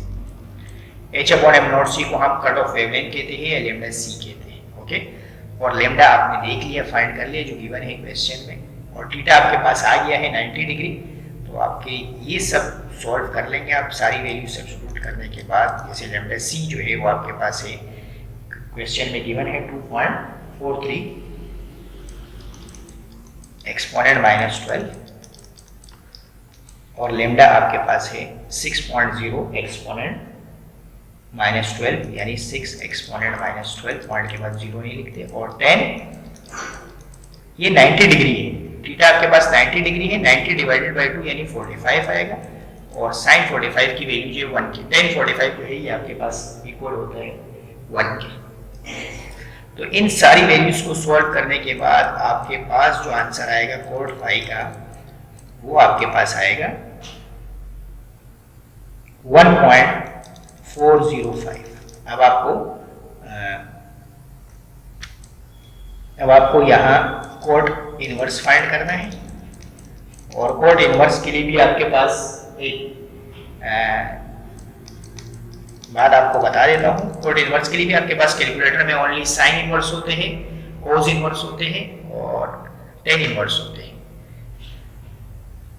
h अपॉन m नॉट सी को हम कट ऑफ वेवलेंथ कहते हैं या लैम्डा सी कहते हैं। ओके, और लैम्डा आपने देख लिया, फाइंड कर लिया जो गिवन है क्वेश्चन में, और थीटा आपके पास आ गया है 90 डिग्री। तो आपके ये सब सॉल्व कर लेंगे आप सारी वैल्यू सब्स्टिट्यूट करने के बाद। जैसे लैम्डा सी जो है वो आपके पास है क्वेश्चन में गिवन है 2.43 एक्सपोनेंट माइनस 12, और लैम्डा आपके पास है 6.0 एक्सपोनेंट माइनस 12, यानी 6 एक्सपोनेंट माइनस 12, पॉइंट के बाद 0 नहीं लिखते। और 10 ये 90 डिग्री है, थीटा आपके पास 90 डिग्री है, 90 डिवाइडेड बाई 2 यानी 45 आएगा, और साइन 45 की वैल्यू जो है 1 की, tan 45 जो है ये आपके पास इक्वल होता है 1 के। तो इन सारी वैल्यूज को सॉल्व करने के बाद आपके पास जो आंसर आएगा कोड फाई का, वो आपके पास आएगा 1.405। अब आपको यहाँ कोड इनवर्स फाइंड करना है, और कोड इनवर्स के लिए भी आपके पास एक बात आपको बता देता हूँ। कोड इनवर्स के लिए भी आपके पास कैलकुलेटर में ओनली साइन इनवर्स होते हैं, कोस इनवर्स होते हैं और टेन इनवर्स होते हैं।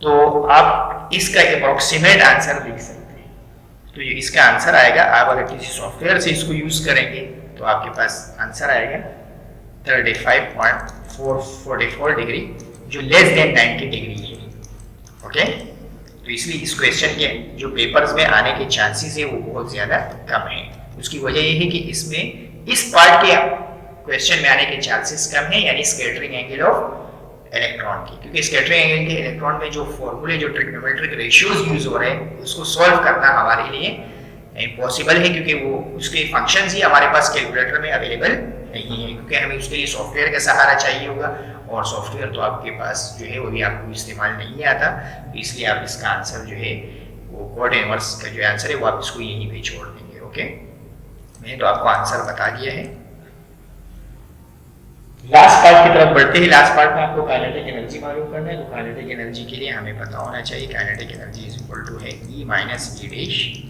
तो आप इसका अप्रोक्सीमेट आंसर देख सकते हैं। तो ये इसका आंसर आएगा, आप अगर किसी सॉफ्टवेयर से इसको यूज करेंगे तो आपके पास आंसर आएगा 35.444 डिग्री, जो लेस देन 90 डिग्री है। ओके, तो इसलिए इस क्वेश्चन के जो पेपर्स में आने के चांसेस है वो बहुत ज़्यादा कम है। उसकी वजह ये है कि इसमें इस पार्ट के क्वेश्चन में आने के चांसेस कम है, यानी स्कैटरिंग एंगल ऑफ इलेक्ट्रॉन की, क्योंकि स्कैटरिंग एंगल के इलेक्ट्रॉन में जो फॉर्मूले, जो ट्रिग्नोमेट्रिक रेशियोज यूज हो रहे हैं, उसको सॉल्व करना हमारे लिए इम्पॉसिबल है क्योंकि वो उसके फंक्शंस ही हमारे पास कैलकुलेटर में अवेलेबल नहीं है, क्योंकि हमें उसके लिए सॉफ्टवेयर का सहारा चाहिए होगा, और सॉफ्टवेयर तो आपके पास जो है वो भी आपको इस्तेमाल नहीं आता, इसलिए आप इसका आंसर जो है वो कॉर्ड इनवर्स का जो आंसर है वो आप इसको यहीं पे छोड़ देंगे। ओके, मैंने तो आपको आंसर बता दिया है। लास्ट पार्ट की तरफ बढ़ते हैं। लास्ट पार्ट में आपको काइनेटिक एनर्जी मालूम करना है, तो काइनेटिक एनर्जी के लिए हमें पता होना चाहिए kinetic energy is equal to है E minus E dash.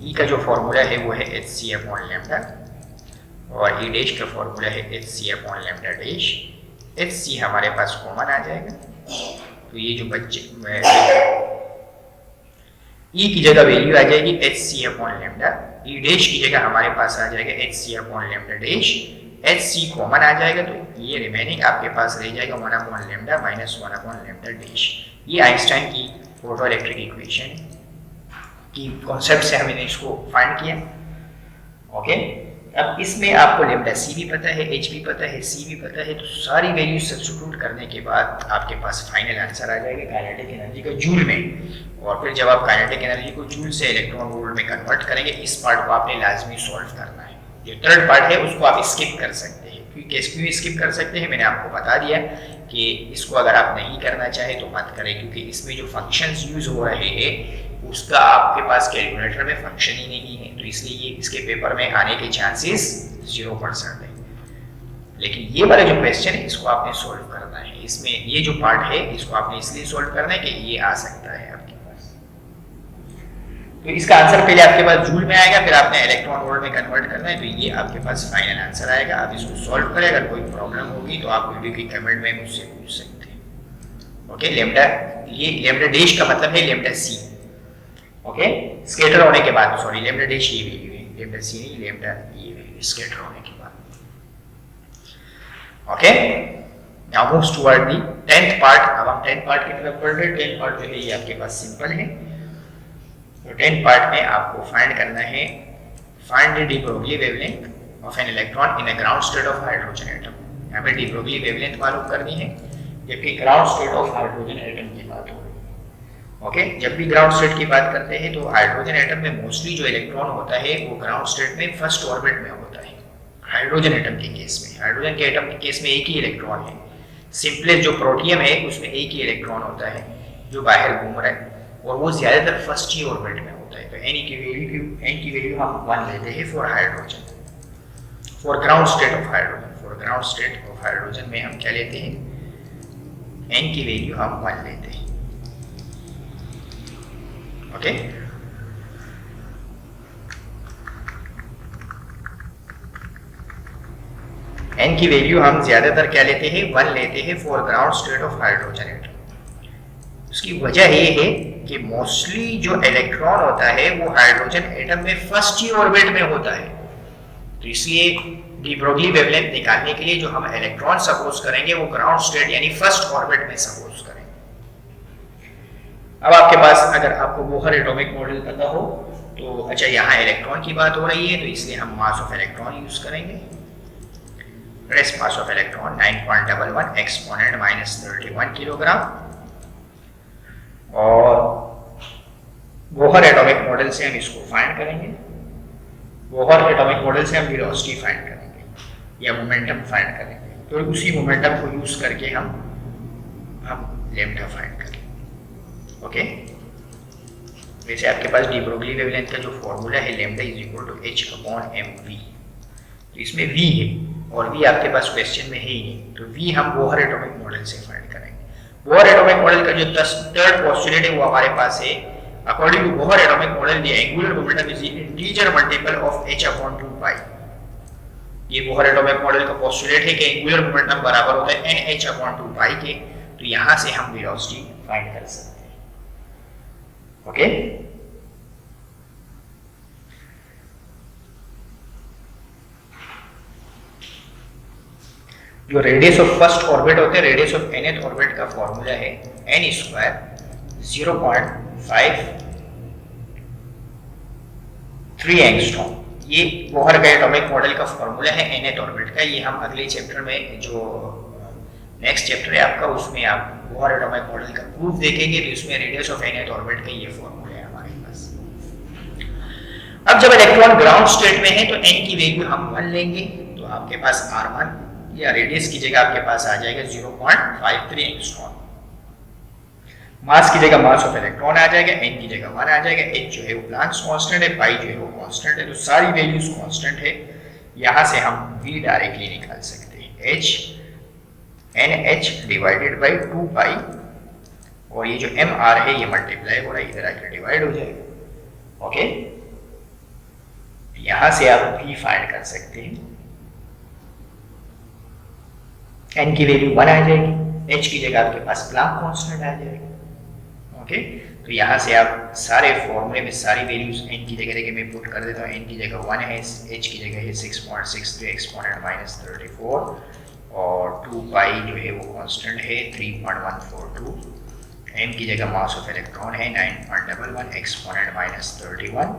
E का जो फॉर्मूला है वो है hc अपॉन लैम्डा, और E डैश का फॉर्मूला है hc upon lambda dash. hc हमारे पास कॉमन आ जाएगा, तो ये जो बच्चे E की जगह वैल्यू आ जाएगी hc upon lambda, E dash की जगह हमारे पास आ जाएगा hc upon lambda dash, hc common आ जाएगा, तो ये रिमेनिंग आपके पास रह जाएगा 1 upon lambda minus 1 upon lambda dash. ये आइंस्टाइन की फोटो इलेक्ट्रिक इक्वेशन की कॉन्सेप्ट से हमने इसको फाइंड किया। ओके, अब इसमें आपको लैम्डा c भी पता है, h भी पता है, c भी पता है, तो सारी वैल्यू सब्स्टिट्यूट करने के बाद आपके पास फाइनल आंसर आ जाएगा काइनेटिक एनर्जी का जूल में। और फिर जब आप काइनेटिक एनर्जी को जूल से इलेक्ट्रॉन वोल्ट में कन्वर्ट करेंगे, इस पार्ट को आपने लाजमी सॉल्व करना है। जो थर्ड पार्ट है उसको आप स्किप कर सकते हैं। क्यों स्किप कर सकते हैं, मैंने आपको बता दिया कि इसको अगर आप नहीं करना चाहे तो मत करें, क्योंकि इसमें जो फंक्शंस यूज हो रहे हैं उसका आपके पास कैलकुलेटर में फंक्शन ही नहीं है, तो इसलिए ये इसके पेपर में आने के चांसेस 0% है। लेकिन ये वाला जो क्वेश्चन है इसको आपने सोल्व करना है। इसमें ये जो पार्ट है इसको आपने इसलिए सोल्व करना है कि ये आ सकता है आपके पास। तो इसका आंसर पहले आपके पास जूल में आएगा, फिर आपने इलेक्ट्रॉन वोल्ट में कन्वर्ट करना है, तो ये आपके पास फाइनल आंसर आएगा। आप इसको सोल्व करें, अगर कोई प्रॉब्लम होगी तो आप वीडियो की कमेंट में मुझसे पूछ सकते हैं। ओके, लैम्डा, ये लैम्डा डैश का मतलब है लैम्डा c। ओके, स्कैटर होने के बाद, सॉरी लैम्डा डैश ये वैल्यू है, लैम्डा c नहीं, लैम्डा ये वैल्यू स्कैटर होने के बाद। Okay, now moves toward the 10th part. अब हम 10th पार्ट की तरफ बढ़ रहे हैं। 10th पार्ट जो है ये आपके पास सिंपल है। तो 10th पार्ट में आपको फाइंड करना है, find the de Broglie wavelength of an electron in a ground state of hydrogen atom. यहाँ पे डी ब्रोगली वेवलेंथ मालूम करनी है, जबकि ground state of hydrogen atom की बात हो रही है। ओके, जब भी ग्राउंड स्टेट की बात करते हैं तो हाइड्रोजन एटम में मोस्टली जो इलेक्ट्रॉन होता है वो ग्राउंड स्टेट में फर्स्ट ऑर्बिट में होता है। हाइड्रोजन एटम के केस में, हाइड्रोजन के एटम के केस में एक ही इलेक्ट्रॉन है। सिंपलेस्ट जो प्रोटियम है उसमें एक ही इलेक्ट्रॉन होता है जो बाहर घूम रहा है, और वो ज्यादातर फर्स्ट ही ऑर्बिट में होता है। तो एन की वैल्यू हम 1 लेते हैं for hydrogen, for ground state of hydrogen. For ground state of hydrogen में हम क्या लेते हैं, एन की वैल्यू हम 1 लेते हैं। ओके, एन की वैल्यू हम ज्यादातर क्या लेते हैं, 1 लेते हैं for ground state of hydrogen atom. उसकी वजह ये है कि मोस्टली जो इलेक्ट्रॉन होता है वो हाइड्रोजन एटम में फर्स्ट ही ऑर्बिट में होता है। तो इसलिए डी ब्रोगली वेवलेंथ निकालने के लिए जो हम इलेक्ट्रॉन सपोज करेंगे वो ग्राउंड स्टेट यानी फर्स्ट ऑर्बिट में सपोज करेंगे। अब आपके पास अगर आपको बोहर एटॉमिक मॉडल पता हो तो, अच्छा यहाँ इलेक्ट्रॉन की बात हो रही है तो इसलिए हम मास ऑफ इलेक्ट्रॉन यूज करेंगे। Rest mass of electron 9.11 exponent -31 kilogram. और बोहर एटॉमिक मॉडल से हम इसको फाइंड करेंगे। बोहर एटॉमिक मॉडल से हम वेलोसिटी फाइंड करेंगे या मोमेंटम फाइंड करेंगे, तो उसी मोमेंटम को यूज करके हम लैम्डा फाइंड करेंगे। ओके, वैसे आपके पास डी ब्रोगली वेवलेंथ का जो फॉर्मूला है lambda is equal to h/mv, तो इसमें v है और v आपके पास क्वेश्चन में है ही नहीं, तो v हम बोहर एटॉमिक मॉडल से फाइंड करेंगे। बोहर एटॉमिक मॉडल का जो थर्ड पोस्टुलेट है वो हमारे पास है, according to Bohr atomic model the angular momentum is integer multiple of h/2π। ये बोहर एटॉमिक मॉडल का पोस्टुलेट है कि एंगुलर मोमेंटम बराबर होता है nh/2π के, तो यहां से हम वेलोसिटी फाइंड कर सकते हैं। ओके, जो रेडियस ऑफ फर्स्ट ऑर्बिट होते हैं, रेडियस ऑफ nth ऑर्बिट का फॉर्मूला है n स्क्वायर 0.53 एंगस्ट्रॉम। ये बोहर का एटॉमिक मॉडल का फॉर्मूला है nth ऑर्बिट का। ये हम अगले चैप्टर में, जो नेक्स्ट चैप्टर है आपका, उसमें आप बोहर एटॉमिक मॉडल का प्रूफ देखेंगे, तो उसमें रेडियस ऑफ nth ऑर्बिट का ये फॉर्मूला है हमारे पास। इलेक्ट्रॉन ग्राउंड स्टेट में है तो n की वैल्यू हम 1 लेंगे, तो आपके पास r1 या रेडियस की जगह आपके पास आ जाएगा 0.53 एंगस्ट्रॉम। मास की जगह मास ऑफ इलेक्ट्रॉन आ जाएगा, n की जगह 1 आ जाएगा, h जो है वो प्लैंक्स कांस्टेंट है, पाई जो है वो कांस्टेंट है, तो सारी वैल्यूज कांस्टेंट है। यहां से हम v डायरेक्टली निकाल सकते हैं, h nh डिवाइडेड बाय 2 पाई, और ये जो mr है ये मल्टीप्लाई हो रहा है, इधर आकर डिवाइड हो जाएगा। ओके, यहां से आप v फाइंड कर सकते हैं। n की वैल्यू 1 आ जाएगी, h की जगह आपके पास प्लैंक कांस्टेंट आ जाएगा। ओके, तो यहां से आप सारे फॉर्मूले में सारी वैल्यूज n की जगह देखिए मैं पुट कर देता हूँ। n की जगह 1 है, h की जगह है 6.63 एक्सपोनेंट माइनस 34, और 2 पाई जो है वो कांस्टेंट है 3.142, m की जगह मास ऑफ इलेक्ट्रॉन है 9.11 एक्सपोनेंट माइनस 31,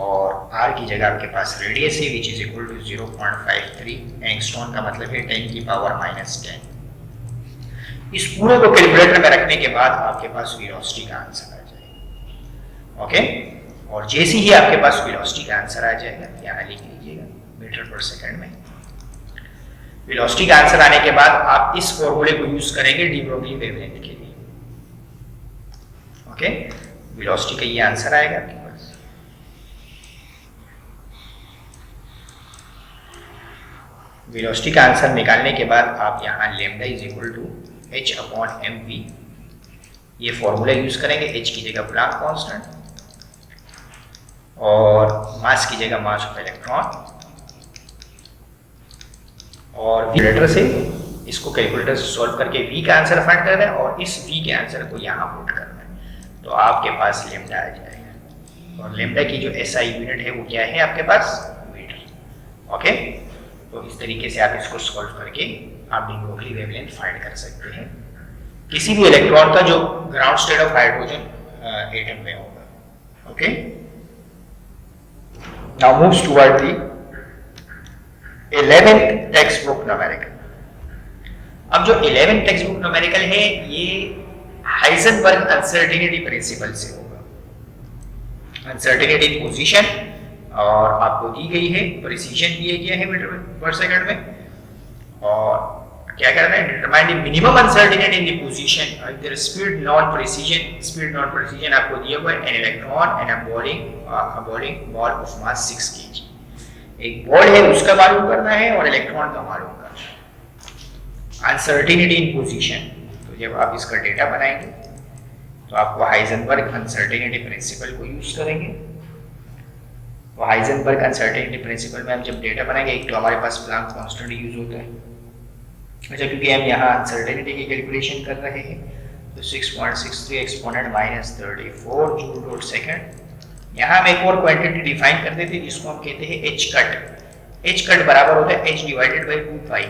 और r की जगह आपके पास रेडियस है which is equal to 0.53 angstrom का मतलब है 10 की पावर -10। इस पूरे को कैलकुलेटर में रखने के बाद आपके पास वेलोसिटी का आंसर आ जाएगा। ओके, और जैसे ही आपके पास वेलोसिटी का आंसर आ जाएगा, यहाँ लिख लीजिएगा मीटर पर सेकंड में। वेलोसिटी का आंसर आने के बाद आप इस फॉर्मूले को यूज करेंगे डी ब्रोगली वेवलेंथ के लिए। ओके, वेलोसिटी का ये आंसर आएगा आपके पास। वेलोसिटी का आंसर निकालने के बाद आप यहाँ lambda is equal to h upon mv ये फॉर्मूला यूज करेंगे। h की जगह प्लैंक कांस्टेंट और मास की जगह मास ऑफ इलेक्ट्रॉन, और कैलकुलेटर से इसको कैलकुलेटर से सॉल्व करके v का आंसर फाइंड करना है और इस v के आंसर को यहाँ पुट करना है, तो आपके पास लैम्डा आ जाएगा। और लैम्डा की जो SI यूनिट है वो क्या है आपके पास, मीटर। ओके, तो इस तरीके से आप इसको सॉल्व करके आप डी ब्रोगली वेवलेंथ फाइंड कर सकते हैं किसी भी इलेक्ट्रॉन का जो ground state of hydrogen atom में होगा। Okay, now moves toward the 11th text book numerical. अब जो 11th टेक्स्ट बुक न्यूमेरिकल है ये हाइजेनबर्ग अनसर्टेनिटी प्रिंसिपल से होगा। अनसर्टेनिटी इन पोजीशन और आपको दी गई है, प्रिसीजन दिया गया है मीटर पर सेकंड में, और क्या करना है, determine the minimum uncertainty in the position, there speed non precision. Speed non precision आपको दिया हुआ है, an electron and a bowling ball of mass 6 kg। एक बॉल है उसका मालूम करना है और इलेक्ट्रॉन का मालूम करना है। अनसर्टेनिटी इन पोजीशन, तो जब आप इसका डेटा बनाएंगे तो आपको हाइजेनबर्ग अनसर्टेनिटी प्रिंसिपल को यूज करेंगे। तो हाइजेनबर्ग अनसर्टेनिटी प्रिंसिपल में हम जब डेटा बनाएंगे, एक तो हमारे पास प्लैंक कांस्टेंट यूज होता है। अच्छा, क्योंकि हम यहाँ अनसर्टेनिटी की कैलकुलेशन कर रहे हैं, तो 6.63 exponent minus 34 joule dot second. यहाँ हम एक और क्वांटिटी डिफाइन कर देते हैं जिसको हम कहते हैं h कट। h कट बराबर होता है h डिवाइडेड बाय 2 पाई,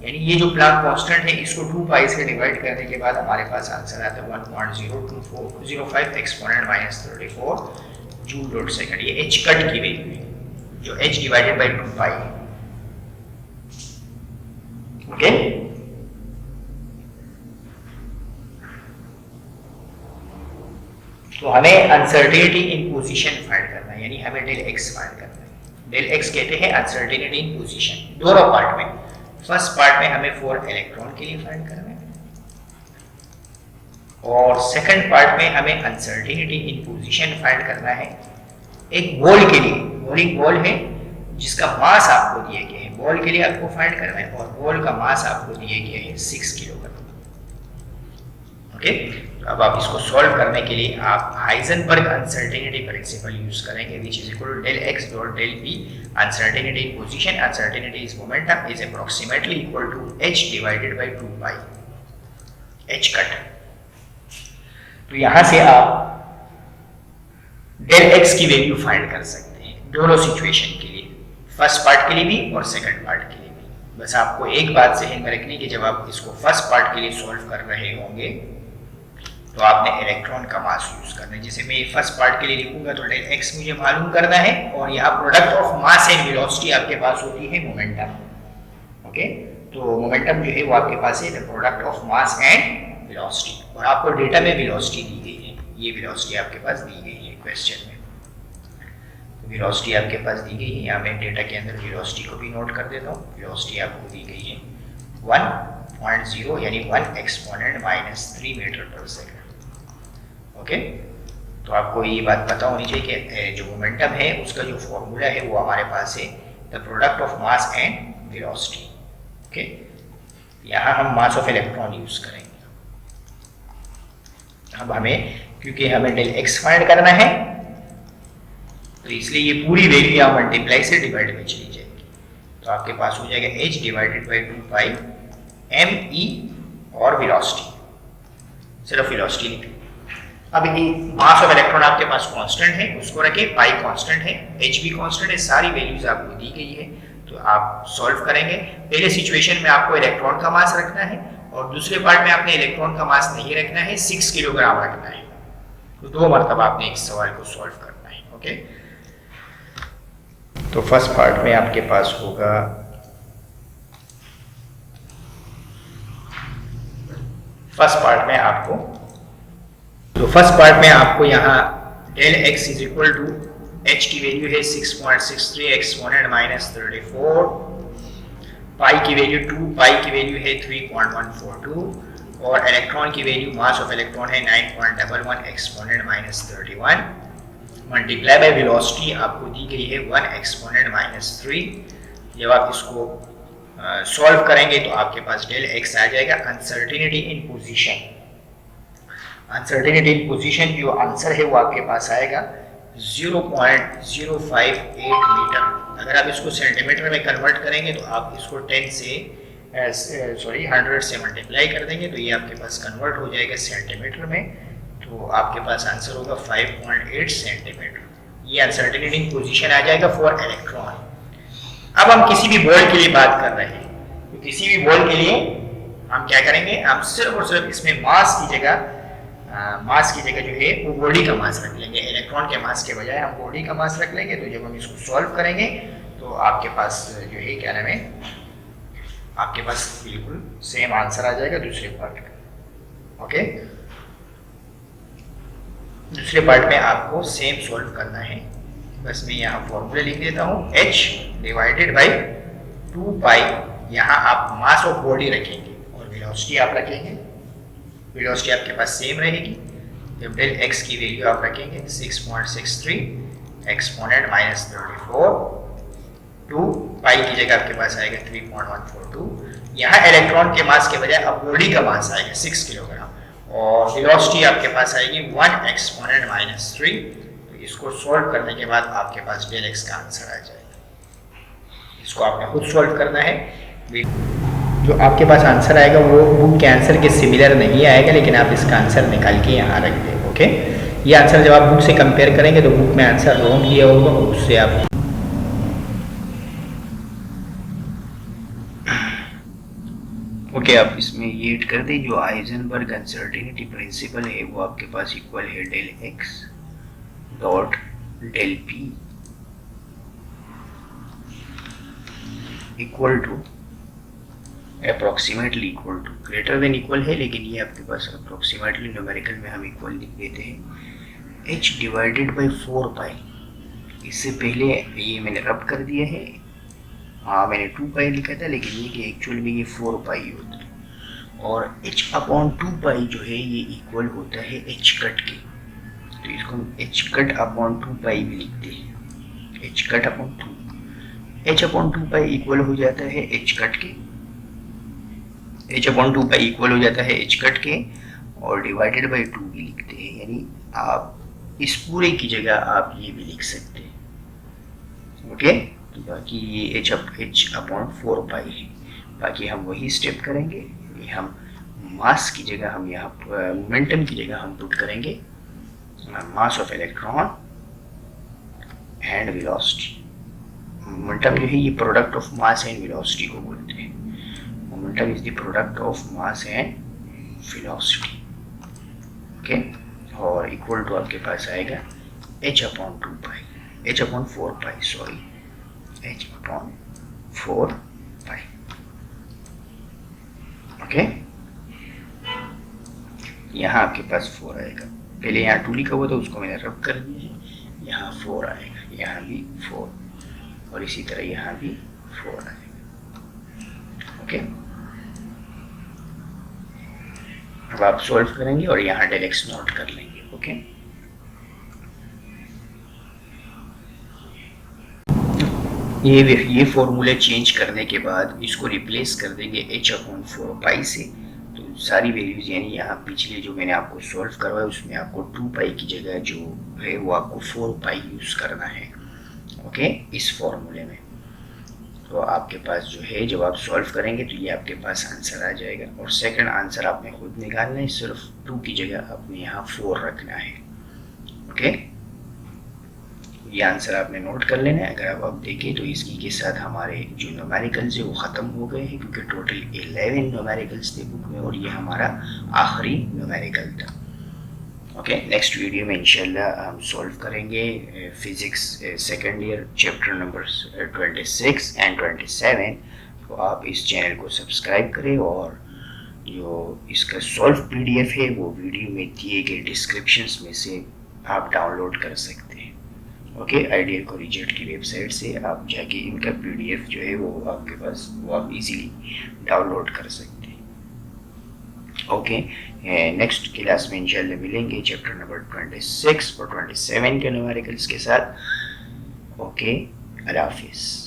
यानी ये जो प्लैंक कांस्टेंट है इसको 2 पाई से डिवाइड करने के बाद हमारे पास आंसर आता है 1.02405 exponent minus 34 joule dot second. ये h कट की वैल्यू है जो h डिवाइडेड बाय 2 पाई है। ओके, तो हमें अनसर्टेनिटी इन पोजीशन फाइंड करना है, यानी हमें डेल x फाइंड करना है। डेल x कहते हैं अनसर्टेनिटी इन पोजीशन, दोनों पार्ट में। फर्स्ट पार्ट में हमें फॉर इलेक्ट्रॉन के लिए फाइंड करना है, और सेकंड पार्ट में हमें अनसर्टेनिटी इन पोजीशन फाइंड करना है एक बॉल के लिए। बॉल एक बॉल है जिसका मास आपको दिया गया है, बॉल के लिए आपको फाइंड करना है, और बॉल का मास आपको दिया गया है 6 किलोग्राम। ओके, तो अब आप इसको सॉल्व करने के लिए आप हाइजेनबर्ग अनसर्टेनिटी प्रिंसिपल यूज करेंगे, which is equal to del x dot del p। Uncertainty in position, uncertainty is momentum, is approximately equal to h divided by 2 pi, h cut. तो यहां से आप डेल x की value find कर सकते हैं दोनों सिचुएशन के लिए, फर्स्ट पार्ट के लिए भी और सेकंड पार्ट के लिए भी। बस आपको एक बात ध्यान में रखनी कि जब आप इसको फर्स्ट पार्ट के लिए सॉल्व कर रहे होंगे तो आपने इलेक्ट्रॉन का मास यूज करना है। जैसे मैं फर्स्ट पार्ट के लिए लिखूंगा तो डेल x मुझे मालूम करना है, और यहाँ product of mass and velocity आपके पास होती है मोमेंटम। ओके, तो मोमेंटम जो है वो आपके पास है the product of mass and velocity, और आपको डेटा में वेलोसिटी दी गई है, ये वेलोसिटी आपके पास दी गई है क्वेश्चन में। वेलोसिटी आपके पास दी गई है, यहाँ मैं डेटा के अंदर वेलोसिटी को भी नोट कर देता हूँ। वेलोसिटी आपको दी गई है 1.0 यानी 1 एक्सपोनेंट -3 मीटर पर सेकंड। ओके, तो आपको ये बात पता होनी चाहिए कि जो मोमेंटम है उसका जो फॉर्मूला है वो हमारे पास है the product of mass and velocity. Okay, यहाँ हम मास ऑफ इलेक्ट्रॉन यूज करेंगे। अब हमें, क्योंकि हमें डेल एक्स फाइंड करना है, तो इसलिए ये पूरी वैल्यू यहाँ मल्टीप्लाई से डिवाइड में चली जाएगी। तो आपके पास हो जाएगा h divided by 2 pi m e और वेलोसिटी, सिर्फ वेलोसिटी निकली। अब ये मास ऑफ इलेक्ट्रॉन आपके पास कांस्टेंट है, उसको रखें, पाई कांस्टेंट है, h भी कांस्टेंट है, सारी वैल्यूज आपको दी गई है। तो आप सॉल्व करेंगे। पहले सिचुएशन में आपको इलेक्ट्रॉन का मास रखना है और दूसरे पार्ट में आपने इलेक्ट्रॉन का मास नहीं रखना है, 6 किलोग्राम रखना है। तो 2 मरतबा आपने इस सवाल को सॉल्व करना है। ओके, तो फर्स्ट पार्ट में आपके पास होगा फर्स्ट पार्ट में आपको यहाँ del X is equal to H की वैल्यू है 6.63 एक्सपोनेंट -34, पाई की वैल्यू 2, पाई की वैल्यू है 3.142 और इलेक्ट्रॉन की वैल्यू, मास ऑफ इलेक्ट्रॉन है 9.11 एक्सपोनेंट -31 मल्टीप्लाई बाय वेलोसिटी आपको दी गई है 1 एक्सपोनेंट -3। जब आप इसको सॉल्व करेंगे तो आपके पास डेल एक्स आ जाएगा। Uncertainty in position, uncertainty in position जो आंसर है वो आपके पास आएगा 0.058 मीटर। अगर आप इसको सेंटीमीटर में कन्वर्ट करेंगे तो आप इसको 100 से मल्टीप्लाई कर देंगे तो ये आपके पास कन्वर्ट हो जाएगा सेंटीमीटर में। तो आपके पास आंसर होगा 5.8 सेंटीमीटर। ये अनसर्टेनिटी इन पोजीशन आ जाएगा फॉर इलेक्ट्रॉन। अब हम किसी भी बॉल के लिए बात कर रहे हैं, तो किसी भी बॉल के लिए हम क्या करेंगे, हम सिर्फ और सिर्फ इसमें मास की जगह जो है वो बॉडी का मास रख लेंगे। इलेक्ट्रॉन के मास के बजाय हम बॉडी का मास रख लेंगे। तो जब हम इसको सॉल्व करेंगे तो आपके पास जो है क्या नाम है, आपके पास बिल्कुल सेम आंसर आ जाएगा दूसरे पार्ट का। ओके, दूसरे पार्ट में आपको सेम सॉल्व करना है। बस मैं यहाँ फॉर्मूला लिख देता हूँ, h डिवाइडेड बाई 2 पाई, यहाँ आप मास ऑफ बॉडी रखेंगे और वेलोसिटी आप रखेंगे। वेलोसिटी आपके पास सेम रहेगी। जब डेल x की वैल्यू आप रखेंगे 6.63 एक्सपोनेंट -34, 2 पाई की जगह आपके पास आएगा 3.142। यहाँ इलेक्ट्रॉन के मास के बजाय अब बॉडी का मास आएगा 6 किलोग्राम और वेलोसिटी आपके पास आएगी 1 एक्सपोनेंट -3। इसको सॉल्व करने के बाद आपके पास डेल एक्स का आंसर आ जाएगा। इसको आपने खुद सॉल्व करना है। जो आपके पास आंसर आएगा वो बुक के आंसर के सिमिलर नहीं आएगा, लेकिन आप इसका आंसर निकाल के यहाँ रख दें। ओके, ये आंसर जब आप बुक से कंपेयर करेंगे तो बुक में आंसर रॉन्ग दिया होगा, उससे आप आप इसमें ये ऐड कर दें। जो हाइजेनबर्ग अनसर्टेनिटी प्रिंसिपल है वो आपके पास इक्वल है del X dot del P equal to approximately equal to, greater than equal है लेकिन ये आपके पास अप्रोक्सीमेटली न्यूमेरिकल में हम इक्वल लिख देते हैं, h डिवाइडेड बाई 4 पाई। इससे पहले ये मैंने रब कर दिया है, हाँ मैंने 2 पाई लिखा था लेकिन ये कि एक्चुअल में ये 4 पाई होता है और h अपॉन 2 पाई जो है ये इक्वल होता है h कट के। तो इसको हम h कट अपॉन 2 पाई भी लिखते हैं, h cut upon 2, h upon 2 pi equal हो जाता है h कट के, h अपॉन 2 पाई इक्वल हो जाता है h कट के और डिवाइडेड बाई 2 भी लिखते हैं। यानी आप इस पूरे की जगह आप ये भी लिख सकते हैं। ओके, तो बाकी ये h अपॉन 4 पाई है। बाकी हम वही स्टेप करेंगे, हम मास की जगह हम यहाँ मोमेंटम की जगह हम पुट करेंगे मास of electron and velocity. Momentum जो है ये product of mass and velocity को बोलते हैं। Momentum is the product of mass and velocity. Okay, और इक्वल टू आपके पास आएगा h upon 2 pi, h upon 4 पाई, सॉरी h अपॉन 4 पाई। ओके, यहाँ आपके पास 4 आएगा। पहले यहाँ 2 लिखा हुआ था उसको मैंने रब कर दिया है, यहाँ 4 आएगा। यहाँ भी 4 और इसी तरह यहाँ भी 4 आएगा। ओके, अब आप सॉल्व करेंगे और यहाँ del x नोट कर लेंगे। ओके, ये फॉर्मूले चेंज करने के बाद इसको रिप्लेस कर देंगे h/4 पाई से। तो सारी वैल्यूज यानी यहाँ पिछले जो मैंने आपको सॉल्व करवाया उसमें आपको 2 पाई की जगह जो है वो आपको 4 पाई यूज करना है। ओके, इस फॉर्मूले में तो आपके पास जो है जब आप सॉल्व करेंगे तो ये आपके पास आंसर आ जाएगा। और सेकंड आंसर आपने खुद निकालना है, सिर्फ 2 की जगह आपने यहाँ 4 रखना है। ओके, ये आंसर आपने नोट कर लेना है। अगर आप देखें तो इसी के साथ हमारे जो न्यूमेरिकल्स है वो ख़त्म हो गए हैं, क्योंकि टोटल 11 न्यूमेरिकल्स थे बुक में और ये हमारा आखिरी न्यूमेरिकल था। ओके, नेक्स्ट वीडियो में इंशाल्लाह हम सॉल्व करेंगे physics second year chapter number 26 and 27। तो आप इस चैनल को सब्सक्राइब करें और जो इसका सॉल्व PDF है वो वीडियो में दिए गए डिस्क्रिप्शंस में से आप डाउनलोड कर सकते हैं। ओके, आइडियल कॉलेजिएट की वेबसाइट से आप जाके इनका PDF जो है वो आपके पास वो आप इजीली डाउनलोड कर सकते हैं। ओके, नेक्स्ट क्लास में इंशाल्लाह मिलेंगे चैप्टर नंबर 26 और 27 के न्यूमेरिकल्स के साथ। ओके, अल्लाह हाफिज़।